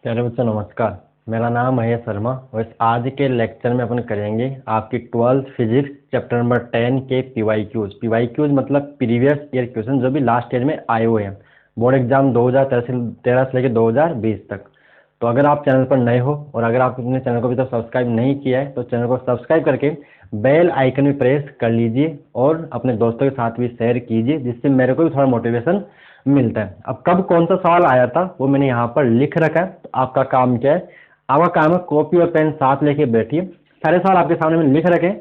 प्यारे बच्चों नमस्कार। मेरा नाम महेश शर्मा और इस आज के लेक्चर में अपन करेंगे आपकी 12th फिजिक्स चैप्टर नंबर 10 के पीवाईक्यूज मतलब प्रीवियस ईयर क्वेश्चन जो भी लास्ट ईयर में आए हुए हैं बोर्ड एग्जाम 2013 से लेकर 2020 तक। तो अगर आप चैनल पर नए हो और अगर आप अपने चैनल को अभी तक सब्सक्राइब नहीं किया है तो चैनल को सब्सक्राइब करके बेल आइकन भी प्रेस कर लीजिए और अपने दोस्तों के साथ भी शेयर कीजिए, जिससे मेरे को भी थोड़ा मोटिवेशन मिलता है। अब कब कौन सा सवाल आया था वो मैंने यहाँ पर लिख रखा है। तो आपका काम क्या है, आपका काम है कॉपी और पेन साथ लेके बैठिए। सारे सवाल आपके सामने मैंने लिख रखे।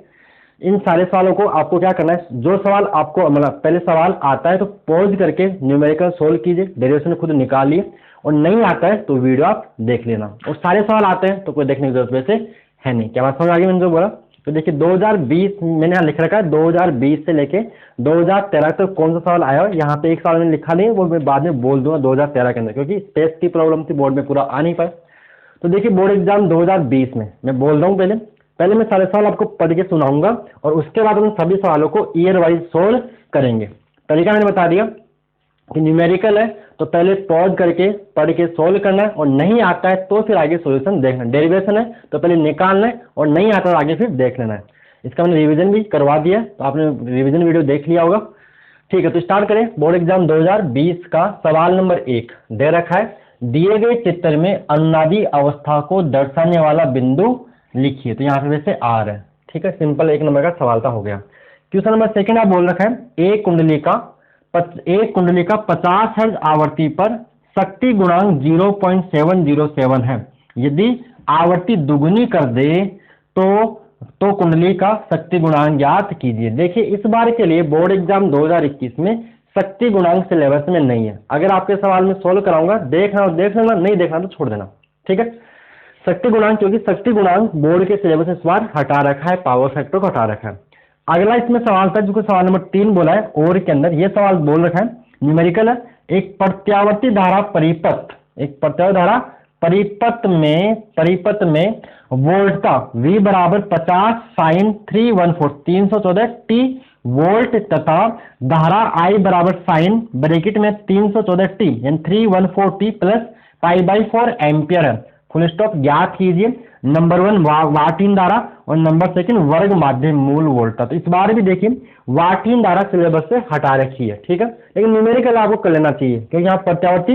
इन सारे सवालों को आपको क्या करना है, जो सवाल आपको मतलब पहले सवाल आता है तो पॉज करके न्यूमेरिकल सोल्व कीजिए, डेरिवेशन खुद निकालिए, और नहीं आता है तो वीडियो आप देख लेना। और सारे सवाल आते हैं तो कोई देखने की जरूरत वैसे है नहीं। क्या बात समझ आ गई मैंने जो बोला? तो देखिए 2020 मैंने यहाँ लिख रखा है, 2020 से लेके 2013 तक कौन सा सवाल आया है। यहाँ पे एक सवाल मैंने लिखा नहीं है, वो मैं बाद में बोल दूंगा 2013 के अंदर, क्योंकि स्पेस की प्रॉब्लम थी, बोर्ड में पूरा आ नहीं पाए। तो देखिए बोर्ड एग्जाम 2020 में मैं बोल रहा हूँ, पहले मैं सारे सवाल आपको पढ़ के सुनाऊंगा और उसके बाद हम सभी सवालों को ईयर वाइज सोल्व करेंगे। तरीका मैंने बता दिया कि न्यूमेरिकल है तो पहले पॉज करके पढ़ के सोल्व करना है, और नहीं आता है तो फिर आगे सॉल्यूशन देखना। डेरिवेशन है तो पहले निकालना है और नहीं आता तो आगे फिर देख लेना है। इसका मैंने रिवीजन भी करवा दिया है, तो आपने रिवीजन वीडियो देख लिया होगा। ठीक है, तो स्टार्ट करें। बोर्ड एग्जाम 2020 का सवाल नंबर 1 दे रखा है, दिए गए चित्र में अनुनादी अवस्था को दर्शाने वाला बिंदु लिखिए। तो यहाँ पे वैसे आर है। ठीक है, सिंपल 1 नंबर का सवाल था, हो गया। क्वेश्चन नंबर 2 आप बोल रखा है, एक कुंडली का 50 हर्ट्ज आवृत्ति पर शक्ति गुणांक 0.707 है। यदि आवृत्ति दुगुनी कर दे तो कुंडली का शक्ति गुणांक ज्ञात कीजिए। देखिए इस बार के लिए बोर्ड एग्जाम 2021 में शक्ति गुणांक सिलेबस में नहीं है। अगर आपके सवाल में सोल्व कराऊंगा, देखना और देख लेना, नहीं देखना तो छोड़ देना। ठीक है, शक्ति गुणांक, क्योंकि शक्ति गुणांक बोर्ड के सिलेबस में इस बार हटा रखा है, पावर फैक्टर को हटा रखा है। अगला इसमें सवाल था जो सवाल नंबर 3 बोला है, और के अंदर ये सवाल बोल रखा है, न्यूमेरिकल है। एक प्रत्यावर्ती धारा परिपथ में वोल्टता V बराबर 50 साइन 314 t वोल्ट तथा धारा I बराबर साइन ब्रैकेट में 314 t यानी 314 t प्लस π/4 एम्पियर है। फुल स्टॉप ज्ञात कीजिए। नंबर 1 वाटहीन धारा और नंबर 2 वर्ग माध्यम मूल वोल्टता। तो इस बार भी देखिए वाटहीन धारा सिलेबस से हटा रखी है। ठीक है, लेकिन न्यूमेरिकल आपको कर लेना चाहिए, क्योंकि यहाँ प्रत्यावर्ती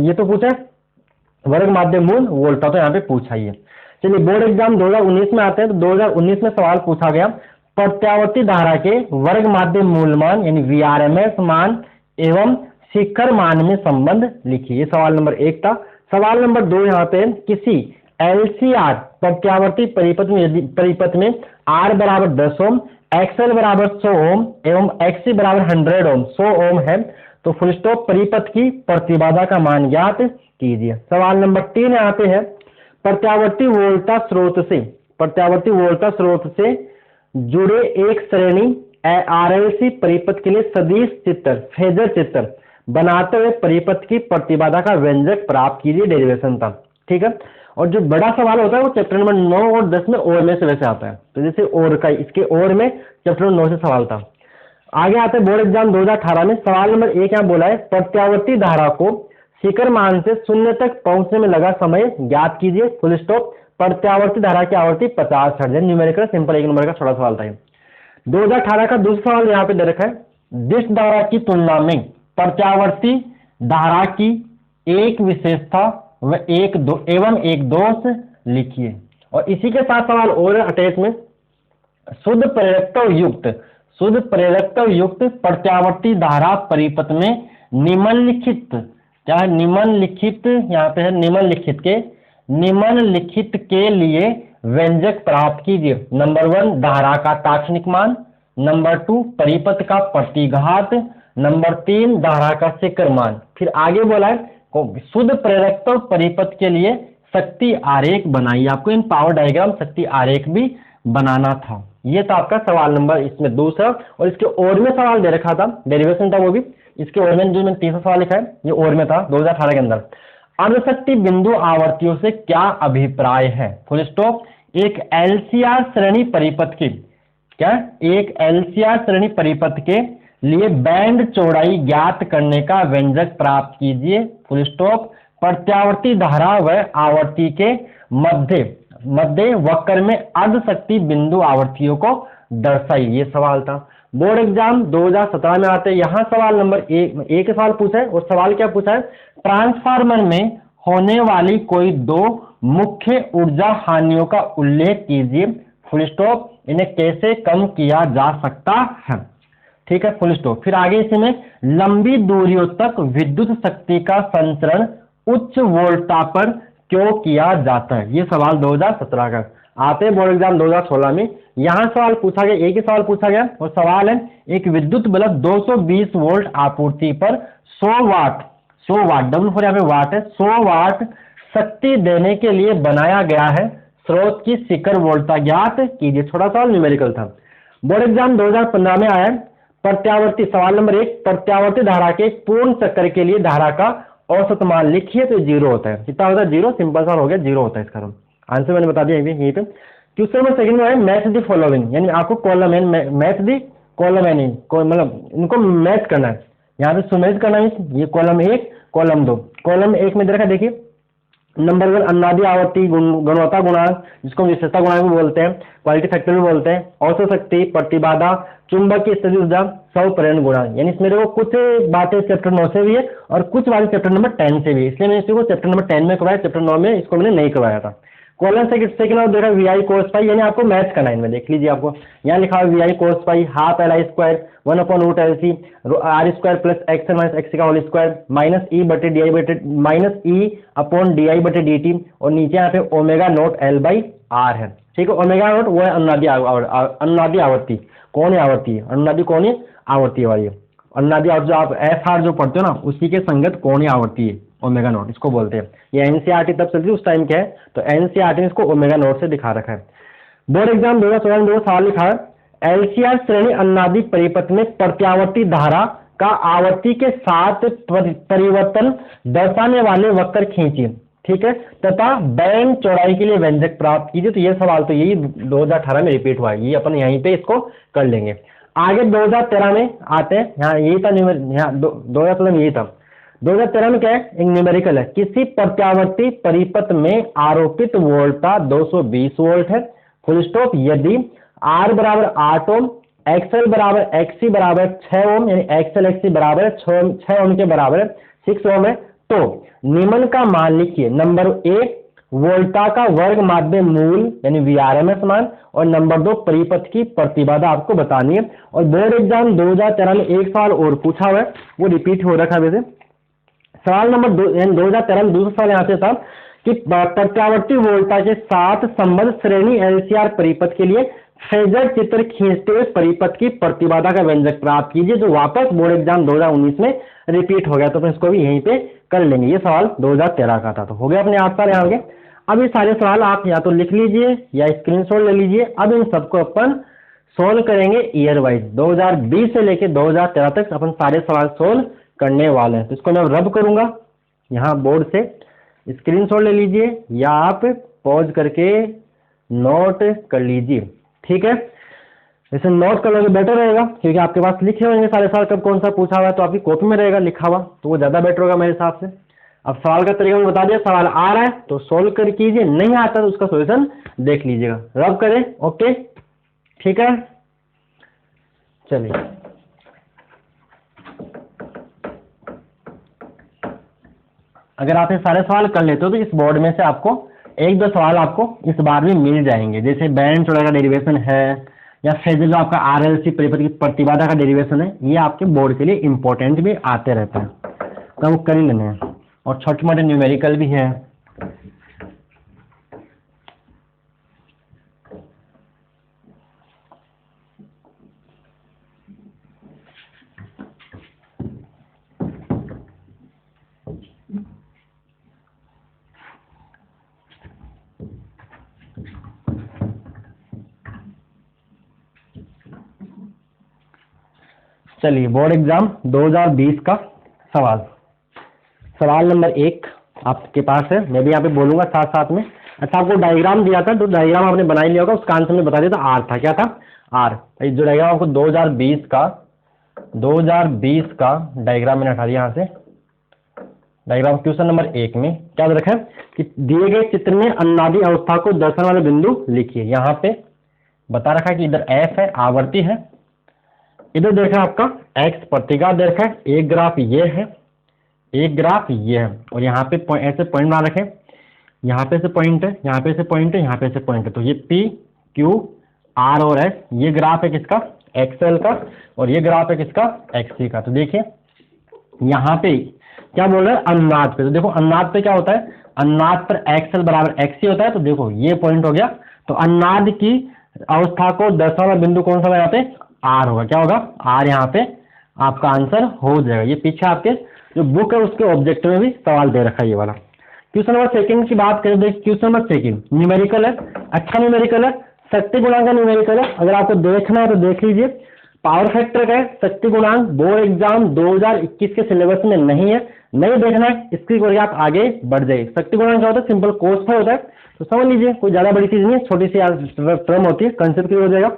ये तो पूछा है, वर्ग माध्यम मूल वोल्टता तो यहाँ पे पूछा ही है। चलिए बोर्ड एग्जाम 2019 में आते हैं, तो 2019 में सवाल पूछा गया, प्रत्यावर्ती धारा के वर्ग माध्यम मूल मान यानी VRMS मान एवं शिखर मान में संबंध लिखिए। ये सवाल नंबर 1 था। सवाल नंबर 2 यहाँ पे, किसी LCR प्रत्यावर्ती परिपथ में R बराबर 10 ओम, XL बराबर 100 ओम एवं XC बराबर 100 ओम 100 ओम है, तो फुल स्टॉप परिपथ की प्रतिबाधा का मान ज्ञात कीजिए। सवाल नंबर 3 यहाँ पे है, प्रत्यावर्ती वोल्टता स्रोत से जुड़े एक श्रेणी RLC परिपथ के लिए सदिश चित्र फेजर चित्र बनाते हुए परिपथ की प्रतिबाधा का व्यंजक प्राप्त कीजिए। डेरिवेशन था। ठीक है, और जो बड़ा सवाल होता है वो चैप्टर नंबर 9 और 10 में और में से वैसे आता है। तो जैसे और का इसके और में चैप्टर 9 से सवाल था। आगे आते हैं बोर्ड एग्जाम 2018 में सवाल नंबर 1 यहाँ बोला है, प्रत्यावर्ती धारा को शिखर मान से 0 तक पहुंचने में लगा समय ज्ञात कीजिए। फुल स्टॉप प्रत्यावर्ती धारा की आवृत्ति 50 हर्ट्ज है। न्यूमेरिकल सिंपल 1 नंबर का छोटा सवाल था। 2018 का दूसरा सवाल यहाँ पे दे रखा है, डिश धारा की तुलना में प्रत्यावर्ती धारा की एक विशेषता एवं एक दोष लिखिए। और इसी के साथ सवाल और अटैच में, शुद्ध प्रेरकत्व युक्त प्रत्यावर्ती धारा परिपथ में निम्नलिखित, क्या है निम्नलिखित, यहाँ पे है निम्नलिखित के लिए व्यंजक प्राप्त कीजिए। नंबर 1 धारा का ताक्षणिक मान, नंबर 2 परिपथ का प्रतिघात, नंबर 3 धारा का शिखर मान। फिर आगे बोला है शुद्ध प्रेरकत्व परिपथ के लिए शक्ति आरेख बनाइए। आपको इन पावर डायग्राम शक्ति आरेख भी बनाना था। ये था आपका सवाल नंबर इसमें दूसरा। और इसके और में सवाल दे रखा था, डेरिवेशन था वो भी। इसके और में जो मैंने तीसरा सवाल लिखा है ये और में था 2018 के अंदर। अणुशक्ति बिंदु आवर्तियों से क्या अभिप्राय है? Full stop. एक LCR श्रेणी परिपथ के लिए बैंड चौड़ाई ज्ञात करने का व्यंजक प्राप्त कीजिए, फुल स्टॉप। प्रत्यावर्ती धारा व आवर्ती के मध्य वक्र में अर्ध शक्ति बिंदु आवर्तियों को दर्शाइए। ये सवाल था। बोर्ड एग्जाम 2017 में आते हैं। यहाँ सवाल नंबर एक सवाल पूछा है, और सवाल क्या पूछा है, ट्रांसफार्मर में होने वाली कोई दो मुख्य ऊर्जा हानियों का उल्लेख कीजिए, फुल स्टॉप। इन्हें कैसे कम किया जा सकता है, ठीक है, फुल स्टॉप। फिर आगे इसमें लंबी दूरियों तक विद्युत शक्ति का संचरण उच्च वोल्टा पर क्यों किया जाता है। ये सवाल 2017 का। आते हैं बोर्ड एग्जाम 2016 में। यहां सवाल पूछा गया, एक ही सवाल पूछा गया, और सवाल है एक विद्युत बल्ब 220 वोल्ट आपूर्ति पर 100 वाट डबल फोर यहाँ पे वाट है, 100 वाट शक्ति देने के लिए बनाया गया है, स्रोत की शिखर वोल्टता ज्ञात कीजिए। थोड़ा सा न्यूमेरिकल था। बोर्ड एग्जाम 2015 में आया। प्रत्यावर्ती सवाल नंबर 1, प्रत्यावर्ती धारा के पूर्ण चक्कर के लिए धारा का औसत मान लिखिए, तो 0 होता है। कितना होता है, 0। सिंपल सा हो गया, 0 होता है इसका आंसर। मैंने बता दिया यहीं पे। क्वेश्चन नंबर सेकंड में है मैच द फॉलोइंग, यानी आपको column N match the column N, मतलब इनको मैच करना है। यहाँ पे सुमेच करना है। ये कॉलम 1 कॉलम 2। कॉलम 1 में देखा, देखिए नंबर 1 अनुनादी आवर्ती गुणवत्ता गुणांक, जिसको विशेषता गुणांक भी बोलते हैं, क्वालिटी फैक्टर भी बोलते हैं, औसत शक्ति, प्रतिबाधा, चुंबक की स्थिति ऊर्जा, स्वप्रेरण गुणांक। यानी इसमें देखो कुछ बातें चैप्टर 9 से भी है और कुछ बातें चैप्टर नंबर 10 से भी है, इसलिए मैंने इसको चैप्टर नंबर 10 में करवाया, चैप्टर 9 में इसको मैंने नहीं करवाया था। कॉलम सेकंड और देखा वी आई कोस पाई, यानी आपको मैच करना है इनमें। देख लीजिए, आपको यहाँ लिखा हुआ V I cos pi half L I square 1/√LC R square plus X minus X का होल स्क्वायर माइनस ई बटे डी आई बटे minus E upon D I बटे डी टी, और नीचे यहाँ पे omega naught L by R है, ठीक है। ओमेगा नोट वो है अनुनादी आवर्ती। कौन है आवर्ती, अनुनादी कौन है, आवर्ती वाली है। अनुनादी आवर्ती जो आप एफ आर जो पढ़ते हो ना, उसी के संगत कौन है आवर्ती है, ओमेगा नोट, इसको बोलते हैं। ये एनसीईआरटी तब चलती उस टाइम क्या है, तो एनसीईआरटी ने इसको ओमेगा नोट से दिखा रखा है। बोर्ड एग्जाम 2016 में 2 सवाल लिखा है। एलसीआर श्रेणी अनुनादी परिपथ में प्रत्यावर्ती धारा का आवर्ती के साथ परिवर्तन दर्शाने वाले वक्र खींचिए, ठीक है, तथा बैंड चौड़ाई के लिए व्यंजक प्राप्त कीजिए। तो ये सवाल तो यही 2018 में रिपीट हुआ है, ये अपन यहीं पे इसको कर लेंगे। आगे 2013 में आते हैं। यहाँ यही था, यहाँ 2013 में यही था। 2013 में क्या है, एक न्यूमेरिकल है। किसी प्रत्यावर्ती परिपथ में आरोपित वोल्टता 220 वोल्ट है, फुल स्टॉप। यदि R बराबर 8 ओम, XL बराबर XC बराबर 6 ओम, यानी XL XC बराबर 6 ओम के बराबर 6 ओम है, तो निम्न का मान लिखिए। नंबर 1 वोल्टा का वर्ग माध्य मूल यानी VRMS मान, और नंबर 2 परिपथ की प्रतिबाधा आपको बतानी है। और बोर्ड एग्जाम 2013 में एक सवाल और पूछा हुआ है, वो रिपीट हो रखा है वैसे। सवाल नंबर 2013 में दूसरा सवाल यहाँ से था कि प्रत्यावर्ती वोल्टा के साथ संबद्ध श्रेणी एलसीआर परिपथ के लिए फेजर चित्र खींचते हुए परिपथ की प्रतिबाधा का व्यंजक प्राप्त कीजिए, जो वापस बोर्ड एग्जाम 2019 में रिपीट हो गया। तो इसको भी यहीं पे कर लेंगे। ये सवाल 2013 का था। तो हो गया अपने 8 साल यहाँ आगे। अब ये सारे सवाल आप या तो लिख लीजिए या स्क्रीनशॉट ले लीजिए। अब इन सबको अपन सोल्व करेंगे ईयर वाइज, 2020 से लेके 2013 तक अपन सारे सवाल सोल्व करने वाले हैं। तो इसको मैं रब करूंगा यहाँ बोर्ड से, स्क्रीनशॉट ले लीजिए या आप पॉज करके नोट कर लीजिए, ठीक है। वैसे नोट कर लोगे बेटर रहेगा, क्योंकि आपके पास लिखे होंगे सारे सवाल कब कौन सा पूछा हुआ है, तो आपकी कॉपी में रहेगा लिखा हुआ, तो वो ज़्यादा बेटर होगा मेरे हिसाब से। अब सवाल का तरीका मैंने बता दिया, सवाल आ रहा है तो सोल्व कर कीजिए, नहीं आता तो उसका सोल्यूशन देख लीजिएगा। रब करें, ओके, ठीक है। चलिए अगर आप ये सारे सवाल कर लेते हो तो इस बोर्ड में से आपको 1-2 सवाल आपको इस बार भी मिल जाएंगे, जैसे बैंड चौड़ाई का डेरिवेशन है, या फेजर जो आपका आरएलसी परिपथ की प्रतिबाधा का डेरिवेशन है, ये आपके बोर्ड के लिए इंपॉर्टेंट भी आते रहते हैं, तो वो कर ही लेने हैं। और छोटे मोटे न्यूमेरिकल भी है। चलिए बोर्ड एग्जाम 2020 का सवाल नंबर 1 आपके पास है, मैं भी यहाँ पे बोलूंगा साथ साथ में। अच्छा, आपको डायग्राम दिया था तो डायग्राम आपने बना ही लिया होगा, उसका आंसर में बता दिया था आर था, क्या था आर। जो डायग्राम आपको 2020 का 2020 का डायग्राम मैंने हटा दिया यहाँ से। डायग्राम क्वेश्चन नंबर 1 में क्या दे रखा है कि दिए गए चित्र में अन्नादि अवस्था को दर्शाने वाले बिंदु लिखिए। यहाँ पे बता रखा है कि इधर f है, आवर्ती है, इधर देखा आपका x प्रतिघात दे रखा है, एक ग्राफ ये है, एक ग्राफ ये है, और यहाँ पे ऐसे पॉइंट बना रखे, यहाँ पे से पॉइंट है, यहाँ पे से पॉइंट है, यहाँ पे से पॉइंट है। तो ये P, Q, R और S, ये ग्राफ है किसका, XL का, और ये ग्राफ है किसका, XC का। तो देखिए यहाँ पे क्या बोल रहा है, अनुनाद पे। तो देखो अनुनाद पे क्या होता है, अनुनाद पर XL बराबर XC होता है। तो देखो ये पॉइंट हो गया। तो अनुनाद की अवस्था को दर्शाने वाला बिंदु कौन सा होगा, यहाँ पे R होगा। क्या होगा, R। यहाँ पे आपका आंसर हो जाएगा। ये पीछे आपके जो बुक है उसके ऑब्जेक्ट में भी सवाल दे रखा है ये वाला। क्वेश्चन नंबर सेकंड की बात करें, देखिए क्वेश्चन नंबर सेकंड न्यूमेरिकल है, अच्छा न्यूमेरिकल है, शक्ति गुणांक का न्यूमेरिकल है। अगर आपको देखना है तो देख लीजिए। पावर फैक्टर का है, शक्ति गुणांक बोर्ड एग्जाम 2021 के सिलेबस में नहीं है, नहीं देखना है, इसकी करके आप आगे बढ़ जाइए। शक्ति गुणांक क्या होता है, सिंपल कोस फाई होता है। तो समझ लीजिए, कोई ज्यादा बड़ी चीज नहीं है, छोटी सी टर्म होती है, कंसेप्ट क्लियर हो जाएगा।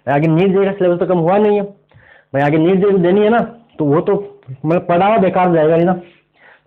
आगे नीट देगा, सिलेबस तो कम हुआ नहीं है भाई, आगे नीट देनी है ना, तो वो तो मतलब पढ़ा हुआ बेकार जाएगा नहीं ना।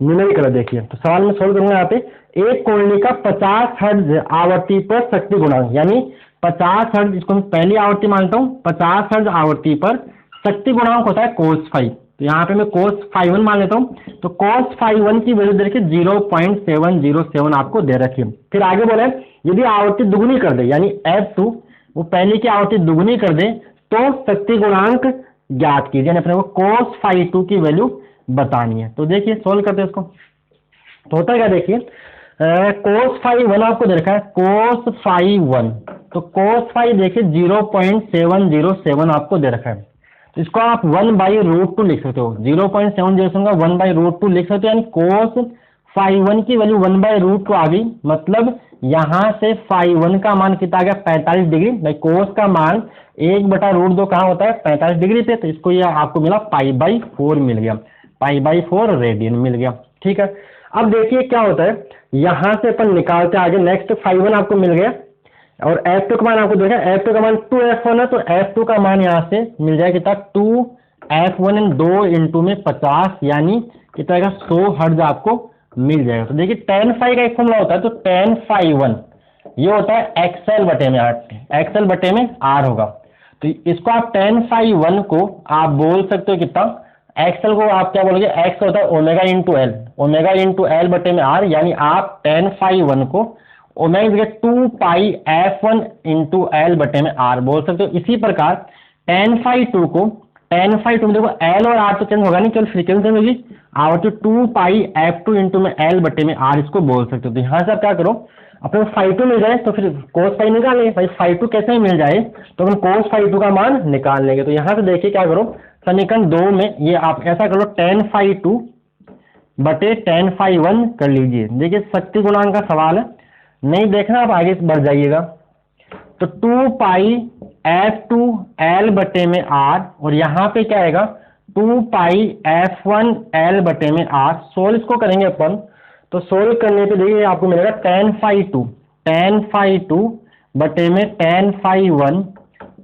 न्यूमेरिकल देखिए, तो सवाल में सोल्व करूंगा। यहाँ पे एक कुंडली का 50 हर्ट्ज आवृत्ति पर शक्ति गुणांक, यानी 50 हर्ट्ज, इसको मैं पहली आवृत्ति मानता हूँ, 50 हर्ट्ज आवृत्ति पर शक्ति गुणांक होता है कोस फाई। तो यहाँ पे मैं कोस फाई 1 मान लेता हूँ। तो कोस फाई 1 की वैल्यू देखिए 0.707 आपको दे रखी है। फिर आगे बोले यदि आवृत्ति दुगुनी कर दे, यानी F2 वो पहले की आवृत्ति दुगुनी कर दे तो शक्ति गुणांक ज्ञात कीजिए, अपने को कोस फाई 2 की वैल्यू बतानी है। तो देखिए सोल्व करते हैं इसको। तो होता क्या देखिए, कोस फाई 1 आपको दे रखा है, कोस फाई 1, तो कोस फाई देखिए 0.707 आपको दे रखा है। तो इसको आप 1/√2 लिख सकते हो, 0.707 का 1/√2 लिख सकते हो, यानी कोस फाई 1 की वैल्यू 1/√2 आ गई। मतलब यहाँ से फाई 1 का मान कितना आ गया, 45 डिग्री। भाई कोस का मान 1/√2 कहाँ होता है, 45 डिग्री पे। तो इसको ये आपको मिला π/4 मिल गया, π/4 रेडियन मिल गया। ठीक है, अब देखिए क्या होता है, यहाँ से अपन निकालते आगे। नेक्स्ट फाई 1 आपको मिल गया, और F2 का मान आपको देखा, F2 का मान 2F1 है, तो F2 का मान यहाँ से मिल जाएगा कितना, 2F1 2 इंटू में 50, यानी कितना का 100 हर्ट्ज आपको मिल जाएगा। तो देखिए tan फाई का एक फॉर्मूला होता है, तो tan फाई 1 ये होता है XL बटे में R, XL बटे में R होगा। तो इसको आप tan फाई 1 को आप बोल सकते हो कितना, XL को आप क्या बोलोगे, X होता है omega into L, omega into L बटे में R, यानी आप tan फाई 1 को ओमेगा 2πf1 इंटू एल बटे में R बोल सकते हो। इसी प्रकार tan फाई 2 को, tan फाई 2 में देखो एल और R तो चेंज होगा नहीं, केवल फ्रीक्वेंसी होगी, आवृत्ति 2πf2 इंटू में एल बटे में R इसको बोल सकते हो। तो यहाँ से आप क्या करो, अपने फाई 2 मिल जाए तो फिर कोस फाई निकाल लेंगे। भाई फाई 2 कैसे मिल जाए, तो अपन कोस फाई 2 का मान निकाल लेंगे। तो यहाँ से देखिए क्या करो, समीकरण 2 में ये आप ऐसा करो, tan फाई 2 बटे tan फाई 1 कर लीजिए। देखिए शक्ति गुणांक का सवाल है, नहीं देखना आप आगे बढ़ जाइएगा। तो 2πf2 L बटे में R, और यहाँ पे क्या आएगा 2πf1 L बटे में R। सोल्व इसको करेंगे अपन, तो सोल्व करने पे देखिए आपको मिलेगा tan फाई 2 बटे में tan फाई 1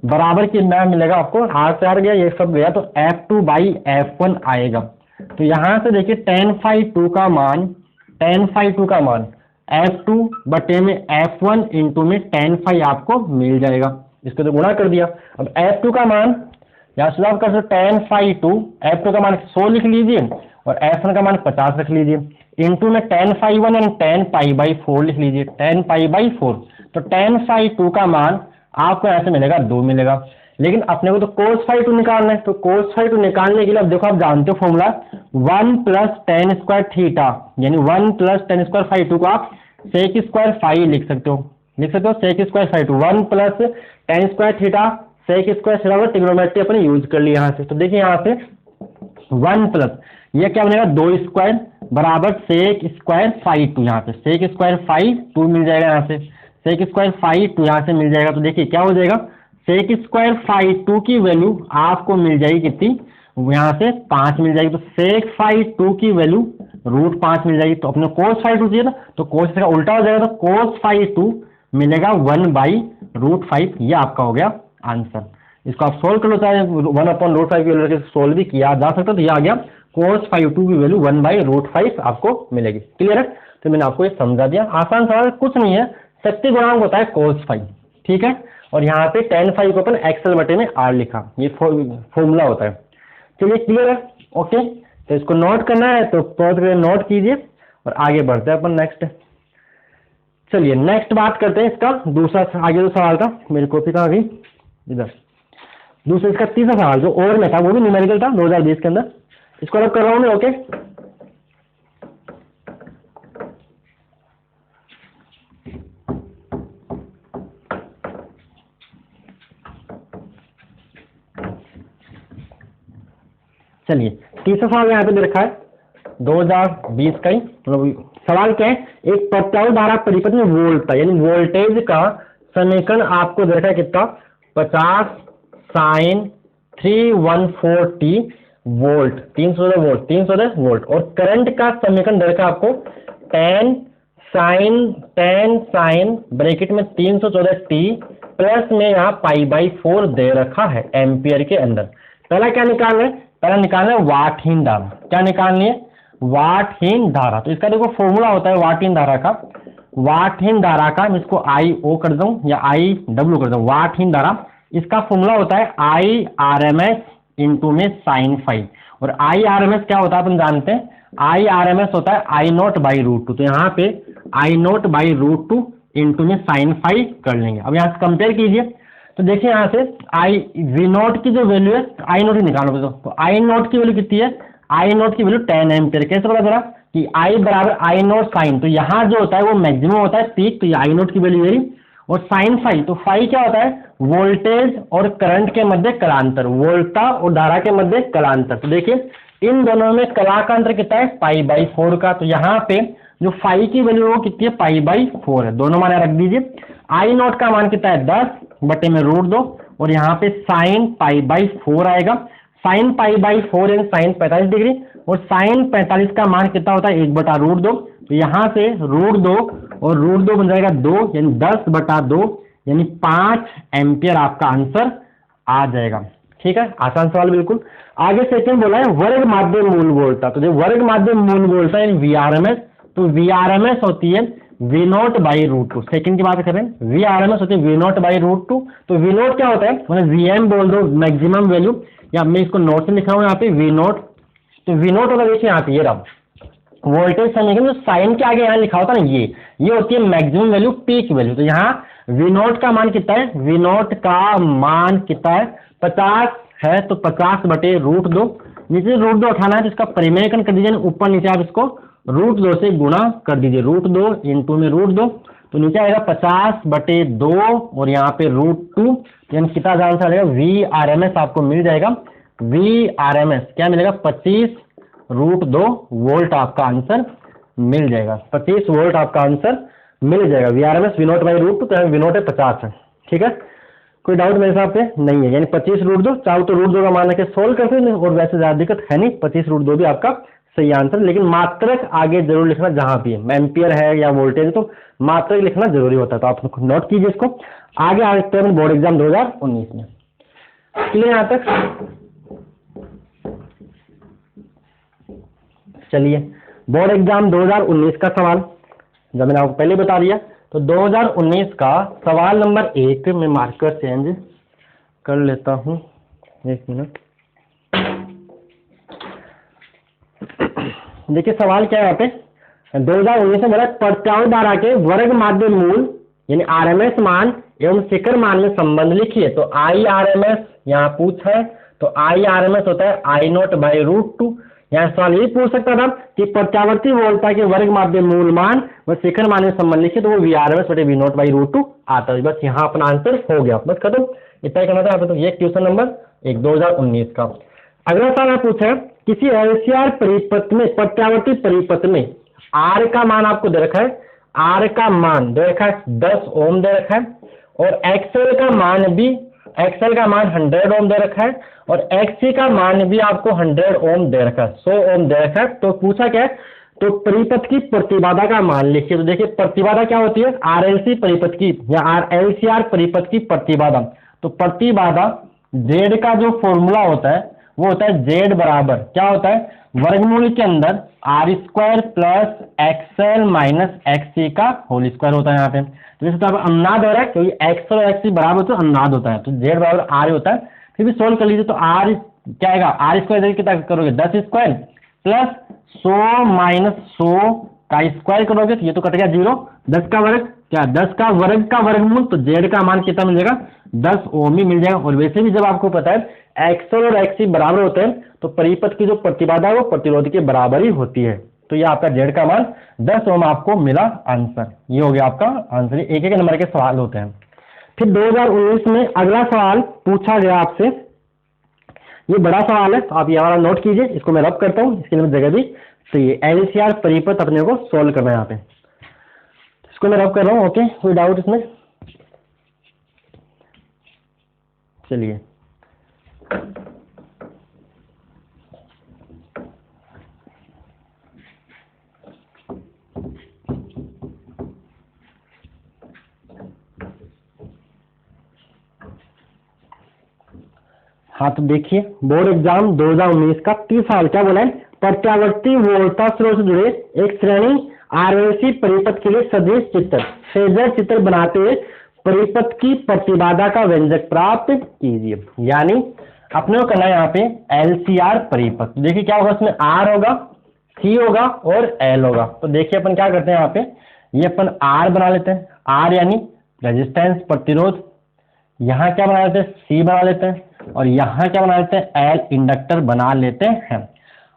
बराबर कितना मिलेगा आपको, R से R गया, ये सब गया, तो F2/F1 आएगा। तो यहाँ से देखिए tan फाई 2 का मान F2 बटे में F1 इंटू में tan फाई आपको मिल जाएगा। इसको तो गुणा कर दिया। अब F2 का मान या सुधार कर सकते, tan फाई 2, F2 का मान 100 लिख लीजिए और F1 का मान 50 रख लीजिए, इंटू में tan फाई 1 एंड tan π/4 लिख लीजिए, tan π/4। तो tan फाई 2 का मान आपको ऐसे मिलेगा 2 मिलेगा। लेकिन अपने को तो cos फाई 2 निकालना है, तो cos फाई 2 निकालने के लिए अब देखो आप जानते हो फॉर्मूला 1 + tan स्क्वायर थीटा, यानी 1 + tan स्क्वायर फाई 2 को आप sec स्क्वायर फाई लिख सकते हो, sec square phi 2, 1 + tan square theta sec square theta और ट्रिग्नोमेट्री अपने यूज कर लिया यहाँ से। तो देखिए यहाँ से 1 प्लस ये क्या बनेगा 2 स्क्वायर बराबर sec स्क्वायर फाई 2, यहाँ पे sec स्क्वायर फाई 2 मिल जाएगा, यहाँ से sec स्क्वायर फाई 2 यहाँ से मिल जाएगा। तो देखिए क्या हो जाएगा, sec स्क्वायर फाई 2 की वैल्यू आपको मिल जाएगी कितनी, यहाँ से 5 मिल जाएगी। तो sec फाई 2 की वैल्यू √5 मिल जाएगी। तो अपने cos फाई 2 चाहिए ना, तो cos का उल्टा हो जाएगा, तो cos फाई 2 मिलेगा 1/√5। ये आपका हो गया आंसर। इसको आप सोल्व कर लो, चाहे 1/√5 की वैल्यू सोल्व भी किया जा सकता है। तो ये आ गया cos 5/2 की वैल्यू 1/√5 आपको मिलेगी। क्लियर है? तो मैंने आपको ये समझा दिया, आसान सवाल कुछ नहीं है, शक्ति गुणांक होता है cos 5, ठीक है, और यहाँ पे tan 5 को अपन एक्सल बटे में r लिखा, ये फॉर्मूला होता है। चलिए क्लियर है? ओके, तो इसको नोट करना है तो पॉज करके नोट कीजिए और आगे बढ़ते हैं अपन नेक्स्ट। चलिए नेक्स्ट बात करते हैं इसका दूसरा, आगे जो सवाल था मेरी कॉपी का अभी इधर, दूसरा इसका तीसरा सवाल जो और में था, वो भी न्यूमेरिकल था 2020 के अंदर, इसको अब कर रहा हूं मैं। ओके, चलिए तीसरा सवाल यहाँ पे दे रखा है 2020 का ही, मतलब सवाल क्या है, एक प्रत्यावर्त धारा परिपथ में वोल्ट था, यानी वोल्टेज का समीकरण आपको दे रखा है कितना, 50 साइन 314t वोल्ट, 300 वोल्ट, और करंट का समीकरण दे रखा है आपको 10 साइन ब्रैकेट में 314t प्लस में यहाँ π/4 दे रखा है एम्पियर के अंदर। पहला क्या निकालना है, पहला निकालना है वाटहीन धारा। क्या निकालनी है, वाटहीन धारा। तो इसका देखो फॉर्मूला होता है वाटहीन धारा का, वाटहीन धारा का मैं इसको IO कर दूं या IW कर दूं, वाटहीन धारा इसका फॉर्मूला होता है IRMS इंटू में साइन 5, और IRMS क्या होता है अपन जानते हैं, IRMS होता है I0/√2। तो यहाँ पे I0/√2 इंटू में साइन 5 कर लेंगे। अब यहाँ से कंपेयर कीजिए, तो देखिए यहाँ से V0 की जो वैल्यू है, I0 ही निकालो, तो I0 की वैल्यू कितनी है, I0 की वैल्यू 10 एम्पियर। कैसे पता चला कि I बराबर I0 साइन, तो यहाँ जो होता है वो मैक्सिमम होता है पीक, तो ये I0 की वैल्यू यही, और साइन 5, तो 5 क्या होता है, वोल्टेज और करंट के मध्य कलांतर, वोल्टता और धारा के मध्य कलांतर। तो देखिए इन दोनों में कला का अंतर कितना है, π/4 का। तो यहाँ पे जो 5 की वैल्यू वो कितनी है, π/4 है, दोनों मान रख दीजिए। I0 का मान कितना है, 10/√2, और यहाँ पे साइन π/4 आएगा, साइन π/4 यानी साइन 45 डिग्री, और साइन 45 का मान कितना होता है, 1/√2। तो यहाँ से √2 और √2 बन जाएगा 2, यानी 10/2 यानी 5 एम्पियर आपका आंसर आ जाएगा। ठीक है, आसान सवाल बिल्कुल। आगे सेकंड बोला है वर्ग माध्यम मूल वोल्टता। तो जो वर्ग माध्यम मूल वोल्टता यानी VRMS, तो VRMS होती है V0/√2। सेकंड की बात करें, VRMS होती है V0/√2। तो V0 क्या होता है, मतलब VM बोल दो मैक्सिमम वैल्यू, या मैं इसको नोट से लिखा हूँ यहाँ पे V0। तो V0 होगा, देखिए यहाँ पे ये रहा वोल्टेज समीकरण, जो साइन के आगे यहाँ लिखा होता है ना, ये होती है मैक्सिमम वैल्यू, पीक वैल्यू। तो यहाँ V0 का मान कितना है, V0 का मान कितना है, 50 है, तो 50/√2, नीचे √2 उठाना है तो इसका परिमेयकरण कर दीजिए, ऊपर नीचे आप इसको √2 से गुणा कर दीजिए, √2 इंटू में √2, तो नीचे आएगा 50/2 और यहाँ पे √2, यानी कितना आंसर आएगा, VRMS आपको मिल जाएगा। VRMS क्या मिलेगा, 25√2 वोल्ट आपका आंसर मिल जाएगा, 25 वोल्ट आपका आंसर मिल जाएगा। VRMS V0/√2, तो V0 है 50 है। ठीक है, कोई डाउट मेरे हिसाब से नहीं है, यानी 25√2, चाहो तो √2 का मान रखे सोल्व कर सकते, और वैसे ज्यादा दिक्कत है नहीं, 25√2 भी आपका सही आंसर। लेकिन मात्रक आगे जरूर लिखना, जहां भी है एम्पियर है या वोल्टेज, तो मात्रक लिखना जरूरी होता है, तो आप नोट कीजिए इसको। आगे आते हैं बोर्ड एग्जाम 2019 में। क्लियर यहाँ तक? चलिए बोर्ड एग्जाम 2019 का सवाल, जब मैंने आपको पहले बता दिया, तो 2019 का सवाल नंबर 1 में मार्कर चेंज कर लेता हूं, 1 मिनट। देखिए सवाल क्या है यहाँ पे, 2019 में बोला प्रत्यावर्त धारा के वर्ग माध्य मूल यानी RMS मान एवं शिखर मान में संबंध लिखिए। तो IRMS यहाँ पूछा है, तो IRMS होता है I0/√2। यहाँ सवाल ये पूछ सकता था कि प्रत्यावर्ती वोल्टता के वर्ग माध्य मूल मान व शिखर मान में संबंध लिखिए, तो वो VRMS/V0/√2 आता है। बस यहाँ अपना आंसर हो गया, बस खत्म, इतना ही करना था आपको। तो ये क्वेश्चन नंबर 1 2019 का। अगला सवाल पूछा है किसी LCR परिपथ में, प्रत्यावर्ती परिपथ में R का मान आपको दे रखा है, R का मान दे रखा है 10 ओम दे रखा है, और XL का मान भी, XL का मान 100 ओम दे रखा है, और XC का मान भी आपको 100 ओम दे रखा है, 100 ओम दे रखा है। तो पूछा क्या है, तो परिपथ की प्रतिबाधा का मान लिखिए। तो देखिए प्रतिबाधा क्या होती है, RLC परिपथ की या LCR परिपथ की प्रतिबाधा। तो प्रतिबाधा जेड का जो फॉर्मूला होता है वो होता है जेड बराबर क्या होता है, वर्गमूल के अंदर R square plus X L minus X C का होल स्क्वायर होता है यहाँ पे। तो जैसे तो अनुनाद हो रहा है क्योंकि एक्स और एक्ससी बराबर होता है अनुनाद होता है, तो जेड बराबर आर होता है। फिर भी सोल्व कर लीजिए तो आर क्या आएगा, आर स्क्वायर कितना करोगे 10 स्क्वायर प्लस 100 माइनस 100 का स्क्वायर करोगे तो ये तो कट गया 0, 10 का वर्ग क्या 10 का वर्गमूल, तो जेड का मान कितना मिल जाएगा 10 ओम ही मिल जाएगा। और वैसे भी जब आपको पता है एक्सएल और एक्ससी बराबर होते हैं तो परिपथ की जो प्रतिबाधा है वो प्रतिरोध के बराबर ही होती है। तो ये आपका जेड का मान 10 ओम आपको मिला आंसर। ये हो गया आपका आंसर। एक एक नंबर के सवाल होते हैं। फिर 2019 में अगला सवाल पूछा गया आपसे, ये बड़ा सवाल है तो आप ये वाला नोट कीजिए, इसको मैं रब करता हूँ, इसके लिए जगह भी चाहिए। एलसीआर परिपथ अपने को सोल्व करना है यहाँ पे, इसको मैं रब कर रहा हूँ। ओके, कोई डाउट इसमें? चलिए हाँ, तो देखिए बोर्ड एग्जाम 2019 का 30 साल क्या बोला है, प्रत्यावर्ती वोल्टा स्रोत से जुड़े एक श्रेणी आरएलसी परिपथ के लिए सदृश चित्र फेजर चित्र बनाते हुए परिपथ की प्रतिबाधा का व्यंजक प्राप्त कीजिए। यानी अपने को करना है यहाँ पे एलसीआर परिपथ। तो देखिए क्या होगा, इसमें आर होगा, सी होगा और एल होगा। तो देखिए अपन क्या करते हैं यहाँ पे, ये अपन आर बना लेते हैं, आर यानी रेजिस्टेंस प्रतिरोध, यहाँ क्या बना लेते हैं सी बना लेते हैं, और यहाँ क्या बना लेते हैं एल इंडक्टर बना लेते हैं।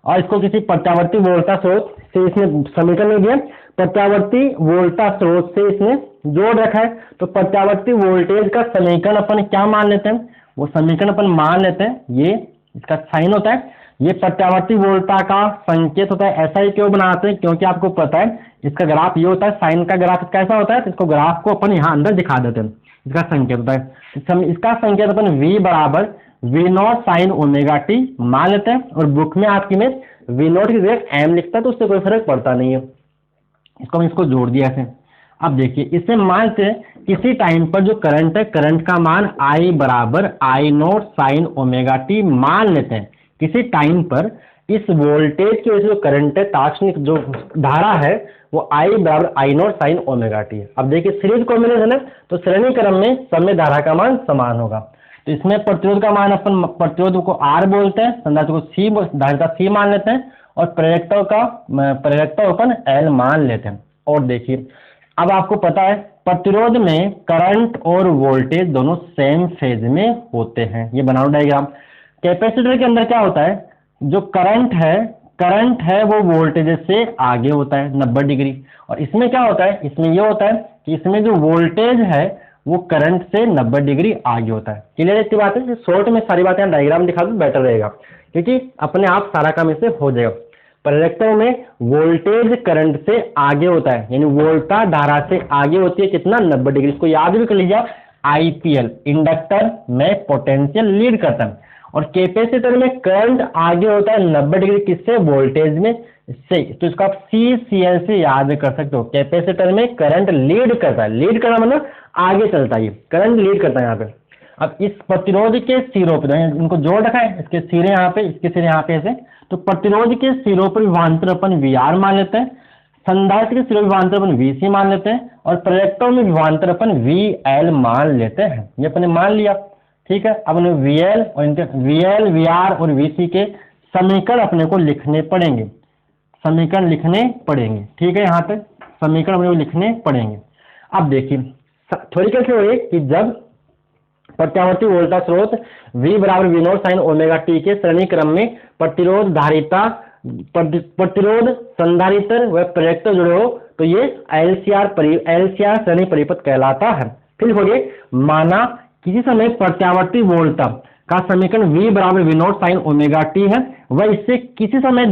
और इसको किसी प्रत्यावर्ती वोल्टा स्रोत से इसने समीकरण में दिया, प्रत्यावर्ती वोल्टा स्रोत से इसने जोड़ रखा है। तो प्रत्यावर्ती वोल्टेज का समीकरण अपन क्या मान लेते हैं, वो समीकरण अपन मान लेते हैं, ये इसका साइन होता है, ये प्रत्यावर्ती वोल्टा का संकेत होता है। ऐसा ही क्यों बनाते हैं, क्योंकि आपको पता है इसका ग्राफ ये होता है, साइन का ग्राफ कैसा होता है, तो इसको ग्राफ को अपन यहाँ अंदर दिखा देते हैं, इसका संकेत होता है। इसका संकेत अपन V बराबर V0 साइन ओमेगा टी मान लेते हैं, और बुक में आपकी में V0 की जगह m लिखता है तो उससे कोई फर्क पड़ता नहीं है। इसको इसको जोड़ दिया ऐसे। अब देखिए इसमें मानते हैं किसी टाइम पर जो करंट है, करंट का मान I बराबर I0 साइन ओमेगा टी मान लेते हैं। किसी टाइम पर इस वोल्टेज की वजह से जो करंट है, तात्क्षणिक जो धारा है वो I बराबर I0 साइन ओमेगा टी है। अब देखिए सीरीज कॉम्बिनेशन है तो श्रेणी क्रम में समय धारा का मान समान होगा। तो इसमें प्रतिरोध का मान अपन प्रतिरोध को R बोलते हैं, संधारित्र को C, धारिता C मान लेते हैं, और प्रेरकता अपन L मान लेते हैं। और देखिए अब आपको पता है प्रतिरोध में करंट और वोल्टेज दोनों सेम फेज में होते हैं। ये बनाओ डायग्राम। कैपेसिटर के अंदर क्या होता है, जो करंट है वो वोल्टेज से आगे होता है 90 डिग्री, और इसमें क्या होता है, इसमें ये होता है कि इसमें जो वोल्टेज है वो करंट से 90 डिग्री आगे होता है। क्लियर इतनी बात है। शॉर्ट में सारी बातें डायग्राम दिखा दूं बेटर रहेगा, क्योंकि अपने आप सारा काम इससे हो जाएगा। प्रेरकता में वोल्टेज करंट से आगे होता है, यानी वोल्टा धारा से आगे होती है कितना 90 डिग्री। इसको याद भी कर लीजिए, आईपीएल इंडक्टर में पोटेंशियल लीड करता है, और कैपेसिटर में करंट आगे होता है 90 डिग्री किससे, वोल्टेज में से। तो इसको आप CCL से याद कर सकते हो। कैपेसिटर में करंट लीड करता है, लीड करना मतलब आगे चलता है, करंट लीड करता है यहाँ पे। अब इस प्रतिरोध के सिरों पर इनको जोड़ रखा है, इसके सिरे यहाँ पे, इसके सिरे यहाँ पे ऐसे। तो प्रतिरोध के सिरों पर विभवांतर अपन VR मान लेते हैं, संधारित्र के सिरों विभवांतर अपन VC मान लेते हैं, और प्रेरकता में विभवांतर अपन VL मान लेते हैं। ये अपने मान लिया, ठीक है। अब उन्हें VL और इनके VL, VR और VC के समीकरण अपने को लिखने पड़ेंगे, समीकरण लिखने पड़ेंगे, ठीक है। यहाँ पे समीकरण अपने को लिखने पड़ेंगे। अब देखिए थोड़ी कैसे हो रही कि जब प्रत्यावर्ती वोल्टा स्रोत V बराबर V0 साइन ओमेगा टी के श्रेणी क्रम में प्रतिरोध धारिता प्रतिरोध संधारित्र व प्रेरकता जुड़े हो तो ये एलसीआर श्रेणी परिपथ कहलाता है। फिर हो गए, माना किसी समय प्रत्यावर्ती वोल्टा का समीकरण V बराबर V0 साइन ओमेगा टी है, वह इससे किसी समय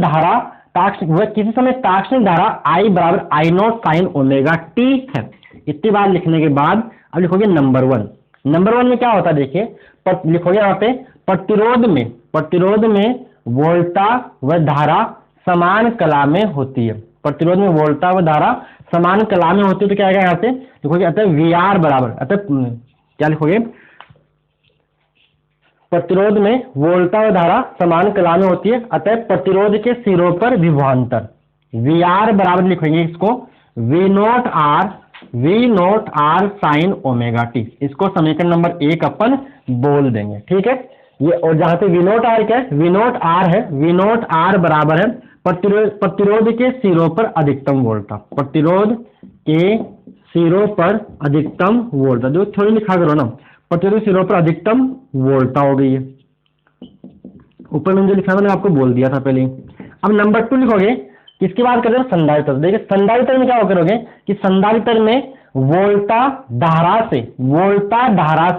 तात्क्षणिक धारा I बराबर I0 साइन ओमेगा टी है। इतनी बार लिखने के बाद अब लिखोगे नंबर 1। नंबर 1 में क्या होता है देखिए, लिखोगे यहाँ पे प्रतिरोध में वोल्टा व धारा समान कला में होती है। प्रतिरोध में वोल्टा व धारा समान कला में होती है, तो क्या आएगा यहाँ से लिखोगे, अतः VR बराबर, अतः क्या लिखोगे, प्रतिरोध में वोल्टा और धारा समान कला में होती है, अतः प्रतिरोध के सिरों पर विभवांतर वी आर बराबर लिखेंगे इसको V naught R sine omega T. इसको समीकरण नंबर 1 अपन बोल देंगे, ठीक है। ये और जहां पे वी नोट आर क्या है, वी नोट आर है, वी नोट आर बराबर है प्रतिरोध के सिरों पर अधिकतम वोल्टा, प्रतिरोध के सिरों पर अधिकतम वोल्टा, जो थोड़ी लिखा करो ना, प्रतिरोध सिरों पर अधिकतम वोल्टा हो गई है। ऊपर में जो लिखा मैंने आपको बोल दिया था पहले। अब नंबर 2 लिखोगे, किसकी बात कर रहे हो, संधारित्र। देखिए संधारित्र में क्या करोगे कि संधारित्र में वोल्टा धारा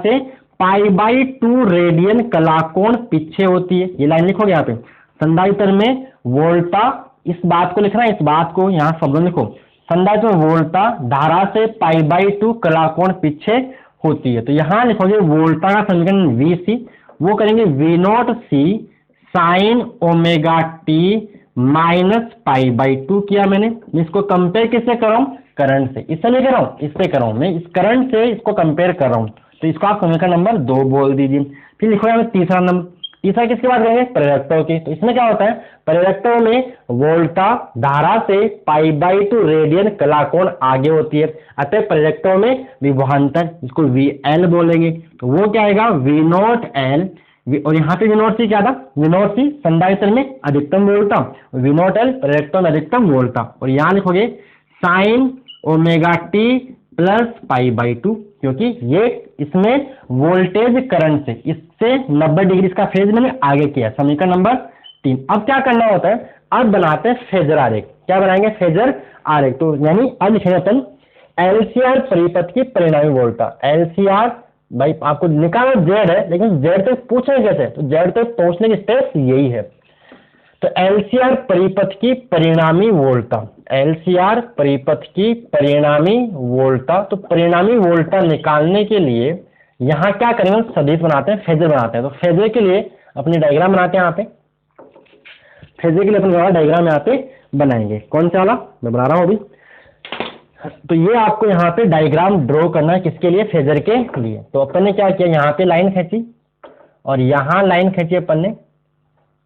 से π/2 रेडियन कलाकोण पीछे होती है। ये लाइन लिखोगे यहाँ पे, संधारित्र में वोल्टा, इस बात को लिखना है, इस बात को यहाँ शब्दों लिखो, संधारित्र में वोल्टा धारा से π/2 कलाकोण पीछे होती है। तो यहाँ लिखोगे वोल्टा का समीकरण Vc, वो करेंगे V0 C sine omega T minus π/2 किया मैंने। इसको कंपेयर किससे कर रहा हूँ, करंट से। इससे नहीं कर रहा हूँ, इससे कर रहा हूँ, मैं इस करंट से इसको कंपेयर कर रहा हूँ। तो इसको आप समीकरण नंबर 2 बोल दीजिए। फिर लिखो यहाँ तीसरा नंबर, तीसरा किसकी बात करेंगे, प्रेरकत्व की। तो इसमें क्या होता है, प्रेरकत्व में वोल्टा धारा से π/2 रेडियन कलाकोण आगे होती है, अतः प्रेरकत्व में विभवांतर, इसको VL बोलेंगे। तो वो क्या आएगा, V0L, और यहाँ पे V0 C क्या था, V0 C संधारित्र में अधिकतम वोल्टा, V0L प्रेरकत्व में अधिकतम वोल्टा, और यहाँ लिखोगे साइन ओमेगा टी प्लस π/2, क्योंकि ये इसमें वोल्टेज करंट से इससे 90 डिग्री इसका फेज मैंने आगे किया, समीकरण नंबर 3। अब क्या करना होता है, अब बनाते हैं फेजर आरेख। क्या बनाएंगे, फेजर आरेख। तो यानी अब लिखेंगे अपन LCR परिपथ की परिणामी वोल्टा। LCR भाई आपको निकालना Z है, लेकिन Z तक पूछे कैसे, तो Z तक पहुंचने की स्टेप यही है। तो LCR परिपथ की परिणामी वोल्टा, LCR परिपथ की परिणामी वोल्टा। तो परिणामी वोल्टा निकालने के लिए यहाँ क्या करेंगे, सदिश बनाते हैं, फेजर बनाते हैं। तो फेजर के लिए अपनी डायग्राम बनाते हैं यहाँ पे, फेजर के लिए अपन डायग्राम यहाँ पे बनाएंगे। कौन सा वाला मैं बना रहा हूँ अभी। तो ये आपको यहाँ पे डायग्राम ड्रॉ करना है, किसके लिए, फेजर के लिए। तो अपन ने क्या किया, यहाँ पे लाइन खींची और यहाँ लाइन खींची अपन ने,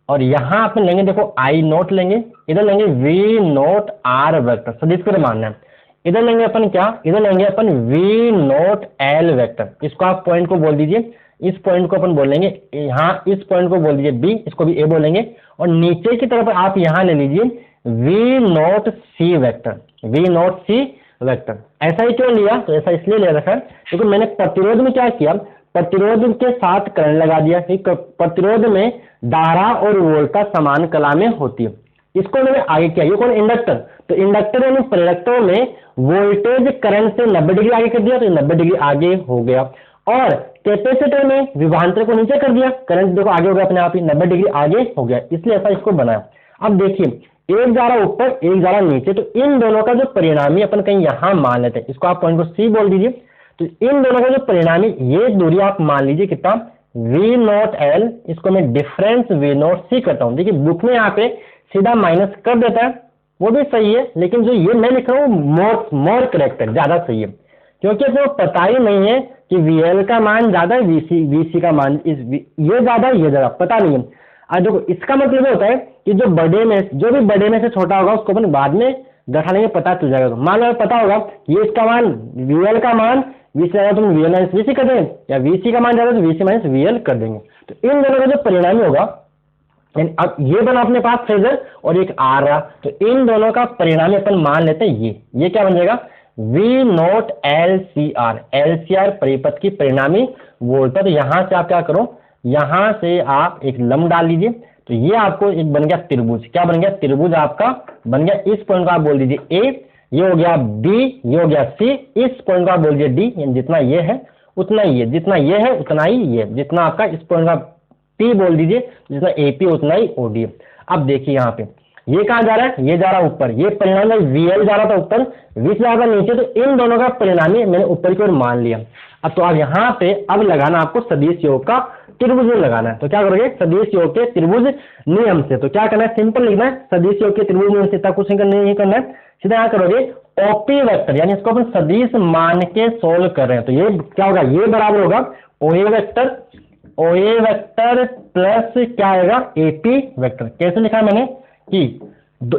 और यहाँ अपन लेंगे, देखो आई नोट लेंगे, इधर लेंगे वी नोट आर वेक्टर, सदिश को मानना है। इधर लेंगे अपन क्या, इधर लेंगे अपन वी नोट एल वेक्टर। इसको आप पॉइंट को बोल दीजिए, इस पॉइंट को अपन बोलेंगे, यहाँ इस पॉइंट को बोल दीजिए बी, इसको भी ए बोलेंगे। और नीचे की तरफ आप यहाँ ले लीजिए V naught C vector, V naught C vector. ऐसा ही क्यों लिया, तो ऐसा इसलिए ले रखा है क्योंकि मैंने प्रतिरोध में क्या किया, प्रतिरोध के साथ करंट लगा दिया। प्रतिरोध में धारा और वोल्टा समान कला में होती है, इसको मैंने आगे किया। ये कौन, इंडक्टर। तो इंडक्टर यानी प्रेरकत्व में वोल्टेज करंट से 90 डिग्री आगे कर दिया, तो 90 डिग्री आगे हो गया। और कैपेसिटर में विभवांतर को नीचे कर दिया, करंट देखो आगे हो गया अपने आप ही, 90 डिग्री आगे हो गया, इसलिए ऐसा इसको बनाया। अब देखिए एक जा रहा ऊपर, एक जा रहा नीचे, तो इन दोनों का जो परिणामी अपन कहीं यहां मान लेते हैं, इसको आप पॉइंट को सी बोल दीजिए। तो इन दोनों का जो परिणामी, ये दूरी आप मान लीजिए कितना, वी नोट एल, इसको मैं डिफरेंस वी नोट सी करता हूं। देखिए बुक में यहाँ पे सीधा माइनस कर देता है, वो भी सही है, लेकिन जो ये मैं लिख रहा हूँ मोर करेक्ट है, ज्यादा सही है, क्योंकि इसको पता ही नहीं है कि VL का मान ज्यादा है, VC का मान ये ज्यादा, ये ज्यादा पता नहीं है। अब देखो इसका मतलब होता है कि जो भी बड़े में से छोटा होगा उसको अपन बाद में घटा लेंगे, पता चल जाएगा। तो मान लो पता होगा ये इसका मान, VL का मान VC ज्यादा तो VL माइनस VC कर देंगे, या VC का मान ज्यादा तो VC माइनस VL कर देंगे। तो इन दोनों का जो परिणामी होगा, अब ये बना अपने पास फेजर और एक आ रहा, तो इन दोनों का परिणामी अपन मान लेते हैं ये क्या बन जाएगा, वी नोट LCR, LCR परिपथ की परिणामी वोल्टा। तो यहां से आप क्या करो, यहां से आप एक लंब डाल लीजिए, तो ये आपको एक बन गया त्रिभुज। क्या बन गया, त्रिभुज आपका बन गया। इस पॉइंट को आप बोल दीजिए A, ये हो गया B, ये हो गया C, इस पॉइंट को आप बोल दीजिए D, जितना ये है उतना ही है, जितना ये है उतना ही ये, जितना आपका इस पॉइंट का P बोल दीजिए, जितना AP उतना ही OD। अब देखिए यहाँ पे ये कहाँ जा रहा है, ये जा रहा है ऊपर, ये परिणाम VL जा रहा था ऊपर, V जा रहा था नीचे, तो इन दोनों का परिणामी मैंने ऊपर की ओर मान लिया। अब तो आप यहाँ पे अब लगाना आपको सदिश योग का त्रिभुज लगाना है। तो क्या करोगे, सदिश योग के त्रिभुज नियम से। तो क्या करना है, सिंपल लिखना है, सदिश योग के त्रिभुज नियम से, कुछ नहीं करना है, सीधा यहाँ करोगे OP वेक्टर, यानी इसको अपन सदिश मान के सोल्व कर रहे हैं। तो ये क्या होगा, ये बराबर होगा OA vector OA vector plus क्या आएगा AP वेक्टर। कैसे लिखा मैंने कि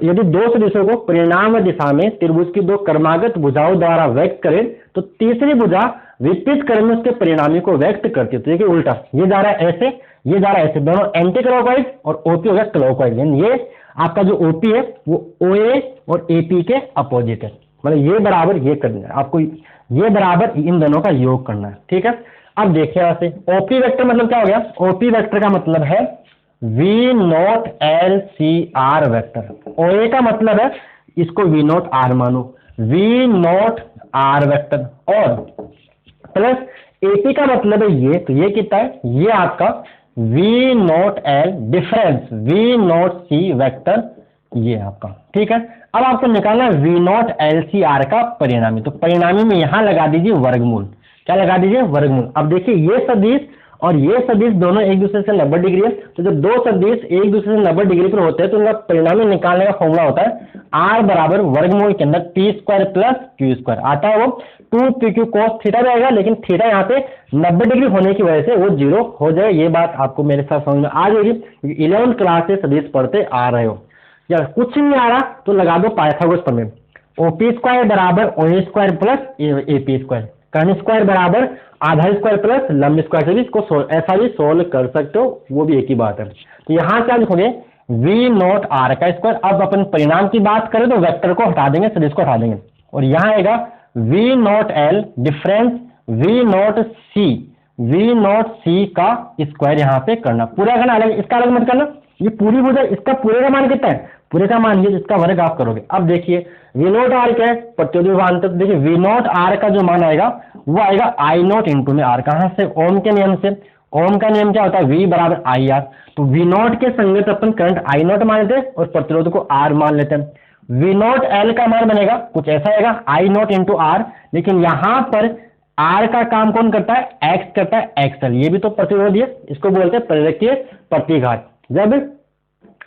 यदि दो सदिशों को परिणाम दिशा में त्रिभुज की दो क्रमागत भुजाओं द्वारा व्यक्त करें तो तीसरी भुजा विपरीत क्रम में उसके परिणामी को व्यक्त करती है। तो देखिए उल्टा, ये जा रहा है ऐसे, ये जा रहा है ऐसे, दोनों एंटी क्लॉकवाइज और OP हो गया क्लॉकवाइज। ये आपका जो OP है वो OA और AP के अपोजिट है, मतलब ये बराबर ये करना है आपको, ये बराबर इन दोनों का योग करना है। ठीक है, अब देखिए यहाँ से OP वेक्टर मतलब क्या हो गया, OP वेक्टर का मतलब है V not L C R vector. OA का मतलब है इसको V नॉट R मानो, V नॉट R वेक्टर, और प्लस AP का मतलब है ये, तो ये कितना है, ये आपका V not L difference V not C vector, ये आपका। ठीक है, अब आपको निकालना है V not L C R का परिणामी। तो परिणामी में यहां लगा दीजिए वर्गमूल, क्या लगा दीजिए, वर्गमूल। अब देखिए ये सदिश और ये सदिश दोनों एक दूसरे से 90 डिग्री है, तो जब दो सदिश एक दूसरे से 90 डिग्री पर होते हैं तो उनका परिणामी निकालने का फॉर्मूला होता है R बराबर वर्गमूल के अंदर P square plus Q square, आता है वो 2PQ cos थीटा रहेगा, लेकिन थीटा यहाँ पे 90 डिग्री होने की वजह से वो 0 हो जाए। ये बात आपको मेरे साथ समझ में आ जाएगी, 11th क्लास से सदिश पढ़ते आ रहे हो। या कुछ नहीं आ रहा तो लगा दो पाइथागोरस प्रमेय, OP स्क्वायर बराबर OA square plus AP square, कर्ण स्क्वायर बराबर आधा स्क्वायर प्लस लंब स्क्वायर से भी इसको ऐसा भी सोल्व कर सकते हो, वो भी एक ही बात है। तो यहाँ क्या लिखोगे, V नॉट R का स्क्वायर। अब अपन परिणाम की बात करें तो वेक्टर को हटा देंगे, सदिश को हटा देंगे, और यहाँ आएगा V not L difference V not C का स्क्वायर यहाँ पे करना, पूरा करना, अलग इसका अलग मत करना। ये पूरी भुजा, इसका पूरे का मान कितना है, पूरे का मान ये, जिसका वर्ग आप करोगे। अब देखिए V नॉट R क्या है, प्रतिरोध विभवांतर। तो देखिए V नॉट R का जो मान आएगा वो आएगा I नॉट इंटू में R, कहां से, ओम के नियम से। ओम का नियम क्या होता है, V बराबर IR। तो V नॉट के संगत अपन करंट I नॉट मान लेते हैं और प्रतिरोध को R मान लेते हैं। V नॉट L का मान बनेगा कुछ ऐसा आएगा, I नॉट इंटू R, लेकिन यहां पर R का काम कौन करता है, X करता है, XL। ये भी तो प्रतिरोध है, इसको बोलते हैं प्रेरकीय प्रतिघात। जब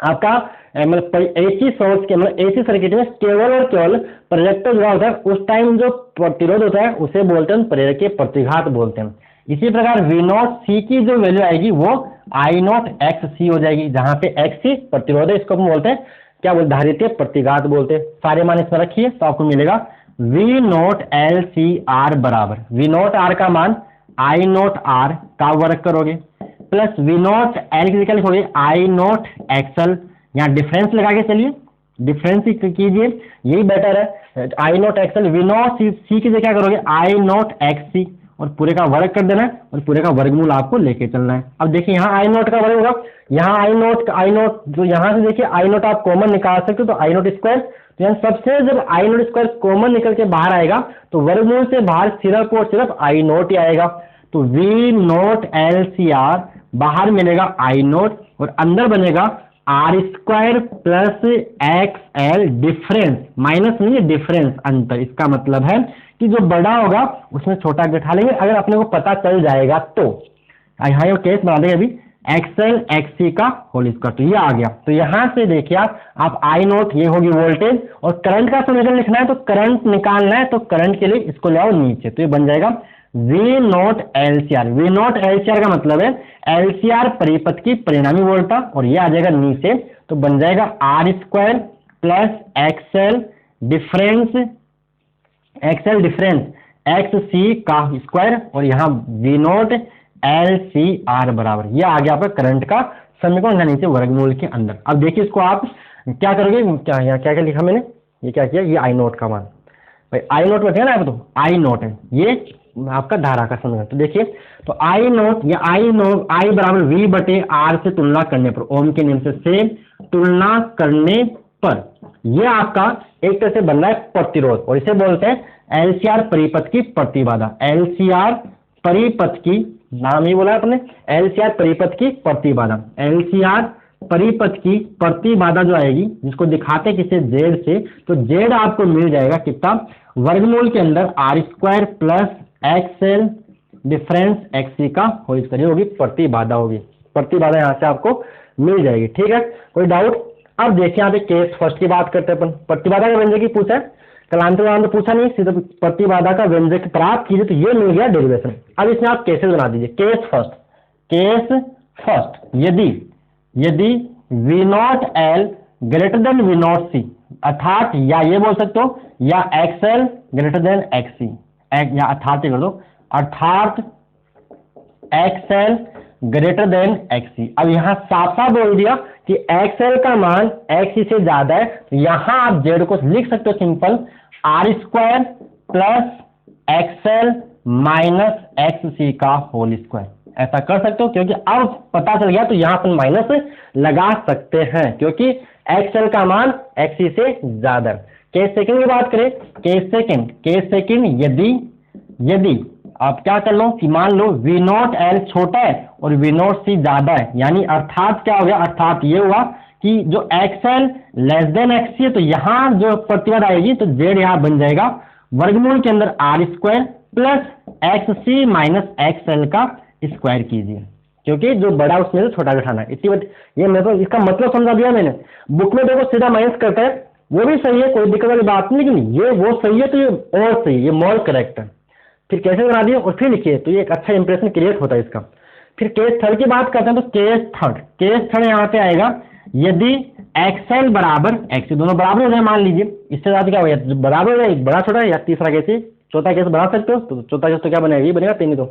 आपका मतलब AC सोर्स के मतलब AC सर्किट में केवल और केवल प्रेरकत्व जुड़ा होता है, उस टाइम जो प्रतिरोध होता है उसे बोलते हैं प्रेरकीय प्रतिघात बोलते हैं। इसी प्रकार V नॉट C की जो वैल्यू आएगी वो I नॉट XC हो जाएगी, जहां पे XC प्रतिरोध है, इसको हम बोलते हैं क्या बोलते, धारितीय प्रतिघात बोलते हैं। सारे मान इसमें रखिए तो आपको मिलेगा V नॉट LCR बराबर V नॉट R का मान I नॉट R का वर्ग करोगे प्लस V नॉट L की जगह लिखोगे I नॉट XL, यहाँ डिफरेंस लगा के चलिए, डिफरेंस कीजिए, यही बेटर है। I not XL, V not C की जगह क्या करोगे I नॉट XC, और पूरे का वर्ग कर देना है और पूरे का वर्गमूल आपको लेके चलना है। अब देखिए यहाँ I नॉट का वर्ग होगा, यहाँ I नॉट जो यहाँ से देखिए I नॉट आप कॉमन निकाल सकते हो, तो I नॉट स्क्वायर, तो यहाँ सबसे जब I नॉट स्क्वायर कॉमन निकल के बाहर आएगा तो वर्गमूल से बाहर सिर्फ और सिर्फ I नॉट ही आएगा। तो V नॉट LCR बाहर मिलेगा I नॉट और अंदर बनेगा R square plus XL difference, minus नहीं है डिफरेंस, अंतर। इसका मतलब है कि जो बड़ा होगा उसमें छोटा घटा लेंगे, अगर अपने को पता चल जाएगा तो। यहाँ ये केस बना देंगे अभी XL XC का होल स्क्वायर, तो ये आ गया। तो यहाँ से देखिए आप I नॉट, ये होगी वोल्टेज, और करंट का समीकरण लिखना है तो करंट निकालना है, तो करंट के लिए इसको ले आओ नीचे, तो ये बन जाएगा V not LCR। V not LCR का मतलब है LCR परिपथ की परिणामी वोल्टता, और ये आ जाएगा नीचे, तो बन जाएगा R square plus XL difference XC का स्क्वायर, और यहाँ V नॉट LCR बराबर, ये आ गया आपका करंट का समीकरण, यहाँ नीचे वर्गमूल के अंदर। अब देखिए इसको आप क्या करोगे, क्या यहाँ क्या क्या लिखा मैंने, ये क्या किया, ये I नॉट का मान, भाई I नॉट बैठे ना, तो I नॉट है ये आपका धारा का समीकरण। तो देखिए तो I नॉट या I बराबर V बटे R से तुलना करने पर, ओम के नियम से तुलना करने पर, यह आपका एक तरह से बन रहा है प्रतिरोध, और इसे बोलते हैं LCR परिपथ की प्रतिबाधा। LCR परिपथ की, नाम ही बोला आपने, LCR परिपथ की प्रतिबाधा। LCR परिपथ की प्रतिबाधा जो आएगी, जिसको दिखाते किसे Z से, तो Z आपको मिल जाएगा कितना, वर्गमूल के अंदर R square plus XL difference XC का होल स्क्वायर होगी, प्रतिबाधा होगी, प्रतिबाधा यहाँ से आपको मिल जाएगी। ठीक है, कोई डाउट? अब देखिए यहाँ पे केस फर्स्ट की बात करते हैं अपन। प्रतिबाधा का व्यंजक ही पूछा है, कलांतर तो पूछा नहीं, सीधा प्रतिबाधा का व्यंजक प्राप्त कीजिए, तो ये मिल गया डेरिवेशन। अब इसमें आप केसेस बना दीजिए। केस फर्स्ट, केस फर्स्ट, यदि V not L greater than V not C, अर्थात या ये बोल सकते हो या एक्सएल ग्रेटर देन एक्सी, या अर्थात ये कर दो, अर्थात एक्सएल ग्रेटर देन एक्सी। अब यहां साफ साफ बोल दिया कि एक्सएल का मान एक्सी से ज्यादा है, तो यहां आप जेड को लिख सकते हो simple R square plus X L minus X C का होल स्क्वायर, ऐसा कर सकते हो, क्योंकि अब पता चल गया तो यहां पर माइनस लगा सकते हैं क्योंकि एक्सएल का मान एक्सी से ज्यादा। केस सेकंड की बात करें, केस सेकंड यदि आप क्या कर लो कि मान लो वी नॉट एल छोटा है और वी नॉट सी ज्यादा है, यानी अर्थात क्या हो गया, अर्थात ये हुआ कि जो एक्सएल लेस देन एक्सी है तो यहां जो प्रतिवाद आएगी तो जेड यहां बन जाएगा वर्गमूल के अंदर R square plus X C minus X L का स्क्वायर कीजिए, क्योंकि जो बड़ा उसमें से छोटा उठाना है। इसी बात ये मतलब इसका मतलब समझा दिया मैंने। बुक में देखो सीधा माइनस करता है, वो भी सही है, कोई दिक्कत वाली बात नहीं, लेकिन ये वो सही है तो ये और सही, ये मोर करेक्ट है। फिर कैसे बना दिए और फिर लिखिए तो ये एक अच्छा इंप्रेशन क्रिएट होता है इसका। फिर केस थर्ड की बात करते हैं तो केस थर्ड यहाँ पे आएगा यदि एक्सएल बराबर एक्सी, दोनों बराबर हो जाए मान लीजिए, इससे ज्यादा क्या हो गया बराबर है, बड़ा छोटा है, या तीसरा केस चौथा केस बना सकते हो, तो चौथा केस तो क्या बनेगा, ये बनेगा तीन ही। तो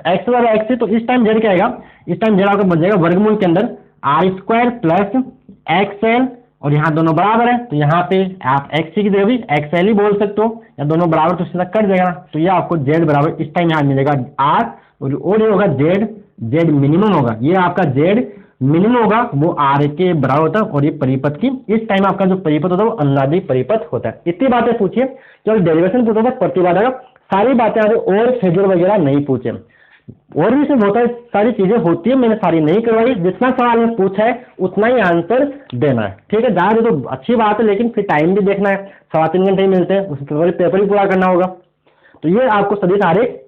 एक्स बराबर एक्सी, तो इस टाइम जेड क्या आएगा, इस टाइम जेड आपका बन जाएगा वर्गमूल के अंदर आर स्क्वायर प्लस एक्सएल, और यहाँ दोनों बराबर है तो यहाँ पे आप एक्सी की जगह भी एक्सएल ही बोल सकते हो, या दोनों बराबर तो सीधा कट जाएगा, तो ये आपको जेड बराबर इस टाइम यहाँ मिलेगा आर, और ये होगा जेड मिनिमम होगा, ये आपका जेड मिनिमम होगा वो आर के बराबर होता है, और ये परिपथ की इस टाइम आपका जो परिपथ होता है वो अनुनादी परिपथ होता है। इतनी बातें पूछिए, केवल डेरिवेशन पूछा था, प्रतिबाधा का सारी बातें आगे और फेजर वगैरह नहीं पूछे, और भी सब होता है, सारी चीजें होती है, मैंने सारी नहीं करवाई, जितना सवाल में पूछा है उतना ही आंसर देना है, ठीक है। ज्यादा तो अच्छी बात है, लेकिन फिर टाइम भी देखना है, 3.25 घंटे ही मिलते हैं, उसके पेपर भी पूरा करना होगा। तो ये आपको सदिश आरेख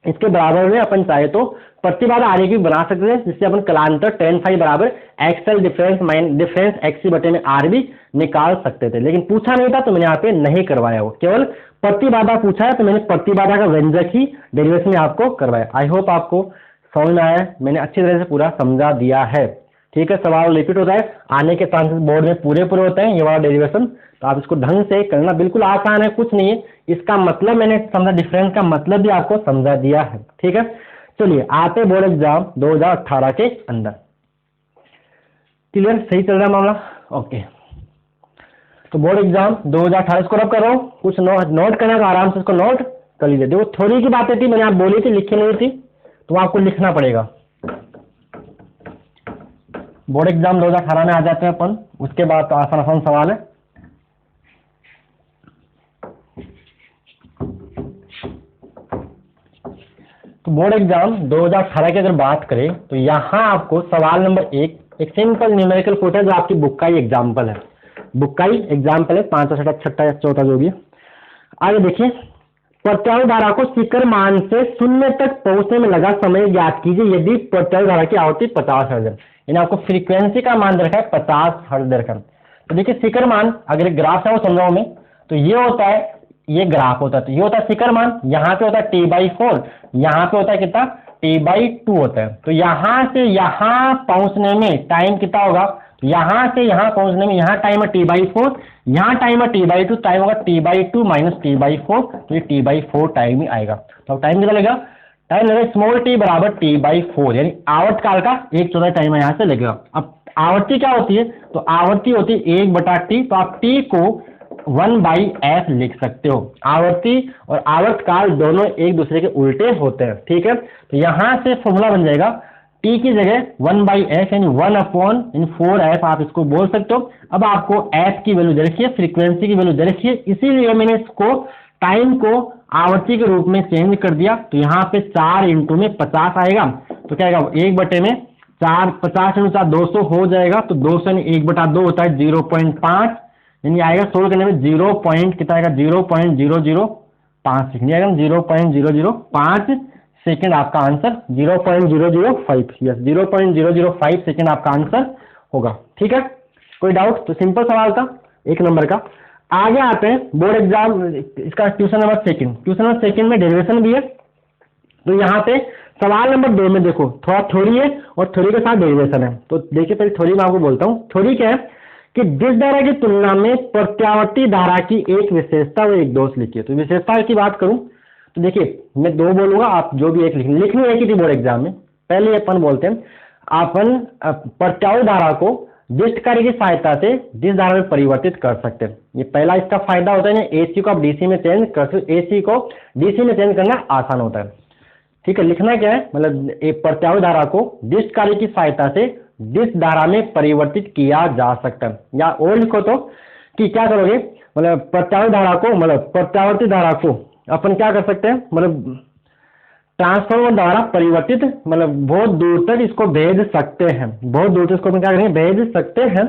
इसके बराबर में अपन चाहे तो प्रतिबाधा आरेख भी बना सकते हैं, जिससे अपन कलांतर tan फाई बराबर एक्सएल डिफरेंस एक्सी बटे में आर भी निकाल सकते थे, लेकिन पूछा नहीं था तो मैंने यहाँ पे नहीं करवाया, वो केवल प्रतिबाधा पूछा है तो मैंने प्रतिबाधा का व्यंजक ही डेरिवेशन में आपको करवाया। आई होप आपको समझ में आया है, मैंने अच्छी तरह से पूरा समझा दिया है, ठीक है। सवाल रिपीट होता है, आने के चांसेस बोर्ड में पूरे होते हैं, ये वाला डेरिवेशन, तो आप इसको ढंग से करना, बिल्कुल आसान है, कुछ नहीं है, इसका मतलब मैंने समझा, डिफरेंस का मतलब भी आपको समझा दिया है, ठीक है। चलिए आते बोर्ड एग्जाम 2018 के अंदर, क्लियर, सही चल रहा है मामला, ओके। तो बोर्ड एग्जाम 2018 इसको रब कर रहा हूँ, कुछ नोट करना तो आराम से इसको नोट कर लीजिए। देखो थोड़ी की बातें थी, मैंने आप बोली थी, लिखी नहीं थी, तो आपको लिखना पड़ेगा। बोर्ड एग्जाम 2018 में आ जाते हैं अपन, उसके बाद तो आसान आसान सवाल है। तो बोर्ड एग्जाम 2018 की अगर बात करें तो यहाँ आपको सवाल नंबर एक सिंपल न्यूमेरिकल कोट है, जो आपकी बुक का ही एग्जाम्पल है, बुक का ही एग्जाम्पल है, 5 छठा या चौथा जो भी है। आगे देखिए, प्रत्यावर्त धारा को शिखर मान से शून्य तक पहुंचने में लगा समय ज्ञात कीजिए यदि प्रत्यावर्त धारा की आवृत्ति 50 हर्ट्ज है, यानी आपको फ्रीक्वेंसी का मान रखा है 50 हर्ट्ज रखा। तो देखिए शिखर मान, अगर ग्राफ है वो समझाओ मैं, तो ये होता है, ये ग्राफ होता है, तो ये होता है शिखर मान, यहाँ पे होता है t/4, यहाँ पे होता है कितना t/2 होता है। तो यहाँ से यहाँ पहुंचने में टाइम कितना होगा, यहाँ से यहाँ पहुंचने में यहाँ टाइम है t/4, यहाँ टाइम है t/2, टाइम होगा t/2 माइनस t/4, तो ये t/4 टाइम ही आएगा। तो टाइम कितना लगेगा, टाइम लगेगा स्मॉल t बराबर t/4, यानी आवर्त काल का 1/4 टाइम यहाँ से लगेगा। अब आवर्ती क्या होती है, तो आवर्ती होती है 1/t, तो आप t को 1/f लिख सकते हो। आवर्ती और आवर्त काल दोनों एक दूसरे के उल्टे होते हैं, ठीक है। तो यहां से फॉर्मूला बन जाएगा t की जगह 1/f, यानी 1/4f आप इसको बोल सकते हो। अब आपको f की वैल्यू दे रखी है, फ्रीक्वेंसी की वैल्यू दे रखी है, इसीलिए मैंने इसको टाइम को आवर्ती के रूप में चेंज कर दिया। तो यहाँ पे 4 इंटू में 50 आएगा, तो क्या आएगा 1/4, 50 इंटू 4 200 हो जाएगा, तो 200 यानी 1/2 होता है 0.5, यानी आएगा सोल्व करने में 0. कितना आएगा 0.005 सेकंड आएगा, 0.005 सेकंड आपका आंसर, 0.005, यस 0.005 सेकंड आपका आंसर होगा, ठीक है। कोई डाउट, तो सिंपल सवाल था 1 नंबर का। आगे आते हैं बोर्ड एग्जाम, इसका क्वेश्चन नंबर सेकंड में डेरिवेशन भी है। तो यहाँ पे सवाल नंबर 2 में देखो थोड़ा थ्योरी है और थ्योरी के साथ डेरिवेशन है। तो देखिए पहले थ्योरी में आपको बोलता हूँ। थ्योरी क्या है कि जिस धारा की तुलना में प्रत्यावर्ती धारा की एक विशेषता और एक दोष लिखिए। तो विशेषता की बात करूं तो देखिए मैं 2 बोलूंगा, आप जो भी एक लिखनी है कि बोर्ड एग्जाम में। पहले अपन बोलते हैं अपन प्रत्यावर्ती धारा को डिस्ट कार्य की सहायता से डिस्ट धारा में परिवर्तित कर सकते हैं। ये पहला इसका फायदा होता है ना, एसी को आप डीसी में चेंज कर सकते, एसी को डीसी में चेंज करना आसान होता है। ठीक है, लिखना क्या है, मतलब एक प्रत्यावर्ती धारा को डिस्ट कार्य की सहायता से डिस्ट धारा में परिवर्तित किया जा सकता है। या और लिखो तो कि क्या करोगे, मतलब प्रत्यावर्ती धारा को, मतलब प्रत्यावर्ती धारा को अपन क्या कर सकते हैं, मतलब ट्रांसफॉर्मर द्वारा परिवर्तित, मतलब बहुत दूर तक इसको भेज सकते हैं, बहुत दूर तक इसको अपन क्या करेंगे, भेज सकते हैं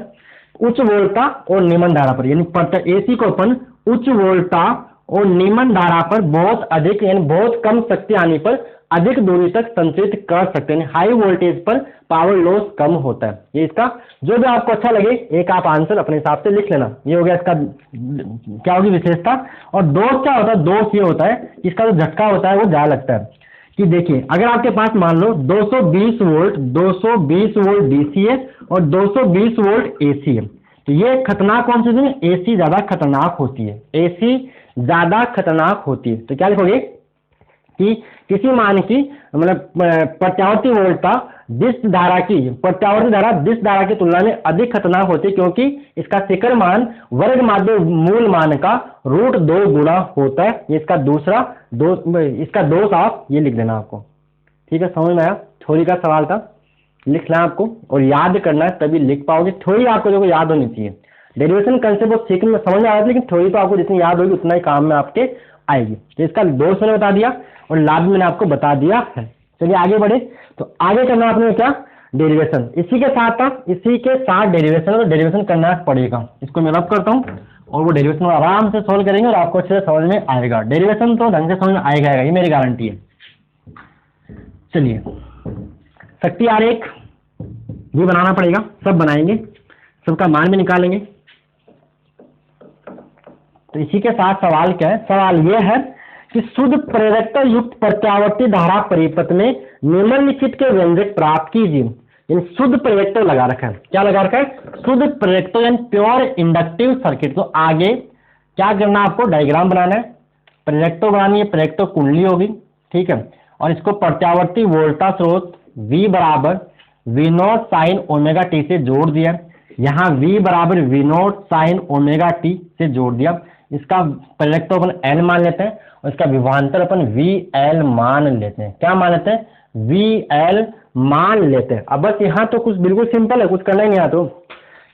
उच्च वोल्टता और निम्न धारा पर। यानी एसी को अपन उच्च वोल्टता और निम्न धारा पर बहुत अधिक यानी बहुत कम शक्ति आने पर अधिक दूरी तक संचारित कर सकते हैं। हाई वोल्टेज पर पावर लॉस कम होता है। ये इसका जो भी आपको अच्छा लगे एक आप आंसर अपने हिसाब से लिख लेना। ये हो गया इसका क्या होगी विशेषता। और दोष क्या होता है, दोष ये होता है इसका जो झटका होता है वो ज्यादा लगता है। कि देखिए अगर आपके पास मान लो 220 वोल्ट डीसी है और 220 वोल्ट एसी है, तो ये खतरनाक कौन सी है, एसी ज्यादा खतरनाक होती है, एसी ज्यादा खतरनाक होती है। तो क्या लिखोगे कि किसी मान की मतलब प्रत्यावर्ती वोल्टता डिस्ट धारा की, प्रत्यावर्ती धारा डिस्ट धारा की तुलना में अधिक खतरनाक होती है क्योंकि इसका शिखर मान वर्ग माध्य मूल मान का √2 गुना होता है। ये इसका दूसरा इसका दोष आप ये लिख देना आपको। ठीक है, समझ में आया। थ्योरी का सवाल था, लिखना है आपको और याद करना है तभी लिख पाओगे। थ्योरी आपको जो याद होनी चाहिए, डेरिवेशन कंसेप्ट सीखने में समझ में आ रहा है, लेकिन थ्योरी तो आपको जितनी याद होगी उतना ही काम में आपके आएगी। तो इसका दोष मैंने बता दिया और लाभ मैंने आपको बता दिया है। चलिए आगे बढ़े। तो आगे करना आपने क्या, डेरिवेशन। इसी के साथ डेरिवेशन, तो डेरिवेशन करना पड़ेगा। इसको मैं रब करता हूँ और वो डेरिवेशन आराम से सोल्व करेंगे और आपको अच्छे से समझ में आएगा। डेरिवेशन तो ढंग से समझ में आएगा, ये मेरी गारंटी है। चलिए शक्ति आरेख ये बनाना पड़ेगा, सब बनाएंगे, सबका मान भी निकालेंगे। तो इसी के साथ सवाल क्या है, सवाल यह है कि शुद्ध प्रेरकता युक्त प्रत्यावर्ती धारा परिपथ में निम्नलिखित के व्यंजक प्राप्त कीजिए। शुद्ध प्रेरकता लगा रखा है, क्या लगा रखा है, शुद्ध प्रेरकता यानी प्योर इंडक्टिव सर्किट। तो आगे क्या करना, आपको डायग्राम बनाना है, प्रेरकता बनानी है, प्रेरकता कुंडली होगी। ठीक है, और इसको प्रत्यावर्ती वोल्टा स्रोत V बराबर V0 साइन ओमेगा टी से जोड़ दिया। यहाँ V बराबर V0 साइन ओमेगा टी से जोड़ दिया। इसका प्रेरकता अपन L मान लेते हैं और इसका विभवांतर अपन VL मान लेते हैं। क्या मान लेते हैं, VL मान लेते हैं। अब बस यहाँ तो कुछ बिल्कुल सिंपल है, कुछ करना ही नहीं आता। तो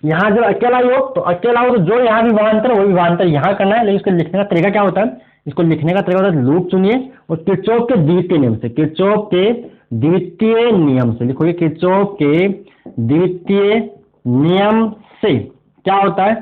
यहाँ जब अकेला ही हो तो अकेला हो तो जो यहाँ विभवांतर वही विभवांतर यहाँ करना है। लेकिन इसको लिखने का तरीका क्या होता है, इसको लिखने का तरीका होता है लूप चुनिए और किरचॉफ के द्वितीय नियम से, किरचॉफ के द्वितीय नियम से लिखोगे, किरचॉफ के द्वितीय नियम से क्या होता है,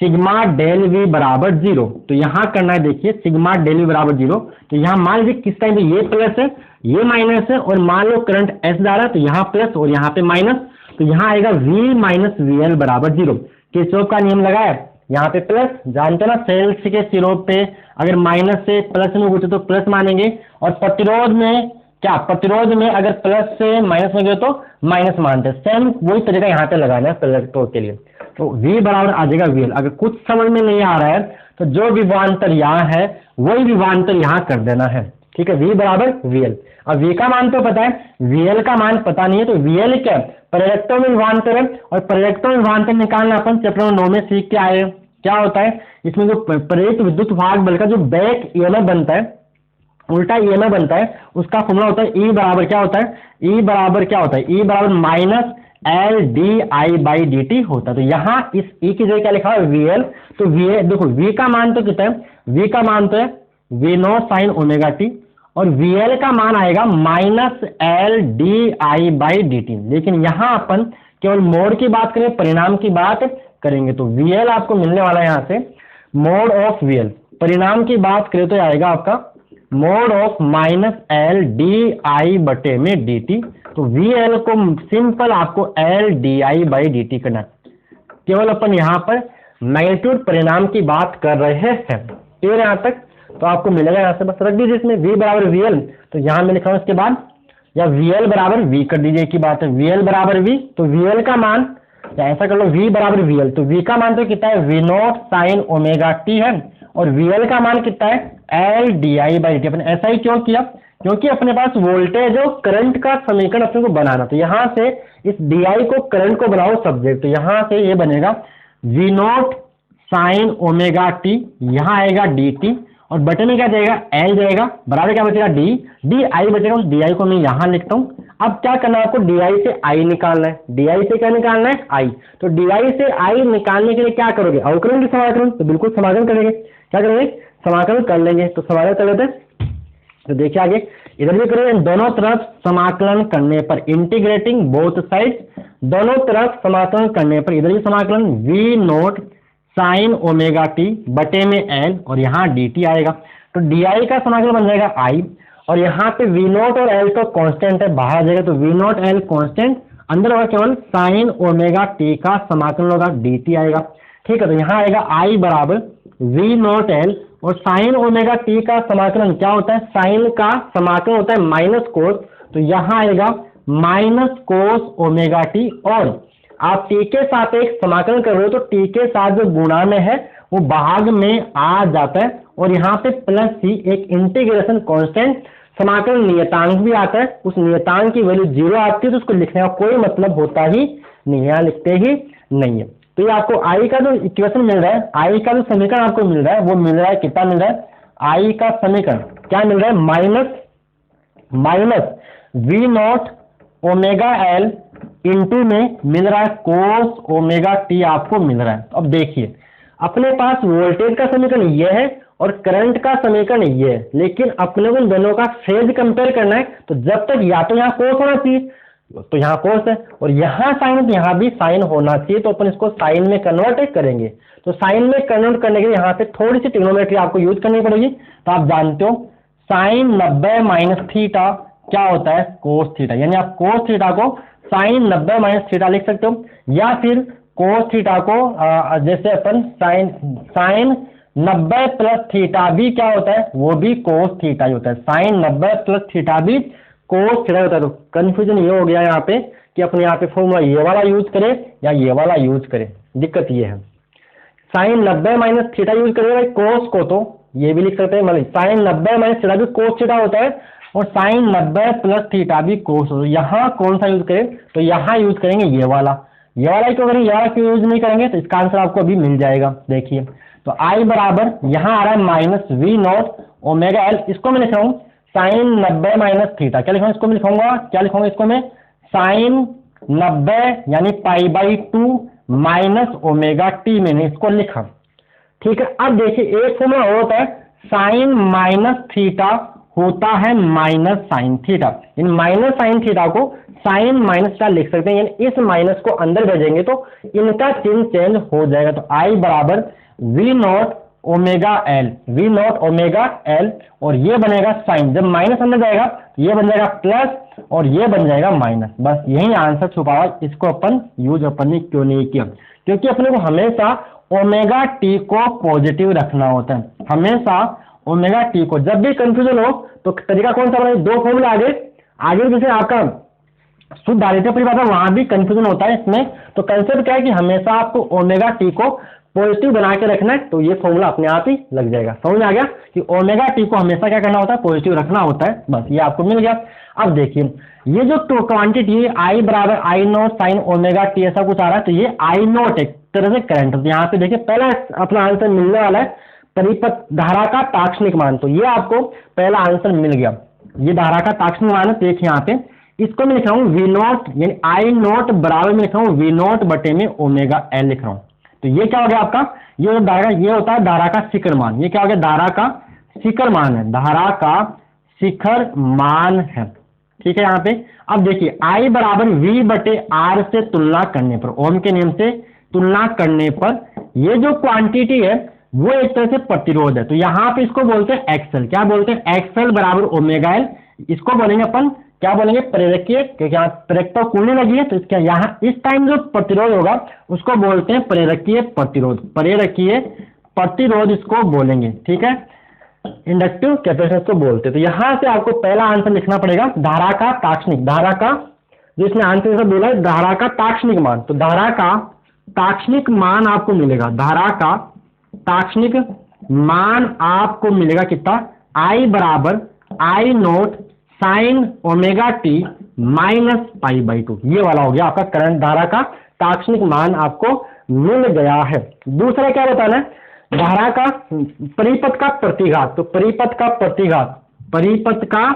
सिग्मा डेल वी बराबर 0। तो यहाँ करना है, देखिए सिग्मा डेल वी बराबर 0। तो यहाँ मान लीजिए किस टाइम पे ये प्लस है ये माइनस है और मान लो करंट एस जा रहा है तो यहाँ प्लस और यहाँ पे माइनस। तो यहाँ आएगा V माइनस VL बराबर 0। किरचॉफ का नियम लगाया, यहाँ पे प्लस, जानते ना सेल्स के सिरों पे अगर माइनस से प्लस में पूछे तो प्लस मानेंगे और प्रतिरोध में क्या, प्रतिरोध में अगर प्लस से माइनस में गए तो माइनस मानते हैं। सेम वही तरीका यहाँ पे लगाना है प्रेरकत्व के लिए। तो V बराबर आ जाएगा VL। अगर कुछ समझ में नहीं आ रहा है तो जो विभवांतर यहाँ है वही विभवांतर यहाँ कर देना है। ठीक है, V बराबर VL। अब V का मान तो पता है, VL का मान पता नहीं है। तो VL क्या, प्रेरकत्व में विभवांतर है और प्रेरकत्व में विभवांतर निकालना अपन चैप्टर 9 में सीख के आए। क्या होता है, इसमें जो प्रेरित विद्युत भाग बल का जो बैक ईएमएफ बनता है, उल्टा ईएमएफ बनता है, उसका फॉर्मूला होता है E बराबर क्या होता है, E बराबर क्या होता है, E बराबर माइनस LdI/dt होता है। तो यहाँ इस E की जगह क्या लिखा है, VL। तो VL देखो, V का मान तो कितना है, V का मान तो है V0 साइन ओमेगा टी और VL का मान आएगा माइनस LdI/dt। लेकिन यहाँ अपन केवल मोड की बात करें, परिणाम की बात करेंगे। तो VL आपको मिलने वाला है यहाँ से मोड ऑफ VL। परिणाम की बात करें तो आएगा आपका मोड ऑफ माइनस LdI में dt। तो VL को सिंपल आपको LdI/dt करना। केवल अपन यहाँ पर मैग्नीट्यूड परिणाम की बात कर रहे हैं। क्लियर यहाँ तक, तो आपको मिलेगा यहाँ से, बस रख दीजिए इसमें V बराबर VL। तो यहाँ में लिखा हूँ, इसके बाद या VL बराबर V कर दीजिए, की बात है VL बराबर V, तो VL का मान, या ऐसा कर लो V बराबर VL, तो V का मान तो कितना है V not sine omega T है, और VL का मान कितना है L DI बाई डी। अपने ऐसा ही क्यों किया, क्योंकि अपने पास वोल्टेज और करंट का समीकरण अपने को बनाना, तो यहां से इस DI को करंट को बनाओ सब्जेक्ट, तो यहां से ये बनेगा V not sine omega T, यहां आएगा DT, और बटे में क्या जाएगा L जाएगा, बराबर क्या बचेगा DI बचेगा, उस DI को मैं यहां लिखता हूं। अब क्या करना है आपको, DI से I निकालना है, DI से क्या निकालना है I, तो DI से I निकालने के लिए क्या करोगे, अवकलन की समाकलन, तो बिल्कुल समाकलन करेंगे, क्या करेंगे समाकलन कर लेंगे, तो समाकलन कर लेते हैं। तो देखिए आगे इधर भी करेंगे, दोनों तरफ समाकलन करने पर, इंटीग्रेटिंग बोथ साइड, दोनों तरफ समाकलन करने पर इधर भी समाकलन V note sine omega T बटे में L, और यहाँ DT आएगा, तो DI का समाकलन बन जाएगा I, और यहाँ पे V नोट और L तो कांस्टेंट है, बाहर आ जाएगा, तो V नोट L कांस्टेंट, अंदर होगा केवल साइन ओमेगा टी का समाकलन होगा DT आएगा। ठीक है, तो यहाँ आएगा I बराबर V नोट L, और साइन ओमेगा टी का समाकलन क्या होता है, साइन का समाकलन होता है माइनस कोस, तो यहाँ आएगा माइनस कोस ओमेगा टी, और आप टी के साथ एक समाकलन कर रहे हो तो टी के साथ जो गुणा में है वो भाग में आ जाता है, और यहाँ पे प्लस सी एक इंटीग्रेशन कांस्टेंट समाकलन नियतांक भी आता है, उस नियतांक की वैल्यू 0 आती है, तो उसको लिखने का कोई मतलब होता ही नहीं है, यहाँ लिखते ही नहीं है। तो ये आपको आई का जो इक्वेशन मिल रहा है, आई का जो समीकरण आपको मिल रहा है, वो मिल रहा है कितना मिल रहा है, आई का समीकरण क्या मिल रहा है, minus V naught omega L into में मिल रहा है कोस ओमेगा टी आपको मिल रहा है। अब देखिए अपने पास वोल्टेज का समीकरण ये है और करंट का समीकरण ये है, लेकिन अपने को दोनों का फेज कंपेयर करना है, तो जब तक या तो यहाँ कोस होना चाहिए, तो यहाँ कोस है, और यहाँ साइन है तो यहाँ भी साइन होना चाहिए, तो अपन इसको साइन में कन्वर्ट करेंगे। तो साइन में कन्वर्ट करने के लिए यहाँ पे थोड़ी सी ट्रिग्नोमेट्री आपको यूज करनी पड़ेगी। तो आप जानते हो साइन 90 माइनस थीटा क्या होता है, कोस थीटा, यानी आप कोस थीटा को साइन 90 माइनस थीटा लिख सकते हो, या फिर कोस थीटा को जैसे अपन साइन 90 प्लस थीटा भी क्या होता है, वो भी कोस थीटा ही होता है, साइन 90 प्लस थीटा भी कोस थीटा होता है। तो कंफ्यूजन ये हो गया यहाँ पे कि अपने यहाँ पे फॉर्मूला ये वाला यूज करे या ये वाला यूज करे, दिक्कत ये है। साइन 90 माइनस थीटा यूज करेगा कोस को, तो ये भी लिख सकते हैं, मतलब साइन 90 माइनस थीटा भी कोस थीटा होता है, और साइन 90 प्लस थीटा भी कोस हो। यहाँ कौन सा यूज करें, तो यहाँ यूज करेंगे ये वाला क्यों करेंगे, ये वाला क्यों यूज नहीं करेंगे, तो इसका आंसर आपको अभी मिल जाएगा। देखिए तो आई बराबर यहाँ आ रहा है minus V naught omega L, इसको मैं लिख रहा हूँ साइन 90 माइनस थीटा, क्या लिखूंगा, इसको मैं लिखूंगा, क्या लिखूंगा इसको मैं, साइन 90 यानी पाई बाई 2 माइनस ओमेगा टी, मैंने इसको लिखा। ठीक है, अब देखिए एक फॉर्मूला होता है साइन माइनस थीटा होता है माइनस साइन थीटा, इन माइनस साइन थीटा को साइन माइनस थीटा लिख सकते हैं, यानी इस माइनस को अंदर भेजेंगे तो इनका चिन्ह चेंज हो जाएगा। तो आई बराबर V naught omega L, V naught omega L, और ये बनेगा साइन, जब माइनस अंदर जाएगा ये बन जाएगा प्लस और ये बन जाएगा माइनस, बस यही आंसर छुपा हुआ। इसको अपन यूज अपन ने क्यों नहीं किया, क्योंकि अपने को हमेशा ओमेगा टी को पॉजिटिव रखना होता है, हमेशा ओमेगा टी को। जब भी कंफ्यूजन हो तो तरीका कौन सा बनाए, दो फॉर्मूला आगे जैसे आपका शुद्ध धारिता परिभाषा वहां भी कंफ्यूजन होता है इसमें, तो कंसेप्ट क्या है कि हमेशा आपको ओमेगा टी को पॉजिटिव बना के रखना है, तो ये फॉर्मूला अपने आप ही लग जाएगा। समझ आ गया कि ओमेगा टी को हमेशा क्या करना होता है, पॉजिटिव रखना होता है, बस ये आपको मिल गया। अब देखिए ये जो क्वांटिटी आई बराबर आई नॉट साइन ओमेगा टी ऐसा कुछ आ रहा है, तो ये आई नॉट एक तरह से करंट, तो यहाँ पे देखिए पहला अपना आंसर मिलने वाला है परिपथ धारा का ताक्षणिक मान, तो ये आपको पहला आंसर मिल गया, ये धारा का ताक्षणिक मान है। देखिए यहाँ पे इसको मैं लिख रहा हूँ वी नॉट यानी आई नॉट बराबर में लिख रहा हूँ वी नॉट बटे में ओमेगा एल लिख रहा हूँ। तो ये क्या हो गया आपका, ये धारा, ये होता है धारा का शिखर मान, ये क्या हो गया, धारा का शिखर मान है, धारा का शिखर मान है। ठीक है, यहाँ पे अब देखिए आई बराबर वी बटे आर से तुलना करने पर, ओम के नियम से तुलना करने पर ये जो क्वांटिटी है वो एक तरह से प्रतिरोध है, तो यहाँ पे इसको बोलते हैं एक्सएल, क्या बोलते हैं, एक्सएल बराबर ओमेगा एल, इसको बोलेंगे अपन क्या बोलेंगे, प्रेरकीय, क्योंकि यहाँ प्रेरकता कुलने लगी है, तो इसका यहाँ इस टाइम जो प्रतिरोध होगा उसको बोलते हैं प्रेरकीय प्रतिरोध, प्रेरकीय प्रतिरोध इसको बोलेंगे। ठीक है, इंडक्टिव कैपेसिटेंस को बोलते हैं। तो यहां से आपको पहला आंसर लिखना पड़ेगा धारा का ताक्षणिक, धारा का जो इसने आंसर जैसा बोला है धारा का ताक्षणिक मान। तो धारा का ताक्षणिक मान आपको मिलेगा, धारा का ताक्षणिक मान आपको मिलेगा कितना, I बराबर I note sine omega T minus pi by 2। ये वाला हो गया आपका करंट धारा का ताक्षणिक मान आपको मिल गया है। दूसरा क्या बताना है, धारा का परिपथ का प्रतिघात। तो परिपथ का प्रतिघात, परिपथ का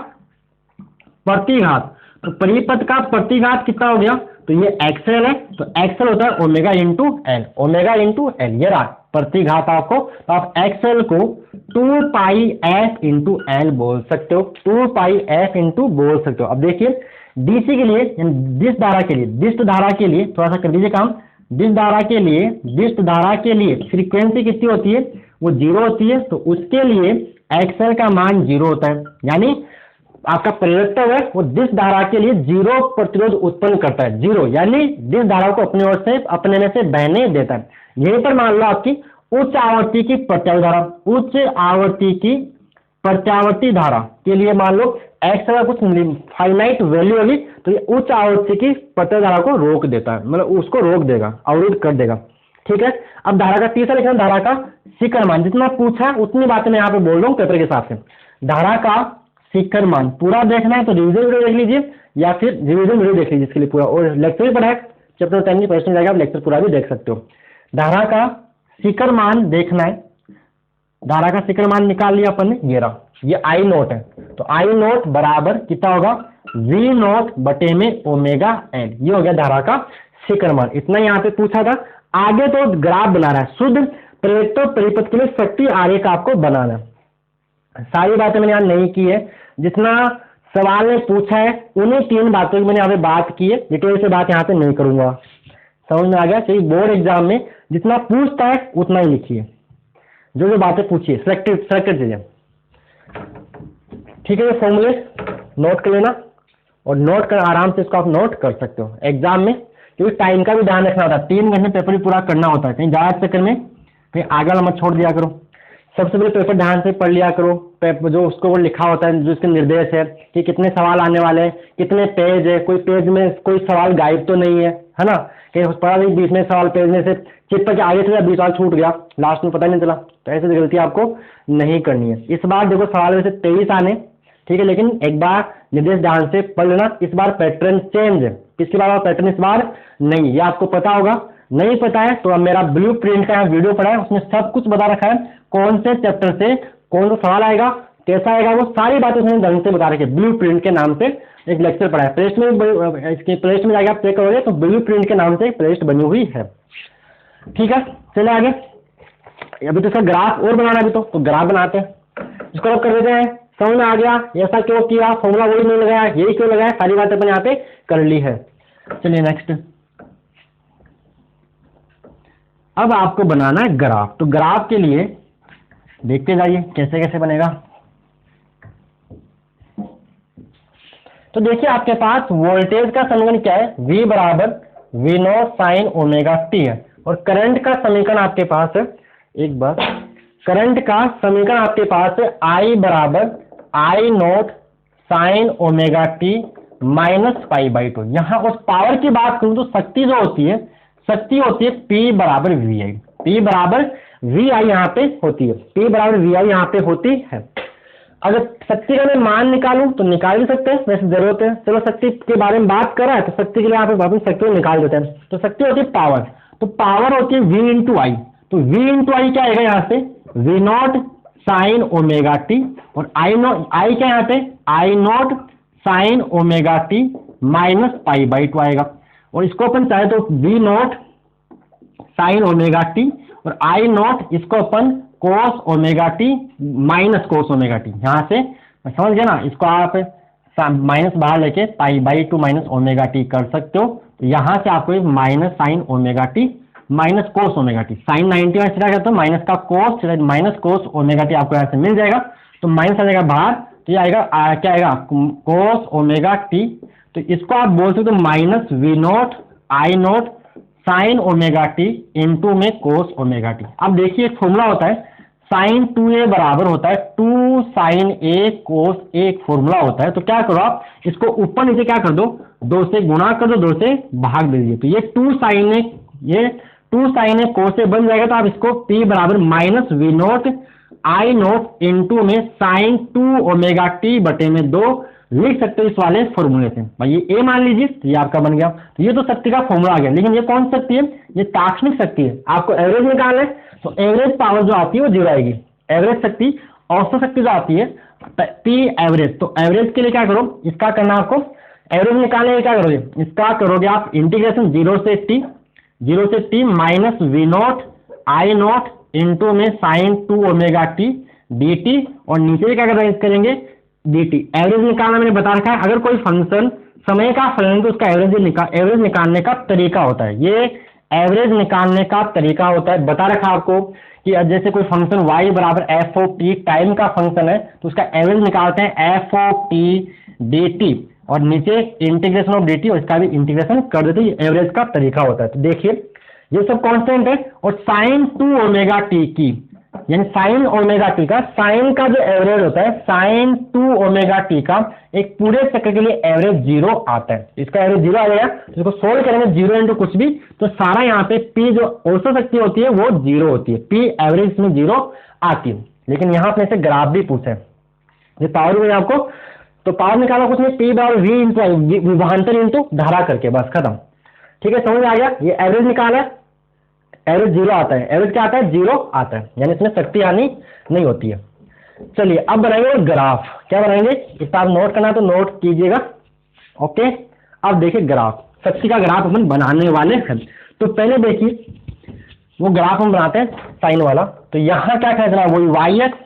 प्रतिघात, तो परिपथ का प्रतिघात कितना हो गया, तो ये एक्सएल है, तो एक्सएल होता है omega into L, omega into L, ये रहा प्रतिघात आपको। तो आप एक्सएल को 2 पाई एफ इंटू एल बोल सकते हो, 2 पाई एफ इंटू बोल सकते हो। अब देखिए डीसी के लिए, दिस धारा के लिए, दिस्ट धारा के लिए थोड़ा सा कर दीजिए काम, दिस धारा के लिए, दिस्ट धारा के लिए फ्रीक्वेंसी कितनी होती है, वो 0 होती है। तो उसके लिए एक्सएल का मान 0 होता है, यानी आपका प्रेरकत्व है वो दिस धारा के लिए 0 प्रतिरोध उत्पन्न करता है, 0 यानी दिस धारा को अपनी ओर से अपने में से बहने देता है। यहीं पर मान लो आपकी उच्च आवृत्ति की प्रत्यावर्ती धारा, उच्च आवृत्ति की प्रत्यावर्ती धारा के लिए मान लो एक्स का कुछ फाइनाइट वैल्यू होगी, तो ये उच्च आवृत्ति की प्रत्यावर्ती धारा को रोक देता है, मतलब उसको रोक देगा, अवरुद्ध कर देगा। ठीक है, अब धारा का तीसरा लिखना, धारा का शिखर मान। जितना पूछा उतनी बातें मैं यहाँ पे बोल रहा हूँ पेपर के हिसाब से। धारा का शिखर मान पूरा देखना है तो रिविजन वीडियो देख लीजिए, या फिर रिविजन वीडियो देख लीजिए इसके लिए पूरा, और लेक्चर भी पढ़ा है चैप्टर 10 की प्रश्न जाएगा, आप लेक्चर पूरा भी देख सकते हो। धारा का शिखर मान देखना है, धारा का शिखर मान निकाल लिया अपन ने, ये रहा, ये आई नोट है। तो आई नोट बराबर कितना होगा, वी नोट बटे में ओमेगा एल, ये हो गया धारा का शिखर मान। इतना यहाँ पे पूछा था। आगे तो ग्राफ बना रहा है, शुद्ध प्रेरकत्व परिपथ के लिए शक्ति आरेख आपको बनाना है। सारी बातें मैंने यहाँ नहीं की है, जितना सवाल में पूछा है उन्हीं 3 बातों की मैंने यहाँ पे बात की है, डिटेल से बात यहाँ पे नहीं करूंगा। समझ में आ गया? चाहिए बोर्ड एग्जाम में जितना पूछता है उतना ही लिखिए, जो जो बातें पूछिए, सेलेक्टेड चीजें। ठीक है, ये फॉर्मूले नोट कर लेना, और नोट कर आराम से इसको आप नोट कर सकते हो एग्जाम में, क्योंकि टाइम का भी ध्यान रखना होता है। 3 घंटे पेपर भी पूरा करना होता है, कहीं ज्यादा चक्कर में कहीं आगे वाला मत छोड़ दिया करो। सबसे पहले पेपर ध्यान से पढ़ लिया करो, जो उसको वो लिखा होता है, जो उसके निर्देश है कि कितने सवाल आने वाले हैं, कितने पेज है, कोई पेज में कोई सवाल गायब तो नहीं है ना, कहीं पढ़ा नहीं बीच में सवाल पेज में से चिपक के आगे चला 20 सवाल छूट गया, लास्ट में पता नहीं चला। तो ऐसी गलती आपको नहीं करनी है। इस बार देखो सवाल में से 23 आने, ठीक है, लेकिन एक बार निर्देश ध्यान से पढ़ लेना। इस बार पैटर्न चेंज है, पिछली बार पैटर्न इस बार नहीं, ये आपको पता होगा। नहीं पता है तो अब मेरा ब्लू प्रिंट का वीडियो पड़ा है, उसमें सब कुछ बता रखा है, कौन से चैप्टर से कौन सा सवाल आएगा, कैसा आएगा, वो सारी बातें उसने ढंग से बता रखी है। ब्लू प्रिंट के नाम से एक लेक्चर पढ़ा है, प्लेलिस्ट में, इसके प्लेलिस्ट में जाकर आप चेक करोगे तो ब्लू प्रिंट के नाम से एक प्लेलिस्ट बनी हुई है। ठीक है, चले आगे। अभी तो इसका ग्राफ और बनाना है, अभी तो ग्राफ बनाते हैं, इसको अब कर देते हैं। समझ में आ गया ऐसा क्यों किया, फॉर्मूला वही नहीं लगाया, यही क्यों लगाया, सारी बातें अपन यहाँ पे कर ली है। चलिए नेक्स्ट, अब आपको बनाना है ग्राफ। तो ग्राफ के लिए देखते जाइए कैसे कैसे बनेगा। तो देखिए आपके पास वोल्टेज का समीकरण क्या है, V बराबर V not sine omega T है, और करंट का समीकरण आपके पास है, एक बार करंट का समीकरण आपके पास है I बराबर I not sine omega T minus pi by 2। यहाँ उस पावर की बात करूं तो शक्ति जो होती है, शक्ति होती है P बराबर वी आई, P बराबर वी आई यहाँ पे होती है, P बराबर वी आई यहाँ पे होती है। अगर शक्ति का मैं मान निकालूं तो निकाल भी सकते हैं, वैसे जरूरत है, चलो शक्ति के बारे में बात कर रहा है तो शक्ति के लिए यहाँ पे वापस शक्ति को निकाल देते हैं। तो शक्ति होती है पावर, तो पावर होती है V इंटू आई, तो V इंटू आई क्या आएगा यहाँ से, V not sine omega t, और आई क्या यहाँ पे, I not sine omega T minus pi by 2 आएगा। और इसको अपन चाहे तो V not sine omega t, और आई नॉट इसको अपन cos omega T minus cos omega t, यहाँ से समझ गया ना, इसको आप माइनस बाहर लेके pi by 2 minus omega T कर सकते हो। तो यहाँ से आपको minus sine omega T minus cos omega T, sine 90 में चला गया तो माइनस का cos, minus cos omega T आपको यहाँ से मिल जाएगा। तो माइनस आ जाएगा बाहर, तो ये आएगा क्या आएगा, कोस ओमेगा टी। तो इसको आप बोल सकते हो minus V naught I not sine omega T into में कोस ओमेगा टी। अब देखिए एक फॉर्मूला होता है साइन 2a बराबर होता है 2 साइन a कोस a, एक फॉर्मूला होता है। तो क्या करो आप इसको ऊपर नीचे क्या कर दो, 2 से गुणा कर दो, 2 से भाग दीजिए। तो ये 2 साइन a, ये 2 साइन a कोस a बन जाएगा। तो आप इसको p बराबर minus V naught I naught into में साइन 2 ओमेगा t बटे में 2 लिख सकते हो इस वाले फॉर्मूले से। भाई ये a मान लीजिए, तो ये आपका बन गया। तो ये तो शक्ति का फॉर्मूला आ गया, लेकिन ये कौन सी शक्ति है, ये तात्क्षणिक शक्ति है। आपको एवरेज निकालना है, तो एवरेज पावर जो आती है वो 0 आएगी। एवरेज शक्ति, औसत शक्ति जो आती है पी एवरेज। तो एवरेज के लिए क्या करो, इसका करना आपको, एवरेज निकालने के लिए क्या करोगे, इसका करोगे आप इंटीग्रेशन 0 से t minus V naught I naught into में साइन 2 ओमेगा t dt, और नीचे क्या करेंगे dt। एवरेज निकालना मैंने बता रखा है, अगर कोई फंक्शन समय का फलन तो उसका एवरेज निकालने का तरीका होता है। ये एवरेज निकालने का तरीका होता है, बता रखा आपको कि जैसे कोई फंक्शन y बराबर एफ ऑफ टी टाइम का फंक्शन है, तो उसका एवरेज निकालते हैं एफ ऑफ टी dt, और नीचे इंटीग्रेशन ऑफ dt, और इसका भी इंटीग्रेशन कर देते हैं। एवरेज का तरीका होता है। तो देखिए ये सब कांस्टेंट है, और साइन 2 ओमेगा टी की, यानी साइन ओमेगा टी का, साइन का जो एवरेज होता है साइन 2 ओमेगा टी का एक पूरे चक्र के लिए एवरेज 0 आता है। इसका एवरेज 0 आ जाएगा, तो इसको सोल्व करेंगे 0 इंटू कुछ भी, तो सारा यहाँ पे पी जो औसत शक्ति होती है वो 0 होती है, पी एवरेज में 0 आती है। लेकिन यहाँ अपने से ग्राफ भी पूछे, ये पावर में आपको, तो पावर निकाला कुछ नहीं, पी बराबर वी इंटू विभांतर इंटू धारा करके, बस खत्म। ठीक है, समझ आ गया। ये एवरेज निकाला, एवरेज 0 आता है। एवरेज क्या आता है, 0 आता है, यानी इसमें शक्ति हानि नहीं होती है। चलिए अब बनाएंगे ग्राफ। क्या बनाएंगे, इसका आप नोट करना तो नोट कीजिएगा। ओके, अब देखिए ग्राफ, शक्ति का ग्राफ अपन बनाने वाले हैं। तो पहले देखिए वो ग्राफ हम बनाते हैं साइन वाला। तो यहाँ क्या खींचना है, वही वाई एक्स,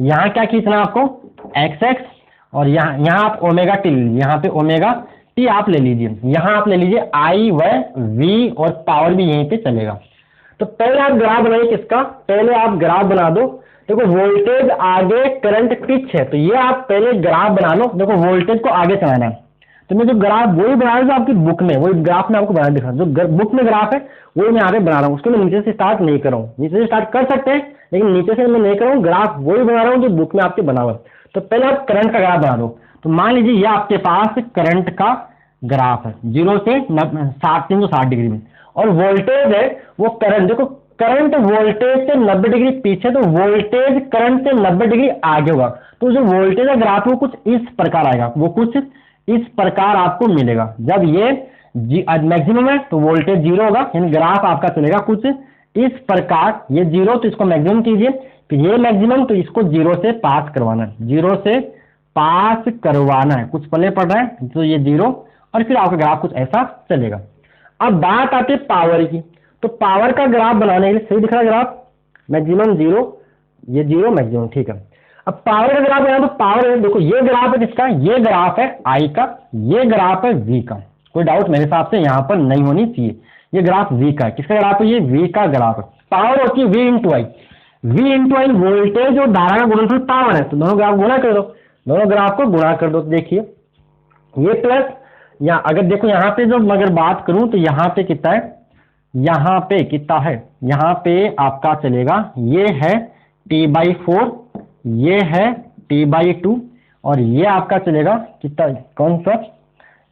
यहाँ क्या खींचना है आपको एक्स एक्स, और यहाँ आप ओमेगा टी लीजिए, यहाँ पे ओमेगा टी आप ले लीजिए, यहाँ आप ले लीजिए आई व वी, और पावर भी यहीं पे चलेगा। तो पहले आप ग्राफ बनाइए किसका, पहले आप ग्राफ बना दो। देखो वोल्टेज आगे करंट पीछे है, तो ये आप पहले ग्राफ बना लो। देखो वोल्टेज को आगे चलाना है, तो मैं जो ग्राफ वही बना रहा हूँ आपकी बुक में, वही ग्राफ में आपको बना दिखा, जो बुक में ग्राफ है वही मैं यहाँ पे बना रहा हूँ। उसको मैं नीचे से स्टार्ट नहीं कर रहा हूँ, नीचे से स्टार्ट कर सकते हैं लेकिन नीचे से मैं नहीं कर रहा हूँ, ग्राफ वही बना रहा हूँ जो बुक में आपके बना हुआ है। तो पहले आप करंट का ग्राफ बना दो। तो मान लीजिए ये आपके पास करंट का ग्राफ है 0 से 360 डिग्री में, और वोल्टेज है वो करंट, देखो करंट वोल्टेज से 90 डिग्री पीछे, तो वोल्टेज करंट से 90 डिग्री आगे होगा। तो जो वोल्टेज का ग्राफ वो कुछ इस प्रकार आएगा, वो कुछ इस प्रकार आपको मिलेगा। जब ये मैक्सिमम है तो वोल्टेज 0 होगा, यानी ग्राफ आपका चलेगा कुछ इस प्रकार। ये 0 तो इसको मैक्सिमम कीजिए, तो ये मैक्सिमम, तो इसको 0 से पास करवाना है, 0 से पास करवाना है, कुछ पहले पड़ रहा है तो ये 0, और फिर आपका ग्राफ कुछ ऐसा चलेगा। अब बात आती है पावर की। तो पावर का ग्राफ बनाने के लिए सही दिख रहा है ग्राफ, मैक्सिमम 0, ये 0 मैक्सिमम, ठीक है। अब पावर का ग्राफ बनाना, तो पावर है, देखो ये ग्राफ है किसका, ये ग्राफ है आई का, ये ग्राफ है वी का। कोई डाउट मेरे हिसाब से यहाँ पर नहीं होनी चाहिए। ये ग्राफ वी का है, किसका ग्राफ है, ये वी का ग्राफ है। पावर होती है V into I, V into I voltage और धारा का गुणनफल पावर है। तो दोनों ग्राफ गुणा कर दो, दोनों ग्राफ को गुणा कर दो। तो देखिए ये प्लस, या अगर देखो यहाँ पे जो अगर बात करूं तो यहाँ पे कितना है, यहाँ पे कितना है, यहाँ पे आपका चलेगा, ये है t/4, ये है t/2, और ये आपका चलेगा कितना, कौन सा,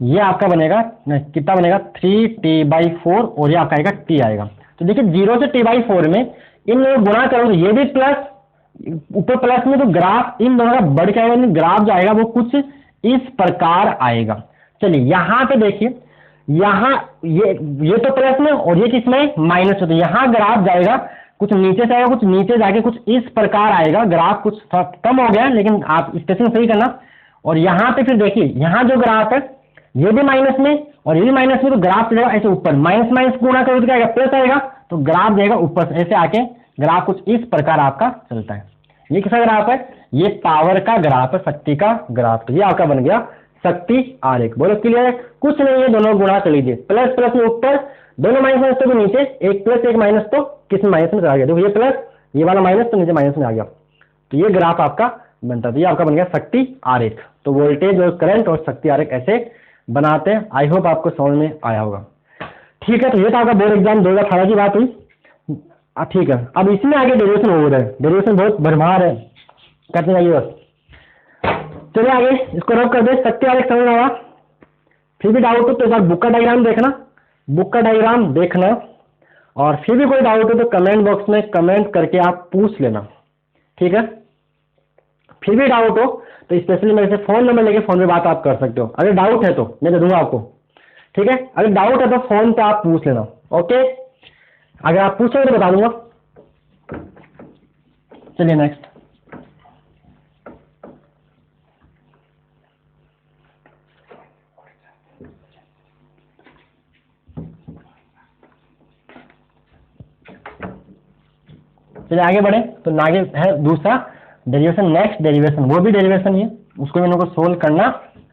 ये आपका बनेगा कितना बनेगा 3t/4, और ये आपका आएगा t आएगा। तो देखिए 0 से t/4 में इन लोग गुणा करोगे, ये भी प्लस, ऊपर प्लस में, तो ग्राफ इन दोनों का बढ़ के आएगा, ग्राफ जो आएगा वो कुछ इस प्रकार आएगा। चलिए यहाँ पे देखिए, यहाँ ये तो प्लस में और ये किसमें माइनस में, तो यहाँ ग्राफ जाएगा कुछ नीचे से आएगा, कुछ नीचे जाके कुछ इस प्रकार आएगा। ग्राफ कुछ कम हो गया, लेकिन आप स्टेशन सही करना। और यहाँ पे फिर देखिए, यहाँ जो ग्राफ है ये भी माइनस में और ये भी माइनस में, तो ग्राफ चलेगा ऐसे ऊपर, माइनस माइनस गुणा करोगे तो क्या आएगा, प्लस आएगा, तो ग्राफ जाएगा ऊपर से ऐसे आके, ग्राफ कुछ इस प्रकार आपका चलता है। ये किसका ग्राफ है, ये पावर का ग्राफ है, शक्ति का ग्राफ। तो ये आपका बन गया शक्ति आरेख। बोलो क्लियर है, कुछ नहीं है, दोनों गुणा कर लीजिए, प्लस प्लस में ऊपर, दोनों माइनस माइनस तो भी नीचे, एक प्लस एक माइनस तो किस माइनस में आ गया, देखो ये प्लस ये वाला माइनस तो नीचे माइनस में आ गया। तो ये ग्राफ आपका बनता है। तो ये आपका बन गया शक्ति आरेख। तो वोल्टेज और करंट और शक्ति आरेख ऐसे बनाते हैं। आई होप आपको समझ में आया होगा। ठीक है, तो ये तो आपका बोर्ड एग्जाम 2018 की बात हुई। ठीक है, अब इसमें आगे डेरिवेशन हो रहा है, डेरिवेशन बहुत भरमार है, करते जाइए बस। चलिए आगे इसको रब कर दे, सकते आगे समझ आया। फिर भी डाउट हो तो एक बार बुक का डायग्राम देखना, बुक का डायग्राम देखना, और फिर भी कोई डाउट हो तो कमेंट बॉक्स में कमेंट करके आप पूछ लेना, ठीक है। फिर भी डाउट हो तो स्पेशली मेरे से फोन नंबर लेके फोन पे बात आप कर सकते हो, अगर डाउट है तो मैं दे दूंगा आपको, ठीक है। अगर डाउट है तो फोन पे आप पूछ लेना, ओके। अगर आप पूछोगे तो बता दूंगा। चलिए नेक्स्ट। चलिए आगे बढ़े, तो आगे है दूसरा डेरिवेशन, नेक्स्ट डेरिवेशन, वो भी डेरिवेशन ही है, उसको इन लोगों को सोल्व करना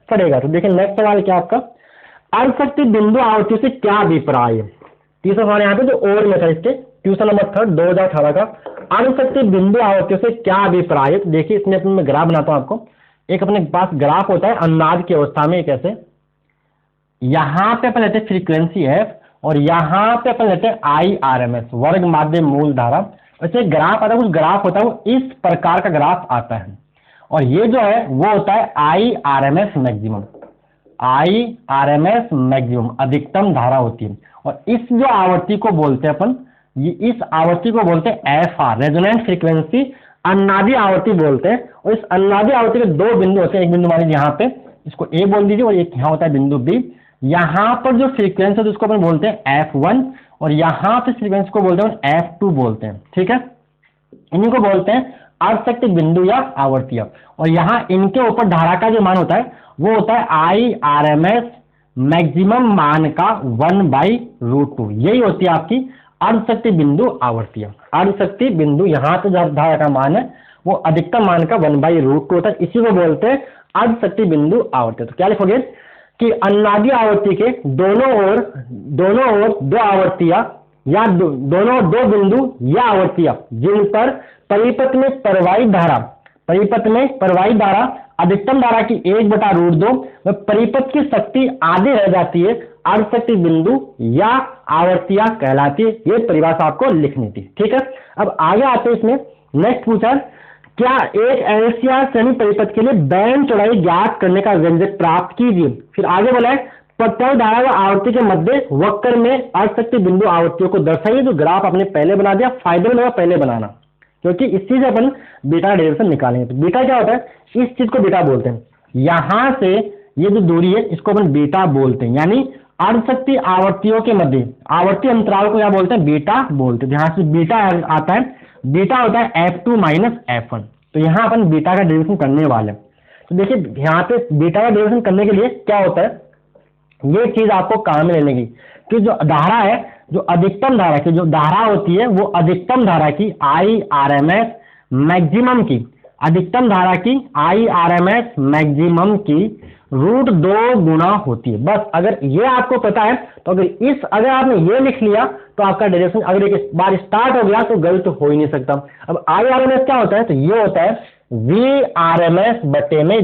पड़ेगा। तो देखिए नेक्स्ट सवाल क्या आपका, अर्धशक्ति बिंदु आवर्ती से क्या अभिप्राय है। तीसरा सवाल यहाँ पे जो और में था इसके, ट्यूशन नंबर 3 2018 का, अर्धशक्ति बिंदु आवर्ती से क्या अभिप्राय है। तो देखिए इसमें अपने मैं ग्राफ बनाता हूँ आपको, एक अपने पास ग्राफ होता है अनुनाद की अवस्था में, कैसे, यहाँ पे अपन लेते हैं फ्रीक्वेंसी एफ, और यहाँ पे अपन लेते हैं IRMS वर्ग माध्य मूल धारा। वैसे ग्राफ आता है, कुछ ग्राफ होता है वो इस प्रकार का ग्राफ आता है, और ये जो है वो होता है IRMS मैक्सिमम, IRMS मैक्सिमम अधिकतम धारा होती है। और इस जो आवृत्ति को बोलते हैं अपन, ये इस आवृत्ति को बोलते हैं FR रेजोनेंट फ्रीक्वेंसी अनुनादी आवृत्ति बोलते हैं। और इस अनुनादी आवृत्ति के दो बिंदु होते हैं, एक बिंदु मान लीजिए यहाँ पे, इसको A बोल दीजिए, और एक यहाँ होता है बिंदु B। यहाँ पर जो फ्रीक्वेंसी है उसको अपन बोलते हैं F1, और यहाँ पे फ्रीक्वेंसी को बोलते हैं F2 बोलते हैं, ठीक है। इन्हीं को बोलते हैं अर्धशक्ति बिंदु या आवर्तियां। और यहाँ इनके ऊपर धारा का जो मान होता है वो होता है IRMS मैक्सिमम मान का 1/√2, यही होती है आपकी अर्धशक्ति बिंदु आवर्तियां। अर्धशक्ति बिंदु यहाँ पे जो धारा का मान है वो अधिकतम मान का 1/√2 होता है, इसी को बोलते हैं अर्धशक्ति बिंदु आवर्तियां। तो क्या लिखोगे कि अनुनादी आवर्ती के दोनों ओर दो आवर्तियां या दोनों दो बिंदु या आवर्तियां जिन पर परिपथ में प्रवाहित धारा अधिकतम धारा की 1/√2 में परिपथ की शक्ति आधी रह जाती है, अर्धशक्ति बिंदु या आवर्तियां कहलाती है। ये परिभाषा आपको लिखनी थी, ठीक है। अब आगे आते हैं इसमें, नेक्स्ट पूछा, क्या एक एलसीआर श्रेणी परिपथ के लिए बैंड चौड़ाई ज्ञात करने का व्यंजक प्राप्त कीजिए। फिर आगे बोला है प्रत्यय धारा व आवर्ती के मध्य वक्र में अर्धशक्ति बिंदु आवर्तियों को दर्शाइए। जो ग्राफ आपने पहले बना दिया, फायदेमंद होगा पहले बनाना, क्योंकि इस चीज से अपन बीटा डेरिवेशन निकालेंगे। तो बीटा क्या होता है, इस चीज को बीटा बोलते हैं, यहां से ये जो दूरी है इसको अपन बीटा बोलते हैं, यानी अर्धशक्ति आवर्तियों के मध्य आवर्ती अंतराल को क्या बोलते हैं, बीटा बोलते हैं। यहां से बीटा आता है, बीटा होता है F2 माइनस F1। तो यहां अपन बीटा का डेरिवेशन करने वाले हैं। तो देखिए यहाँ पे बीटा का डेरिवेशन करने के लिए क्या होता है, ये चीज आपको काम में लेने की कि जो धारा है, जो अधिकतम धारा की जो धारा होती है वो अधिकतम धारा की IRMS मैक्सिमम की, अधिकतम धारा की IRMS मैक्सिमम की √2 गुना होती है। बस अगर ये आपको पता है तो अगर आपने ये लिख लिया तो आपका डेरिवेशन अगर एक बार स्टार्ट हो गया तो गलत हो ही नहीं सकता। अब IRMS क्या होता है, तो ये होता है VRMS बटे में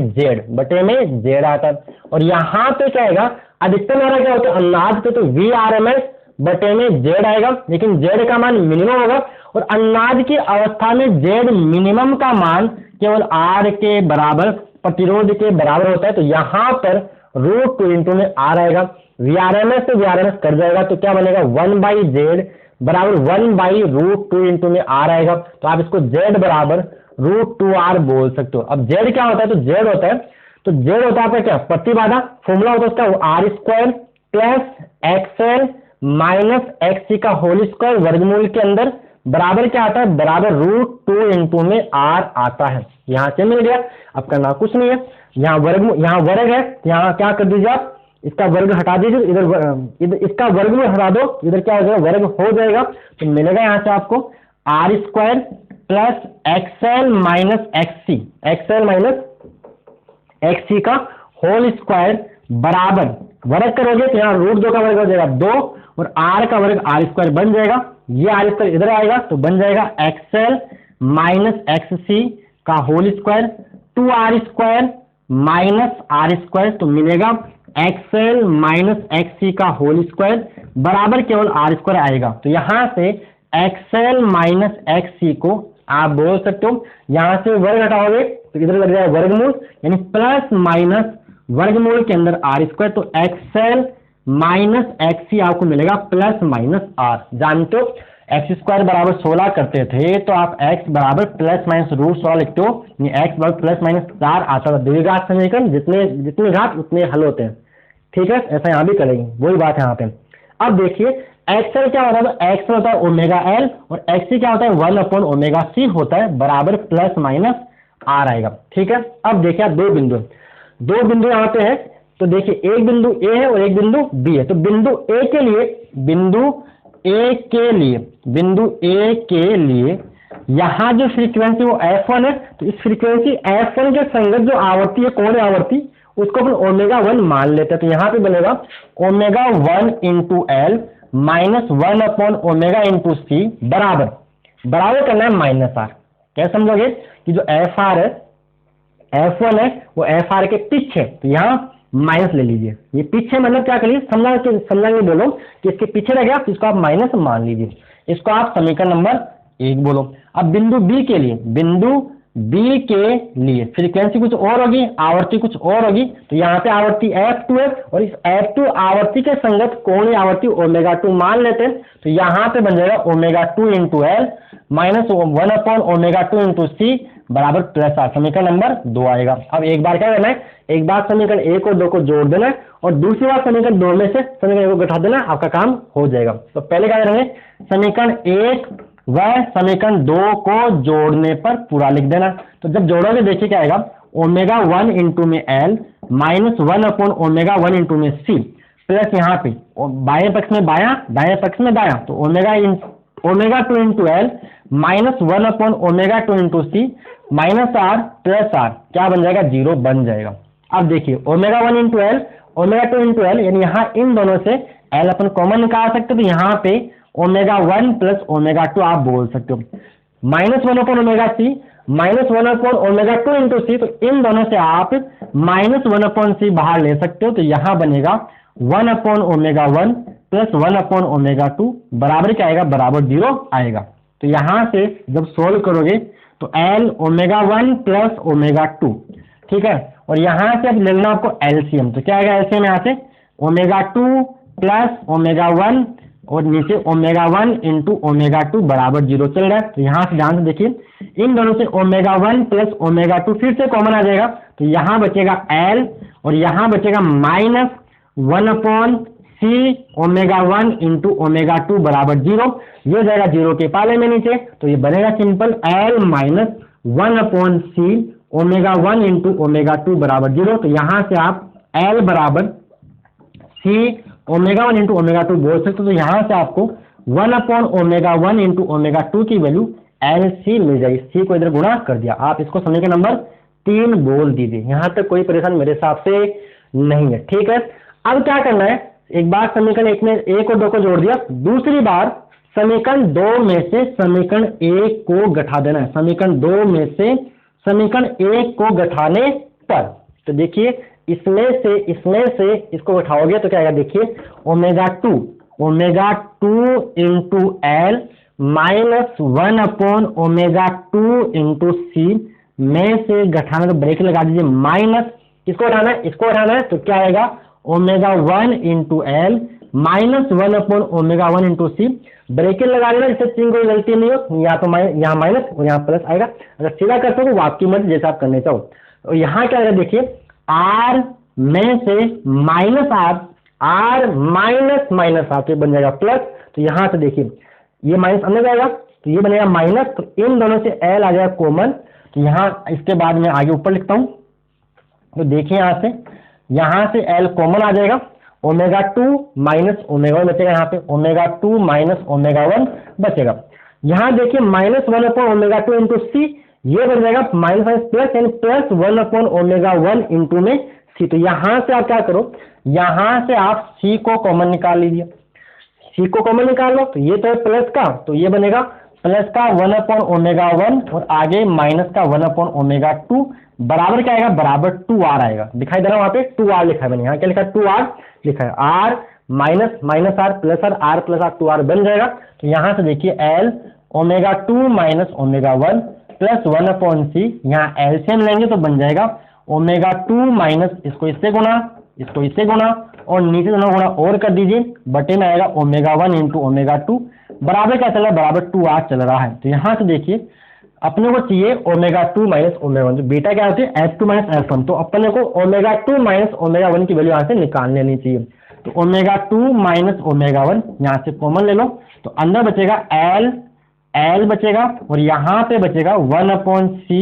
Z आता है। और यहाँ पे क्या आएगा, अधिकतम धारा क्या होता है अनुनाद पे, तो VRMS बटे में Z आएगा, लेकिन Z का मान मिनिमम होगा। और अनुनाद की अवस्था में Z मिनिमम का मान केवल R के बराबर, प्रतिरोध के बराबर होता है। तो यहाँ पर √2 इंटू में R आएगा, VRMS से VRMS कर जाएगा, तो क्या बनेगा 1/Z बराबर 1/√2 इंटू में R आएगा। तो आप इसको Z बराबर √2R बोल सकते हो। अब Z क्या होता है, तो Z होता है आपका क्या, प्रतिबाधा, फॉर्मूला होता है उसका R² plus XL minus XC का होल स्क्वायर वर्गमूल के अंदर बराबर क्या आता है, बराबर √2 इंटू में R आता है। यहाँ से मिल गया, अब करना कुछ नहीं है, यहाँ वर्ग है, यहाँ क्या कर दीजिए आप, इसका वर्ग हटा दीजिए, इधर इसका वर्गमूल हटा दो, इधर क्या हो जाएगा, वर्ग हो जाएगा। तो मिलेगा यहाँ से आपको R² plus XL minus XC का होल स्क्वायर बराबर, वर्ग करोगे तो यहाँ √2 का वर्ग हो जाएगा 2, और R का वर्ग R² बन जाएगा, ये R² इधर आएगा तो बन जाएगा XL माइनस XC का whole square 2R² minus R², तो मिलेगा XL माइनस XC का होल स्क्वायर बराबर केवल R² आएगा। तो यहाँ से एक्सएल माइनस एक्ससी को आप बोल सकते हो, यहां से वर्ग हटाओगे तो इधर लग जाएगा वर्गमूल, यानी प्लस माइनस वर्गमूल के अंदर आर स्क्वायर, तो एक्सएल माइनस एक्ससी आपको मिलेगा प्लस माइनस आर। जानते हो एक्स स्क्वायर बराबर 16 करते थे तो आप एक्स बराबर प्लस माइनस रूट 16 लिखते हो, एक्स बराबर प्लस माइनस 4 आता था। द्विघात समीकरण जितने घात उतने हल होते हैं, ठीक है, ऐसा यहाँ भी करेंगे, वही बात है यहाँ पे। अब देखिए एक्सएल क्या होता है, तो एक्स होता है ओमेगा एल और एक्ससी क्या होता है 1/ओमेगा c होता है, बराबर प्लस माइनस आर आएगा, ठीक है। अब देखिए दो बिंदु यहाँ पे है, तो देखिए एक बिंदु ए है और एक बिंदु बी है। तो बिंदु ए के लिए यहां जो फ्रीक्वेंसी वो f1 है, तो इस फ्रीक्वेंसी f1 के संगत जो आवृत्ति है, कोणीय आवृत्ति, उसको अपन ओमेगा 1 मान लेते हैं। तो यहां पे बनेगा ओमेगा 1 इंटू एल माइनस 1/ओमेगा इंटू सी बराबर करना है माइनस आर। क्या समझोगे कि जो एफ आर है f1 है वो एफ आर के पीछे, तो यहाँ माइनस ले लीजिए। ये पीछे मतलब क्या करिए, समझाएंगे बोलो कि इसके पीछे रह गया, तो इसको आप माइनस मान लीजिए, इसको आप समीकरण नंबर 1 बोलो। अब बिंदु बी के लिए फ्रीक्वेंसी कुछ और होगी, आवर्ती कुछ और होगी, तो यहाँ पे आवर्ती f2 है और इस f2 आवर्ती के संगत कोणीय आवर्ती ओमेगा 2 मान लेते हैं। तो यहाँ पे बन जाएगा ओमेगा 2 इंटू एल माइनस 1/ओमेगा 2 इंटू सी बराबर प्लस आर। समीकरण नंबर 2 आएगा। अब एक बार क्या करना है, एक बार समीकरण 1 और 2 को जोड़ देना है और दूसरी बार समीकरण 2 में से समीकरण 1 को घटा देना, आपका काम हो जाएगा। तो पहले क्या करेंगे, समीकरण 1 व समीकरण 2 को जोड़ने पर पूरा लिख देना। तो जब जोड़ोगे देखिए क्या आएगा, ओमेगा 1 इंटू में एल माइनस 1/ओमेगा 1 इंटू में सी प्लस यहाँ पे बाएं पक्ष में बायां दाएं पक्ष में दायां, तो ओमेगा 2 इंटू एल माइनस 1/ओमेगा 2 into C minus R plus R, क्या बन जाएगा 0 बन जाएगा। अब देखिए omega 1 into L omega 2 into L, यानी यहाँ इन दोनों से एल अपन कॉमन निकाल सकते हो, तो यहाँ पे ओमेगा 1 प्लस ओमेगा 2 आप बोल सकते हो, माइनस 1/ओमेगा सी माइनस 1/ओमेगा 2 इंटू सी, तो इन दोनों से आप माइनस 1/c बाहर ले सकते हो, तो यहाँ बनेगा 1/ओमेगा 1 प्लस 1/ओमेगा 2 बराबर क्या आएगा, बराबर 0 आएगा। तो यहाँ से जब सोल्व करोगे तो एल ओमेगा 1 प्लस ओमेगा 2, ठीक है, और यहाँ से अब लेना आपको एलसीएम, तो क्या आएगा एलसीएम, यहाँ से ओमेगा 2 प्लस ओमेगा 1 और नीचे ओमेगा 1 इंटू ओमेगा 2 बराबर 0 चल रहा है। तो यहाँ से ध्यान से देखिए इन दोनों से ओमेगा 1 प्लस ओमेगा 2 फिर से कॉमन आ जाएगा, तो यहाँ बचेगा एल और यहाँ बचेगा minus 1/c omega 1 into omega 2 बराबर 0, ये जाएगा 0 के पाले में नीचे, तो ये बनेगा simple L minus 1/c omega 1 into omega 2 बराबर 0। तो यहाँ से आप एल बराबर c ओमेगा 1 इंटू ओमेगा 2 बोल सकते हो, तो यहाँ से आपको 1/ओमेगा 1 इंटू ओमेगा 2 की वैल्यू एल सी मिल जाएगी। सी को इधर गुणा कर दिया, आप इसको समीकरण नंबर 3 बोल दीजिए। यहाँ तक कोई परेशानी मेरे हिसाब से नहीं है, ठीक है। अब क्या करना है, एक बार समीकरण 1 में 1 और 2 को जोड़ दिया, दूसरी बार समीकरण 2 में से समीकरण 1 को घटा देना है। समीकरण 2 में से समीकरण 1 को घटाने पर, तो देखिए इसमें से इसको उठाओगे तो क्या आएगा, देखिए ओमेगा 2 इंटू एल माइनस 1/ओमेगा 2 इंटू सी में से घटाना, तो ब्रेक लगा दीजिए, माइनस इसको उठाना है तो क्या आएगा ओमेगा 1 इंटू एल माइनस 1/ओमेगा 1 इंटू सी, ब्रेकेट लगा देना, इससे चिन्ह कोई गलती नहीं हो, या तो यहाँ माइनस और यहाँ प्लस आएगा। अगर सीधा करते हो तो आपकी मर्जी जैसा आप करने चाहो। तो यहाँ क्या आएगा, देखिए आर में से माइनस आर माइनस आर, तो बन जाएगा प्लस, तो यहाँ से देखिए ये माइनस अंदर जाएगा तो ये बनेगा माइनस, तो इन दोनों से एल आ जाएगा कॉमन, तो यहाँ इसके बाद में आगे ऊपर लिखता हूँ, तो देखिए यहाँ से एल कॉमन आ जाएगा, ओमेगा 2 माइनस ओमेगा 1 बचेगा, यहाँ पे ओमेगा 2 माइनस ओमेगा 1 बचेगा। यहाँ देखिए माइनस 1/ओमेगा 2 इंटू सी, ये बन जाएगा माइनस प्लस यानी प्लस 1/ओमेगा 1 इंटू में सी। तो यहाँ से आप क्या करो, यहाँ से आप सी को कॉमन निकाल लीजिए, सी को कॉमन निकाल लो, तो ये तो है प्लस का, तो ये बनेगा प्लस का 1/ओमेगा 1 और आगे माइनस का 1/ओमेगा 2 बराबर क्या आएगा, बराबर 2r आएगा। दिखाई दे रहा है वहां पे 2r लिखा है मैंने, यहाँ क्या लिखा है 2r लिखा है, r minus minus R plus R, R plus R 2r बन जाएगा। तो यहाँ से देखिए L omega 2 minus omega 1 plus 1/c, यहाँ एलसीएम लेंगे तो बन जाएगा ओमेगा 2 माइनस इसको इससे गुना, इसको इससे गुना, और नीचे दोनों गुना और कर दीजिए, बटे में आएगा ओमेगा 1 इंटू ओमेगा 2 बराबर क्या चल रहा है, बराबर 2r चल रहा है। तो यहाँ से देखिए अपने को चाहिए ओमेगा 2 माइनस ओमेगा 1, तो बीटा क्या होती है f2 माइनस f1, तो अपने को ओमेगा 2 माइनस ओमेगा 1 की वैल्यू यहाँ से निकाल लेनी चाहिए। तो ओमेगा 2 माइनस ओमेगा 1 यहाँ से कॉमन ले लो, तो अंदर बचेगा L बचेगा, और यहाँ पे बचेगा 1/c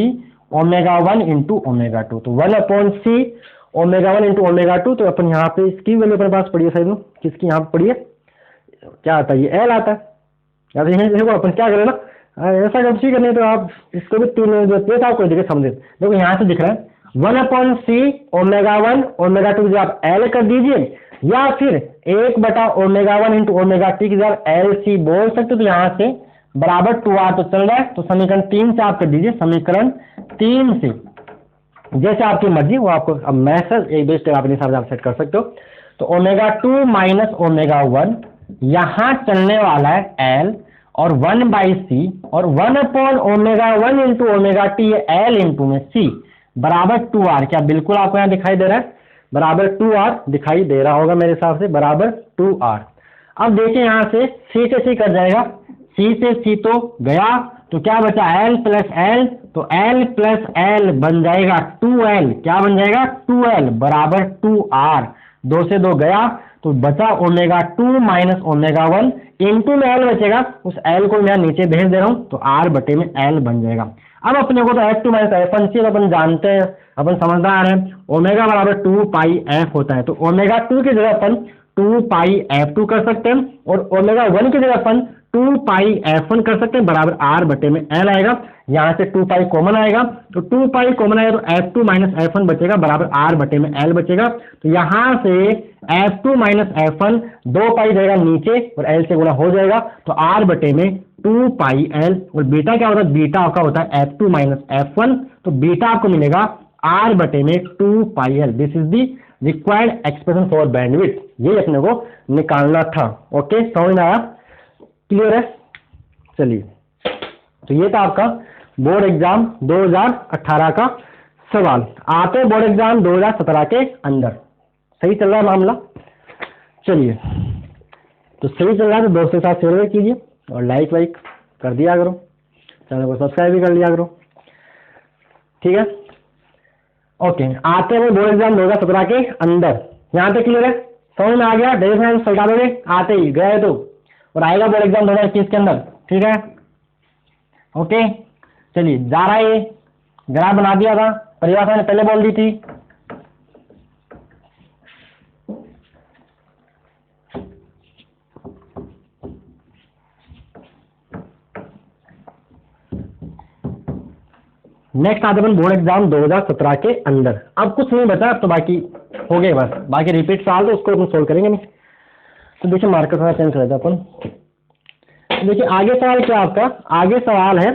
ओमेगा 1 इंटू ओमेगा 2, तो 1/c ओमेगा 1 इंटू ओमेगा 2। तो अपन यहाँ पे इसकी वैल्यू अपने पास पड़ी है साइड में, किसकी यहाँ पे पड़ी है, क्या आता है, ये L आता है। या तो यही देखो अपन क्या करें ना, ऐसा जब सी करनी है तो आप इसको भी तीन जो आपको देखिए समझे, देखो यहाँ से दिख रहा है 1/c ओमेगा 1 ओमेगा 2 जो आप L कर दीजिए, या फिर 1/ओमेगा 1 इंटू ओमेगा टी की जगह LC बोल सकते हो। तो यहाँ से बराबर 2r तो चल रहा है, तो समीकरण 3 से आप कर दीजिए, समीकरण 3 से जैसे आपकी मर्जी वो आपको अब मैसेज एक दो स्टेप अपने हिसाब से आप सेट कर सकते हो। तो ओमेगा 2 माइनस ओमेगा 1 यहाँ चलने वाला है L और 1/c, और 1/ओमेगा 1 into omega T L into में c बराबर 2r। क्या बिल्कुल आपको यहाँ दिखाई दे रहा है, बराबर 2r दिखाई दे रहा होगा मेरे हिसाब से, बराबर 2r। अब देखिए यहाँ से c से c कट जाएगा, c से c तो गया, तो क्या बचा L प्लस L, तो L प्लस L बन जाएगा 2L, क्या बन जाएगा 2L बराबर 2R, 2 से 2 गया तो बचा ओमेगा 2 माइनस ओमेगा 1 इंटू में L बचेगा, उस L को मैं नीचे भेज दे रहा हूँ, तो R बटे में L बन जाएगा। अब अपने को तो f2 माइनस f1 से अपन जानते हैं, अपन समझदार हैं, ओमेगा बराबर 2 पाई f होता है, तो ओमेगा 2 की जगह अपन 2 पाई f2 कर सकते हैं, और ओमेगा 1 की जगह अपन 2 पाई f1 कर सकते हैं, बराबर r बटे में L आएगा। यहाँ से 2 पाई कॉमन आएगा, तो 2 पाई कॉमन आएगा तो f2 माइनस f1 बचेगा, बराबर r बटे में L बचेगा। तो यहाँ से f2 माइनस f1 2 पाई जाएगा नीचे और L से गुणा हो जाएगा, तो r बटे में 2 पाई L, और बीटा क्या होता है, बीटा आपका होता है f2 माइनस f1, तो बीटा आपको मिलेगा r बटे में 2 पाई L। This is the required expression for bandwidth, ये अपने को निकालना था। ओके, समझ में आया, क्लियर है। चलिए, तो ये था आपका बोर्ड एग्जाम 2018 का सवाल। आते बोर्ड एग्जाम 2017 के अंदर, सही चल रहा है मामला। चलिए, तो सही चल रहा है तो दोस्तों के साथ शेयर कीजिए और लाइक वाइक कर दिया करो, चैनल को सब्सक्राइब भी कर लिया करो, ठीक है। ओके, आते हैं बोर्ड एग्जाम 2017 के अंदर, यहाँ तक क्लियर है, समझ में आ गया। डेफिनेशन सही डालोगे आते ही गए तो, और आएगा बोर्ड एग्जाम 2021 के अंदर, ठीक है। ओके, चलिए जा रहा है, ये ग्राफ बना दिया था, परिभाषा ने पहले बोल दी थी। नेक्स्ट आते अपन बोर्ड एग्जाम 2017 के अंदर। अब कुछ नहीं बचा, अब तो बाकी हो गए, बस बाकी रिपीट सवाल तो उसको अपन सोल्व करेंगे नहीं। तो देखिए मार्कर थोड़ा चेंज कर देते अपन। देखिए आगे सवाल क्या आपका, आगे सवाल है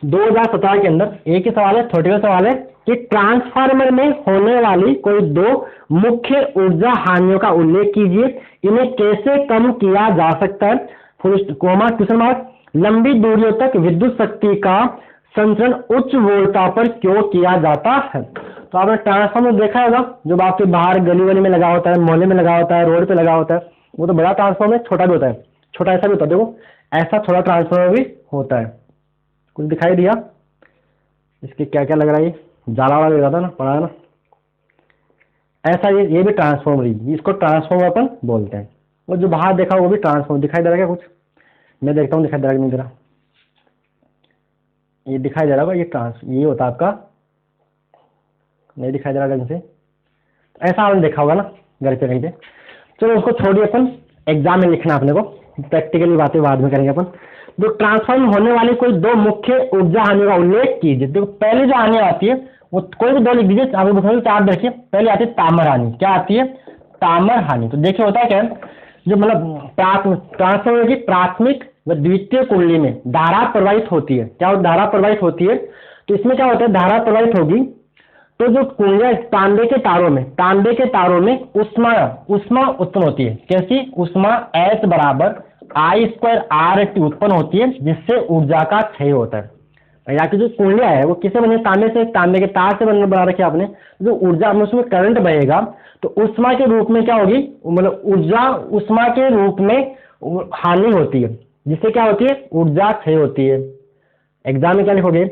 2017 के अंदर एक ही सवाल है, थोड़ा सवाल है कि ट्रांसफार्मर में होने वाली कोई दो मुख्य ऊर्जा हानियों का उल्लेख कीजिए, इन्हें कैसे कम किया जा सकता है, कोमा क्वेश्चन मार्क। लंबी दूरियों तक विद्युत शक्ति का संचरण उच्च वोल्टता पर क्यों किया जाता है। तो आपने ट्रांसफार्मर देखा होगा, जो आपके बाहर गली वली में लगा होता है, मोहल्ले में लगा होता है, रोड पे लगा होता है, वो तो बड़ा ट्रांसफार्मर है, छोटा भी होता है, छोटा ऐसा भी होता है, देखो ऐसा छोटा ट्रांसफार्मर भी होता है। कुछ दिखाई दिया, इसके क्या क्या लग रहा है, ये जाला वाला लगा था ना, पड़ा है ना, ऐसा ये भी ट्रांसफार्मर ही, इसको ट्रांसफार्मर अपन बोलते हैं। और जो बाहर देखा वो भी ट्रांसफार्मर, दिखाई दे रहा है क्या कुछ, मैं देखता हूँ दिखाई दे रहा है नहीं दे रहा, ये दिखाई दे रहा होगा, ये होता है आपका, नहीं दिखाई दे रहा ढंग से, ऐसा आपने देखा होगा ना घर पे कहीं पे। चलो उसको छोड़िए, अपन एग्जाम में लिखना अपने को, प्रैक्टिकली बातें बाद में करेंगे अपन। जो ट्रांसफॉर्म होने वाली कोई दो मुख्य ऊर्जा हानि का उल्लेख कीजिए। देखो पहले जो हानि आती है वो कोई भी दो लिख दीजिए, आपको बताइए चार देखिए। पहले आती है तामर हानि, क्या आती है, तामर हानि। तो देखिए होता है क्या, जो मतलब ट्रांसफॉर्मर की प्राथमिक व द्वितीय कुंडली में धारा प्रवाहित होती है, क्या धारा प्रवाहित होती है, तो इसमें क्या होता है, धारा प्रवाहित होगी तो जो कुंडलियां तांबे के तारों में उष्मा उष्मा उत्पन्न होती है। कैसी उष्मा? H बराबर I²R T उत्पन्न होती है, जिससे ऊर्जा का क्षय होता है। यहाँ की जो कुंडलियां है वो किससे बनी? तांबे से, तांबे के तार से बना रखी आपने। जो ऊर्जा में उसमें करंट बहेगा तो उष्मा के रूप में क्या होगी, मतलब ऊर्जा उष्मा के रूप में हानि होती है, जिससे क्या होती है? ऊर्जा क्षय होती है। एग्जाम में क्या लिखोगे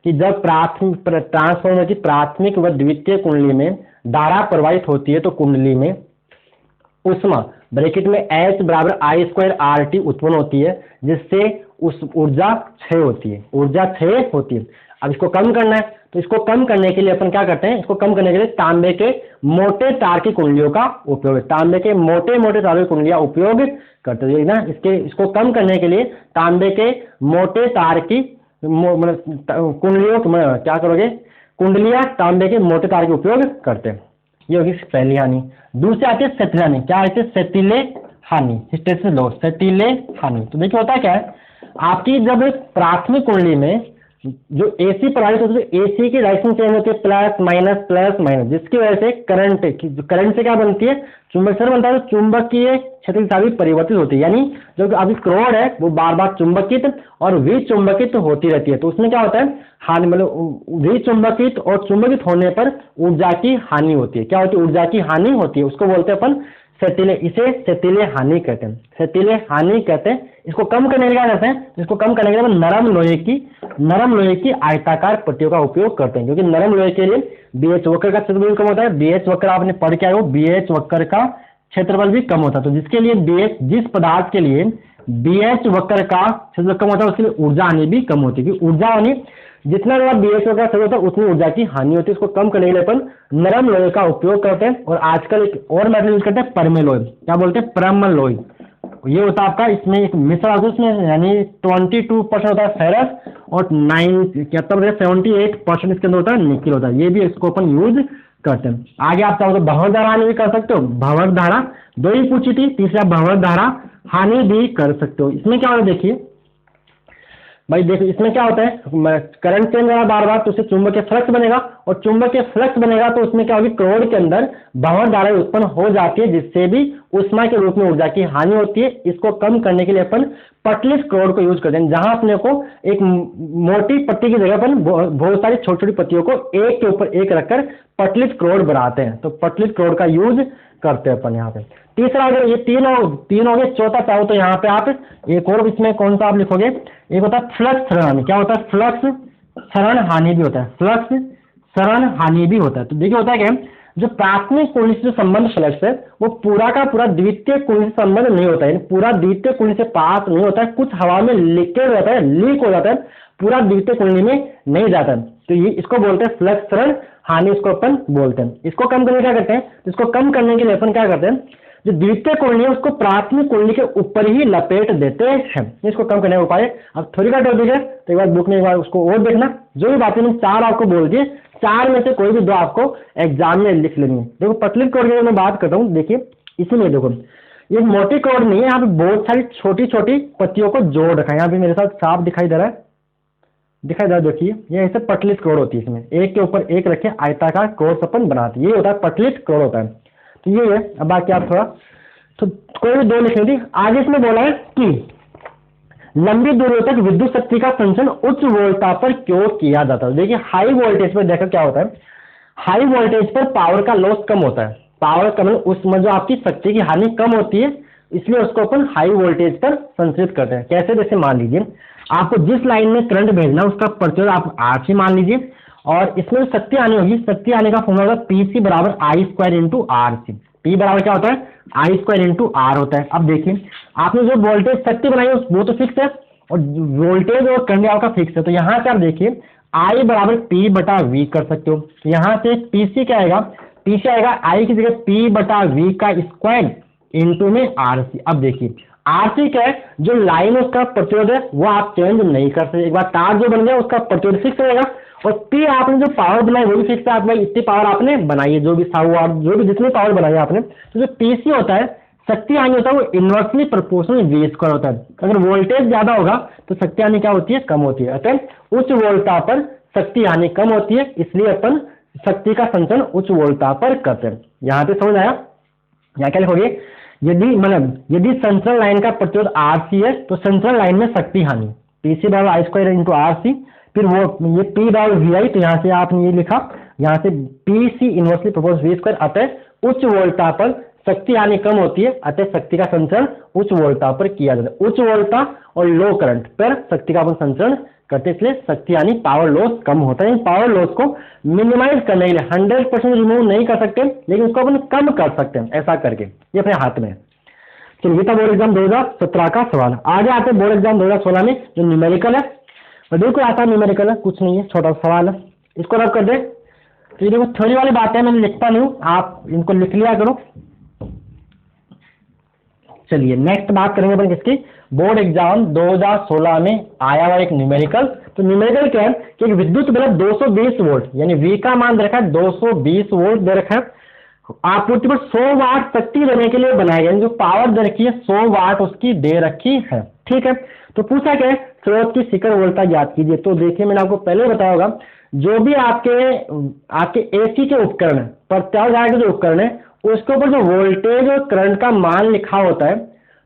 कि जब ट्रांसफार्मर की प्राथमिक व द्वितीय कुंडली में धारा प्रवाहित होती है तो कुंडली में उष्मा ब्रैकेट में H बराबर I²RT उत्पन्न होती है, जिससे उस ऊर्जा क्षय होती है। ऊर्जा क्षय होती है। अब इसको कम करना है, तो इसको कम करने के लिए अपन क्या करते हैं? इसको कम करने के लिए तांबे के मोटे तार की कुंडलियों का उपयोग, तांबे के मोटे मोटे तार की कुंडलियां उपयोग करते हैं ना। इसको कम करने के लिए तांबे के मोटे तार की कुंडलियों क्या करोगे? कुंडलियां तांबे के मोटे तार का उपयोग करते हैं। ये होगी पहली हानि। दूसरी आती है सेटिल हानि। क्या आती है? सेटिले हानि, सेटिले हानि। तो देखिए होता क्या है, आपकी जब प्राथमिक कुंडली में जो एसी प्रवाहित होती है, एसी की डायरेक्शन चेंज होती है, प्लस माइनस, जिसकी वजह से करंट से क्या बनती है? चुंबक क्षेत्र बनता है। तो चुंबकीय क्षेत्र की चाबी परिवर्तित होती है, यानी जो अभी क्रोड है वो बार बार चुंबकित और विचुंबकित होती रहती है। तो उसमें क्या होता है? हानि, मतलब विचुंबकित और चुंबकित होने पर ऊर्जा की हानि होती है। क्या होती है? ऊर्जा की हानि होती है। उसको बोलते हैं अपन सेटिले, इसे सेटिले हानि कहते हैं, सेटिले हानि कहते हैं। इसको कम करने के लिए क्या करते हैं? इसको कम करने के लिए नरम लोहे की आयताकार पट्टियों का उपयोग करते हैं, क्योंकि नरम लोहे के लिए BH वक्र का क्षेत्रफल कम होता है। BH वक्र आपने पढ़ के आए हो, BH वक्र का क्षेत्रफल भी कम होता है। तो जिसके लिए जिस पदार्थ के लिए BH वक्र का क्षेत्रफल कम होता है, उसके लिए ऊर्जा हानि भी कम होती है। क्योंकि ऊर्जा हानि जितना ज्यादा BH वक्र का क्षेत्रफल होता है उतनी ऊर्जा की हानि होती है। इसको कम करने के लिए अपन नरम लोहे का उपयोग करते हैं। और आजकल एक और मेटल यूज करते हैं, परमेलोय। क्या बोलते हैं? परमलोय। ये होता है आपका, इसमें एक मिश्र आता है, उसमें यानी 22% होता है फेरस और 78% इसके अंदर होता है निकिल होता है। ये भी इसको अपन यूज करते हैं। आगे आप चाहो तो भंवर धारा हानि भी कर सकते हो। भंवर धारा 2 ही पूछी थी, तीसरा भंवर धारा हानि भी कर सकते हो। इसमें क्या होता है देखिए भाई, देखो इसमें क्या होता है, करंट चेंज होगा बार बार, तो उससे चुंबकीय फ्लक्स बनेगा, और चुंबकीय फ्लक्स बनेगा तो उसमें क्या होगी? क्रोड के अंदर भंवर धारा उत्पन्न हो जाती है, जिससे भी उष्मा के रूप में ऊर्जा की हानि होती है। इसको कम करने के लिए अपन पटलिस क्रोड को यूज करते हैं, जहां अपने को एक मोटी पट्टी की जगह पर बहुत सारी छोटी छोटी पट्टियों को एक के ऊपर एक रखकर पटलिस क्रोड बनाते हैं। तो पटलिस क्रोड का यूज करते हैं अपन यहाँ पे। तीसरा, अगर ये तीन हो गए, चौथा चाहो तो यहाँ पे आप एक और इसमें कौन सा आप लिखोगे? एक होता है फ्लक्स क्षरण हानि। क्या होता है? फ्लक्स क्षरण हानि भी होता है, फ्लक्स क्षरण हानि भी होता है। तो देखिए होता है क्या, जो प्राथमिक कुंडली से जो संबंध फ्लक्स है वो पूरा का पूरा द्वितीय कुंडली से संबंध नहीं होता है, पूरा द्वितीय कुंडली से पास नहीं होता है, कुछ हवा में लीकेज होता है, लीक हो जाता है, पूरा द्वितीय कुंडली में नहीं जाता है। तो ये इसको बोलते हैं फ्लक्स क्षरण हानि, इसको अपन बोलते हैं। इसको कम करने क्या करते हैं? इसको कम करने के लिए अपन क्या करते हैं, जो द्वितीय कुंडली है उसको प्राथमिक कुंडली के ऊपर ही लपेट देते हैं। इसको कम करने का उपाय। अब थोड़ी का टॉपिक है तो एक बार बुक में एक बार उसको और देखना। जो भी बातें मैंने 4 आपको बोल दिए, 4 में से कोई भी 2 आपको एग्जाम में लिख लेनी है। देखो पतली क्रोड की मैं बात करता हूँ, देखिए इसीलिए देखो ये मोटी क्रोड नहीं है, यहाँ पे बहुत सारी छोटी छोटी पत्तियों को जोड़ रखा है। यहाँ पे मेरे साथ साफ दिखाई दे रहा है, देखिए ये ऐसे पटलित क्रोड होती है। इसमें एक के ऊपर एक रखे आयताकार क्रोड अपन बनाते हैं, ये होता है पटलित क्रोड होता है। तो ये है। अब बाकी आप थोड़ा तो कोई भी 2 लिखनी थी। आगे इसमें बोला है कि लंबी दूरियों तक विद्युत शक्ति का संचरण उच्च वोल्टता पर क्यों किया जाता है? देखिए हाई वोल्टेज पर देखो क्या होता है, हाई वोल्टेज पर पावर का लॉस कम होता है, पावर कम उसमें जो आपकी शक्ति की हानि कम होती है, इसलिए उसको अपन हाई वोल्टेज पर संचरित करते हैं। कैसे? जैसे मान लीजिए आपको जिस लाइन में करंट भेजना है उसका प्रतिरोध आप RC मान लीजिए, और इसमें शक्ति आनी होगी, शक्ति आने का फॉर्मूला होगा PC बराबर I² इंटू RC। P बराबर क्या होता है? I² इंटू R होता है। अब देखिए आपने जो वोल्टेज शक्ति बनाई है वो तो फिक्स है, और वोल्टेज और करंट आपका फिक्स है। तो यहाँ से आप देखिए I बराबर P बटा V कर सकते हो। तो यहाँ से PC क्या आएगा? PC आएगा I की जगह P बटा V का स्क्वायर इंटू में RC। अब देखिए RC क्या है? जो लाइन उसका प्रतिरोध है वो आप चेंज नहीं कर सकते। एक बार तार जो बन गया उसका प्रतिरोध फिक्स रहेगा, और P आपने जो पावर बनाई वो भी फिक्स है। आप भाई इतनी पावर आपने बनाई है, जो भी 100 वाट जो भी जितनी पावर बनाई है आपने, तो जो PC होता है शक्ति हानि होता है वो इनवर्सली प्रोपोर्शनल V² होता है। अगर वोल्टेज ज्यादा होगा तो शक्ति हानि क्या होती है? कम होती है। अतः उच्च वोल्टता पर शक्ति हानि कम होती है, इसलिए अपन शक्ति का संचरण उच्च वोल्टता पर करते हैं। यहाँ पे समझ आया? यहाँ क्या लिखोगे, यदि संचरण लाइन का प्रतिरोध आरसी है तो संचरण लाइन में शक्ति हानि पीसी बराबर आई स्क्वायर इंटू आरसी, फिर वो ये पी बराबर वी आई, तो यहाँ से आपने ये लिखा, यहाँ से P C inversely proportional V square, अतः उच्च वोल्टता पर शक्ति हानि कम होती है, अतः शक्ति का संचरण उच्च वोल्टता पर किया जाता है। उच्च वोल्टता और लो करंट पर शक्ति का अपन संचरण करते, इसलिए शक्ति हानि पावर लॉस कम होता है। पावर लॉस को मिनिमाइज करने के लिए 100% रिमूव नहीं कर सकते, लेकिन उसको अपन कम कर सकते हैं ऐसा करके, ये अपने हाथ में है। चलिए, ये था बोर्ड एग्जाम 2017 का सवाल। आगे आते बोर्ड एग्जाम 2016 में जो न्यूमेरिकल है, और बिल्कुल आसान न्यूमेरिकल है, कुछ नहीं है, छोटा सवाल है, इसको रब कर दे। तो ये देखो थ्योरी वाली बात है, मैंने लिखता नहीं हूँ, आप इनको लिख लिया करो। चलिए नेक्स्ट बात करेंगे अपन किसकी, बोर्ड एग्जाम 2016 में आया हुआ एक न्यूमेरिकल। तो न्यूमेरिकल क्या है कि एक विद्युत बल्ब 220 वोल्ट यानी V का मान दे रखा है 220 वोल्ट दे रखा है, आपूर्ति पर 100 वाट शक्ति देने के लिए बनाया गया, जो पावर दे रखी है 100 वाट उसकी दे रखी है। ठीक है, तो पूछा क्या है, स्रोत की शिखर वोल्टता ज्ञात कीजिए। तो देखिए मैंने आपको पहले बताया होगा, जो भी आपके एसी के उपकरण है, प्रत्यावर्तक के जो उपकरण है, उसके ऊपर जो वोल्टेज और करंट का मान लिखा होता है,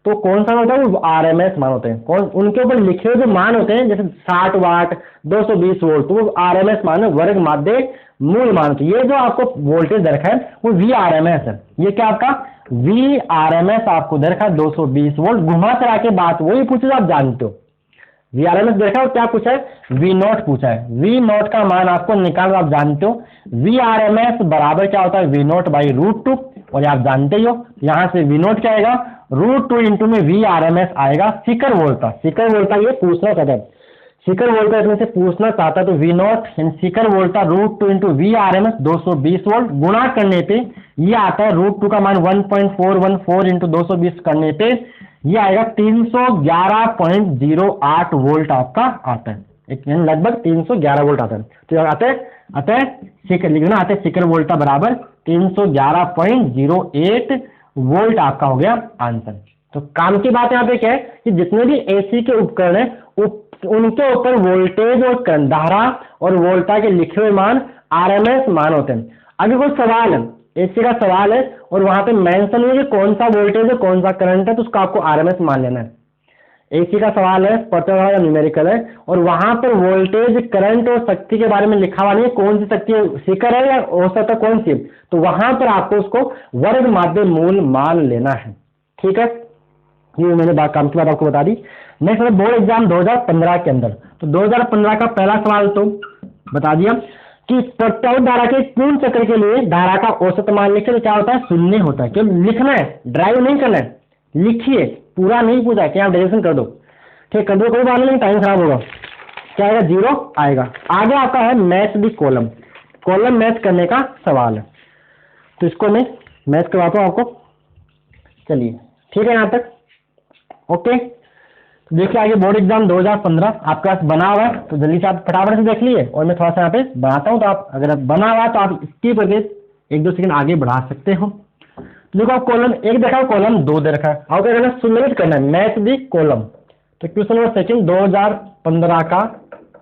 तो कौन सा होता है, वो आरएमएस मान होते हैं। कौन उनके ऊपर लिखे हुए जो मान होते हैं, जैसे 60 वाट 220 वोल्ट, तो वो आरएमएस मान है, वर्ग माध्य मूल मान। तो ये जो आपको वोल्टेज दे रखा है वो वी आरएमएस है। ये क्या आपका वी आरएमएस आपको दे रखा है 220 वोल्ट। घुमा चला के बात वही पूछे जो आप जानते हो, वी आरएमएस देखा और क्या पूछा है, वी नॉट पूछा है। वी नॉट का मान आपको निकालना आप जानते हो, वी आरएमएस बराबर क्या होता है, वी नॉट बाई √2, और आप जानते ही हो यहां से वी नॉट क्या आएगा, √2 इंटू में वी आरएमएस आएगा शिखर वोल्टता। शिखर वोल्टता ये पूछना चाहता है, शिखर वोल्टता इसमें से पूछना चाहता है, तो वी नॉट शिखर वोल्टता √2 इंटू वी आरएमएस 220 वोल्ट, गुणा करने पे ये आता है √2 का मान 1.414 इंटू 220 करने पे ये आएगा 311.08 वोल्ट आपका आता है, लगभग 311 वोल्ट आता है। तो अतः शिखर लिखना आता है, शिखर वोल्टता बराबर 311.08 वोल्ट आपका हो गया आंसर। तो काम की बात यहाँ पे क्या है कि जितने भी एसी के उपकरण है उनके ऊपर वोल्टेज और करंट, धारा और वोल्टा के लिखे हुए मान आरएमएस मान होते हैं। अभी कोई सवाल है, एसी का सवाल है और वहां पे मेंशन है कि कौन सा वोल्टेज है कौन सा करंट है, तो उसका आपको आरएमएस मान लेना है। एसी का सवाल है, प्रत्यावर्तक या न्यूमेरिकल है, और वहां पर वोल्टेज करंट और शक्ति के बारे में लिखा हुआ नहीं है, कौन सी शक्ति शिखर है या औसत है कौन सी, तो वहां पर आपको उसको वर्ग माध्य मूल मान लेना है। ठीक है, ये मैंने काम की बात आपको बता दी। नेक्स्ट है बोर्ड एग्जाम 2015 के अंदर। तो 2015 का पहला सवाल तो बता दिया कि प्रत्यावर्तक धारा के पूर्ण चक्र के लिए धारा का औसत मान लिखे तो क्या होता है, 0 होता है। क्यों लिखना है, ड्राइव नहीं करना है, लिखिए, पूरा नहीं पूछा है कि आप डायरेक्शन कर दो, ठीक कर दो, कोई बात नहीं, टाइम खराब होगा। क्या आएगा, 0 आएगा। आगे आपका है match the column, column match करने का सवाल है, तो इसको मैं मैच करवाता हूँ आपको। चलिए ठीक है यहाँ तक, ओके। तो देखिए आगे बोर्ड एग्जाम 2015 आपका बना हुआ है, तो जल्दी से आप फटाफट से देख लिए, और मैं थोड़ा सा यहाँ पे बनाता हूँ, तो आप अगर बना हुआ है तो आप स्किप करके 1-2 सेकंड आगे बढ़ा सकते हो। तो देखो कॉलम 1 देखा है, कॉलम 2 दे रखा है, आप क्या करना है, सुमेलित करना है, मैच दी कॉलम। तो क्वेश्चन नंबर सेकंड 2015 का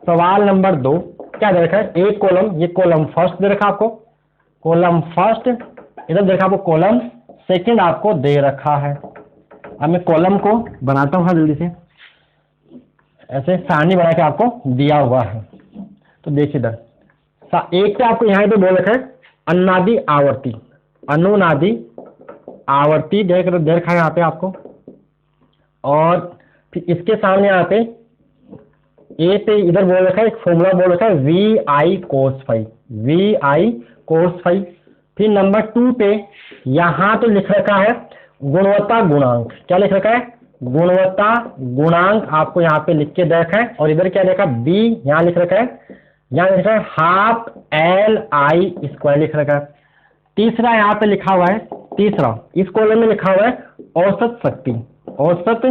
सवाल नंबर 2 क्या दे रखा है, एक कॉलम, ये कॉलम फर्स्ट दे रखा आपको, कॉलम फर्स्ट, इधर देखा आपको कॉलम सेकंड आपको दे रखा है। अब मैं कॉलम को बनाता हूँ जल्दी से, ऐसे सारणी बना के आपको दिया हुआ है। तो देखिए इधर एक पे आपको यहाँ पे बोल रखा है अनुनादी आवर्ती, अनुनादी आवर्ती देख रखा है यहाँ पे आपको, और फिर इसके सामने यहाँ पे ए पे इधर बोल रखा है एक फॉर्मूला बोल रखा है VI cos φ, VI cos φ। फिर नंबर 2 पे यहाँ तो लिख रखा है गुणवत्ता गुणांक, क्या लिख रखा है, गुणवत्ता गुणांक आपको यहाँ पे लिख के दे रखा है, और इधर क्या लिखा B, यहाँ लिख रखा है, यहाँ लिख रखा है ½ LI² लिख रखा है। तीसरा यहाँ पे लिखा हुआ है, तीसरा इस कॉलम में लिखा हुआ है औसत शक्ति, औसत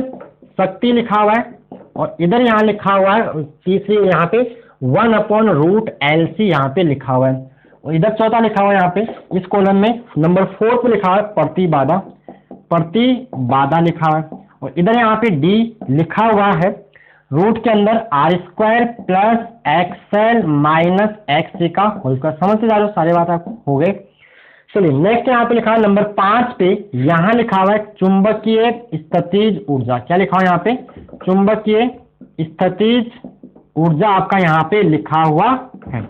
शक्ति लिखा हुआ है, और इधर यहाँ लिखा हुआ है तीसरी यहाँ पे 1/√LC यहाँ पे लिखा हुआ है, और इधर चौथा लिखा हुआ है यहाँ पे इस कॉलम में नंबर 4 पे लिखा हुआ है प्रतिबाधा, प्रतिबाधा लिखा हुआ है, और इधर यहाँ पे D लिखा हुआ है रूट के अंदर R square plus X L minus X का होल स्क्वायर। समझते जा रहे हो, सारे बात आपको हो गए। चलिए नेक्स्ट यहाँ पे लिखा है नंबर 5 पे, यहाँ लिखा हुआ है चुंबकीय स्थितिज ऊर्जा। क्या लिखा हुआ है यहाँ पे? चुंबकीय स्थितिज ऊर्जा आपका यहाँ पे लिखा हुआ है,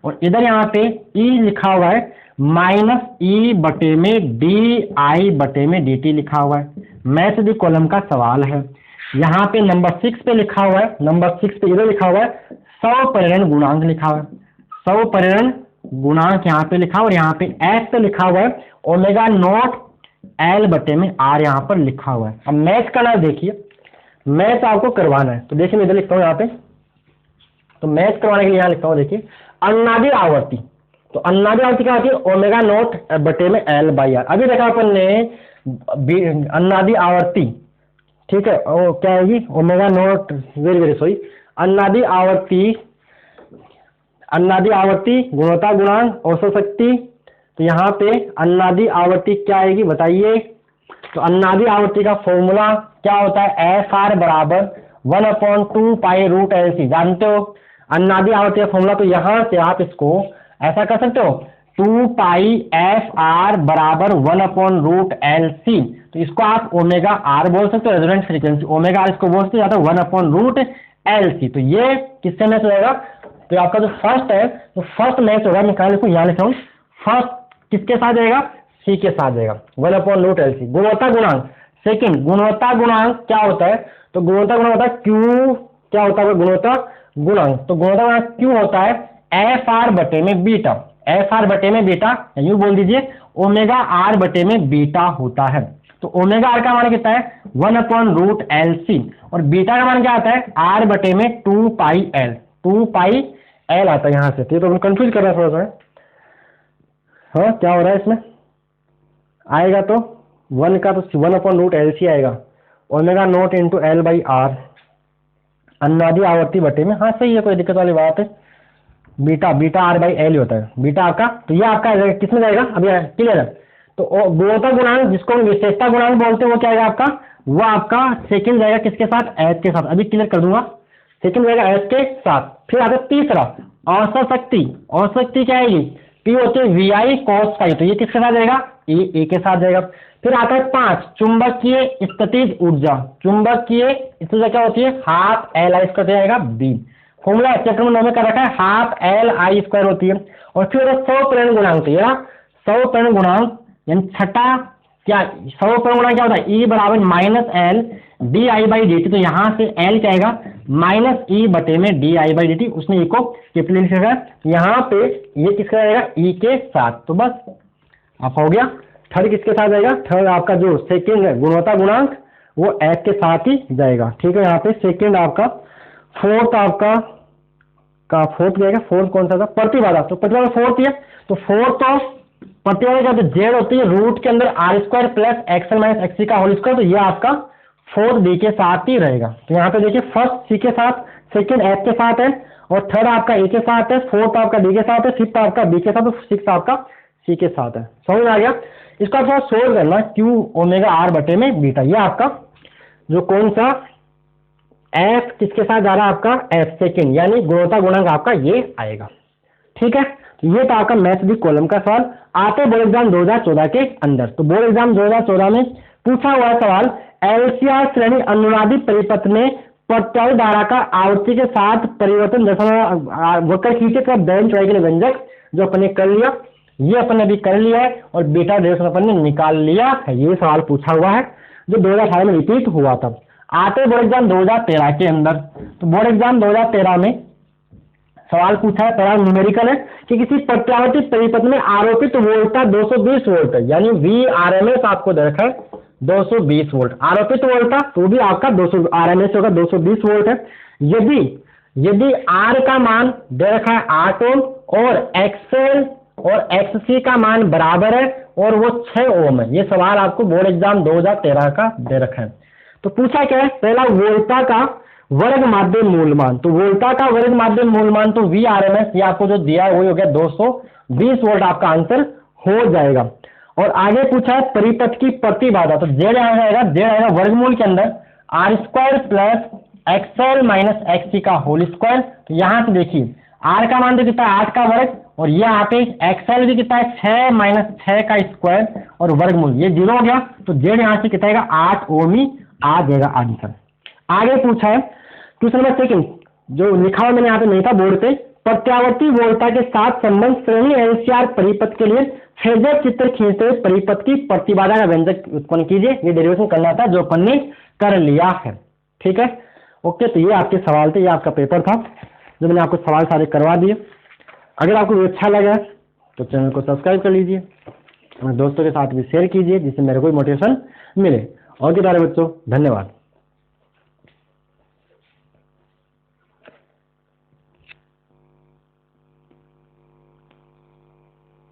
और इधर यहाँ पे E लिखा हुआ है माइनस ई बटे में डी आई बटे में डी टी लिखा हुआ है। मैथ दी कॉलम का सवाल है। यहाँ पे नंबर 6 पे लिखा हुआ है, नंबर 6 पे इधर लिखा हुआ है स्वपरिणन गुणांक लिखा हुआ है, स्वपरिणन गुणांक यहाँ पे लिखा हुआ, और यहाँ पे एक्स पे लिखा हुआ है ओमेगा नॉट एल बटे में आर यहाँ पर लिखा हुआ है। अब मैथ का ना देखिए, मैथ आपको करवाना है, तो देखिए मैं इधर लिखता हूँ यहाँ पे, तो मैथ करवाने के लिए यहाँ लिखता हूँ, देखिए अनुनादी आवर्ती, तो अनुनादी आवर्ती क्या होती है? ओमेगा नॉट बटे में एल बाई आर। अभी देखा अपन ने अनुनादी आवर्ती, ठीक है, और क्या आएगी? Omega not, very very sorry, अनुनादी आवर्ती, अनुनादी आवर्ती गुणवत्ता गुणांक औसत शक्ति, तो यहाँ पे अनुनादी आवर्ती क्या आएगी बताइए? तो अनुनादी आवर्ती का फॉर्मूला क्या होता है? एफ आर बराबर 1/2 पाई रूट एल सी। जानते हो अनुनादी आवर्ती का फॉर्मूला? तो यहाँ से आप इसको ऐसा कर सकते हो, 2 पाई एफ आर बराबर 1/रूट एल सी। तो इसको आप ओमेगा आर बोल सकते हो, रेजोनेंस फ्रीक्वेंसी ओमेगा आर इसको बोलते जाता है 1/रूट एल सी। तो ये किससे मैच होगा? तो आपका जो फर्स्ट है, तो फर्स्ट मैच होगा, मैं कहा लिखूँ, यहाँ लिखा हूँ, फर्स्ट किसके साथ जाएगा? सी के साथ जाएगा, 1/रूट एल सी। गुणवत्ता गुणांक सेकंड, गुणवत्ता गुणांक क्या होता है? तो गुणवत्ता गुणांक होता है क्यू, क्या होता है गुणवत्ता गुणांक? तो गुणवत्ता गुणांक क्यू होता है एफ आर बटे में बीटा, एफ आर बटे में बीटा, यूं बोल दीजिए ओमेगा आर बटे में बीटा होता है। तो ओमेगा आर का मान कितना है? 1/रूट एल सी, और बीटा का मान क्या आता है? आर बटे में 2 पाई एल, 2 पाई एल आता है यहाँ से। तो हम कंफ्यूज कर रहे हैं थोड़ा सा, हाँ क्या हो रहा है इसमें? आएगा तो 1 का तो 1/रूट एल सी आएगा, omega not into L by R, अनुनादी आवर्ती बटे में, हाँ सही है, कोई दिक्कत वाली बात है। Beta, beta R by L होता है बीटा आपका, तो ये आपका किसमें जाएगा? अभी क्लियर है। तो गुणवत्ता गुणांक जिसको हम विशेषता गुणांक बोलते हैं, वो क्या आएगा आपका? वो आपका सेकंड जाएगा किसके साथ? एच के साथ। अभी क्लियर कर दूंगा, सेकंड जाएगा एच के साथ। फिर आता है तीसरा औसत शक्ति, औसत शक्ति क्या आएगी? पी होती है वी आई कॉस फाइव, तो ये किसके साथ जाएगा? ए के साथ जाएगा। फिर आता है 5 चुंबकीय स्थितिज ऊर्जा, चुंबकीय स्थितिज ऊर्जा क्या होती है? हाफ एल आई स्क्वायर जाएगा बी। फॉर्मूला चैप्टर नंबर 9 में कर रखा है, हाफ एल आई स्क्वायर होती है। और फिर स्वपरिणन गुणांक, स्वपरिणन गुणांक यानी छठा, क्या स्वपरिणन गुणांक क्या होता है? ई बराबर minus L D I by D T. तो यहाँ से एल क्या आएगा? माइनस ई बटे में D I by D T. उसने ई को कैपिटल लिखा है, यहाँ पे ये किसका आएगा? ई के साथ। तो बस आप हो गया। थर्ड किसके साथ जाएगा? थर्ड आपका जो सेकंड है गुणवत्ता गुणांक, वो एच के साथ ही जाएगा, ठीक है। यहाँ पे सेकंड आपका, फोर्थ आपका का फोर्थ जाएगा, फोर्थ कौन सा था? प्रतिबाधा, तो प्रतिबाधा फोर्थ है। तो फोर्थ ऑफ प्रतिबाधा क्या होती है? जेड होती है रूट के अंदर R square plus X L minus X C का होल स्क्वायर। तो ये आपका फोर्थ डी के साथ ही रहेगा। तो यहाँ पे देखिए फर्स्ट सी के साथ, सेकंड एच के साथ है, और थर्ड आपका ए के साथ है, फोर्थ आपका डी के साथ है, फिफ्थ आपका बी के साथ, और सिक्स आपका सी के साथ है। समझ आ गया? इसका थोड़ा सोल्व करना, क्यू ओमेगा आर बटे में बीटा। ये आपका जो कौन सा एफ किसके साथ जा रहा है? आपका एफ सेकंड, यानी गुणवत्ता गुणांक आपका ये आएगा, ठीक है। तो ये तो आपका मैथ दी कॉलम का सवाल आते बोर्ड एग्जाम 2014 के अंदर। तो बोर्ड एग्जाम 2014 में पूछा हुआ सवाल, एलसीआर श्रेणी अनुनादी परिपथ में प्रत्यावर्ती धारा का आवृत्ति के साथ परिवर्तन वक्र खींचे का बेंच के लिए व्यंजक, जो अपने कर लिया, ये अपन ने भी कर लिया है, और बीटा डेरिवेशन अपन ने निकाल लिया है। ये सवाल पूछा हुआ है जो 2018 में रिपीट हुआ था। आते बोर्ड एग्जाम 2013 के अंदर, तो बोर्ड एग्जाम 2013 में सवाल पूछा है, पहला न्यूमेरिकल है कि किसी प्रत्यावर्ती परिपथ में आरोपित वोल्टता 220 वोल्ट है, यानी वी आर एम एस आपको दे रखा है 220 वोल्ट। आरोपित वोल्टता तो भी आपका 200 आर एम एस होगा 220 वोल्ट है। यदि आर का मान दे रखा है 8 ओम, और एक्सएल और एक्ससी का मान बराबर है, और वो 6 ओम है। ये सवाल आपको बोर्ड एग्जाम 2013 का दे रखा है। तो पूछा क्या है? पहला वोल्टता का वर्ग माध्यम मूलमान, तो वोल्टा का वर्ग माध्यम मूलमान तो वी आर एम एस, ये आपको जो दिया है वही हो गया 220 वोल्ट, आपका आंसर हो जाएगा। और आगे पूछा है परिपथ की प्रतिबाधा, तो जेड आएगा, जेड आएगा वर्गमूल के अंदर R square plus X L minus X C का होल स्क्वायर। तो यहाँ से देखिए आर का मान तो कितना है 8 का वर्ग, और ये यहाँ पे एक्सएल भी कितना है 6 माइनस 6 का स्क्वायर और वर्गमूल, ये 0 हो गया। तो जेड यहाँ से कितना आएगा 8 ओम ही आ जाएगा आंसर। आगे पूछा है क्वेश्चन नंबर सेकंड, जो लिखा हुआ मैंने यहाँ पे नहीं था बोर्ड पे, प्रत्यावर्ती वोल्टता के साथ संबंध श्रेणी एनसीआर परिपथ के लिए फेजर चित्र खींचते हुए परिपथ की प्रतिबाधा का व्यंजक उत्पन्न कीजिए। ये डेरिवेशन करना था जो अपन ने कर लिया है। ठीक है, ओके। तो ये आपके सवाल थे, ये आपका पेपर था जो मैंने आपको सवाल सारे करवा दिए। अगर आपको अच्छा लगा तो चैनल को सब्सक्राइब कर लीजिए, अपने दोस्तों के साथ भी शेयर कीजिए जिससे मेरे को मोटिवेशन मिले। और के बारे बच्चों धन्यवाद।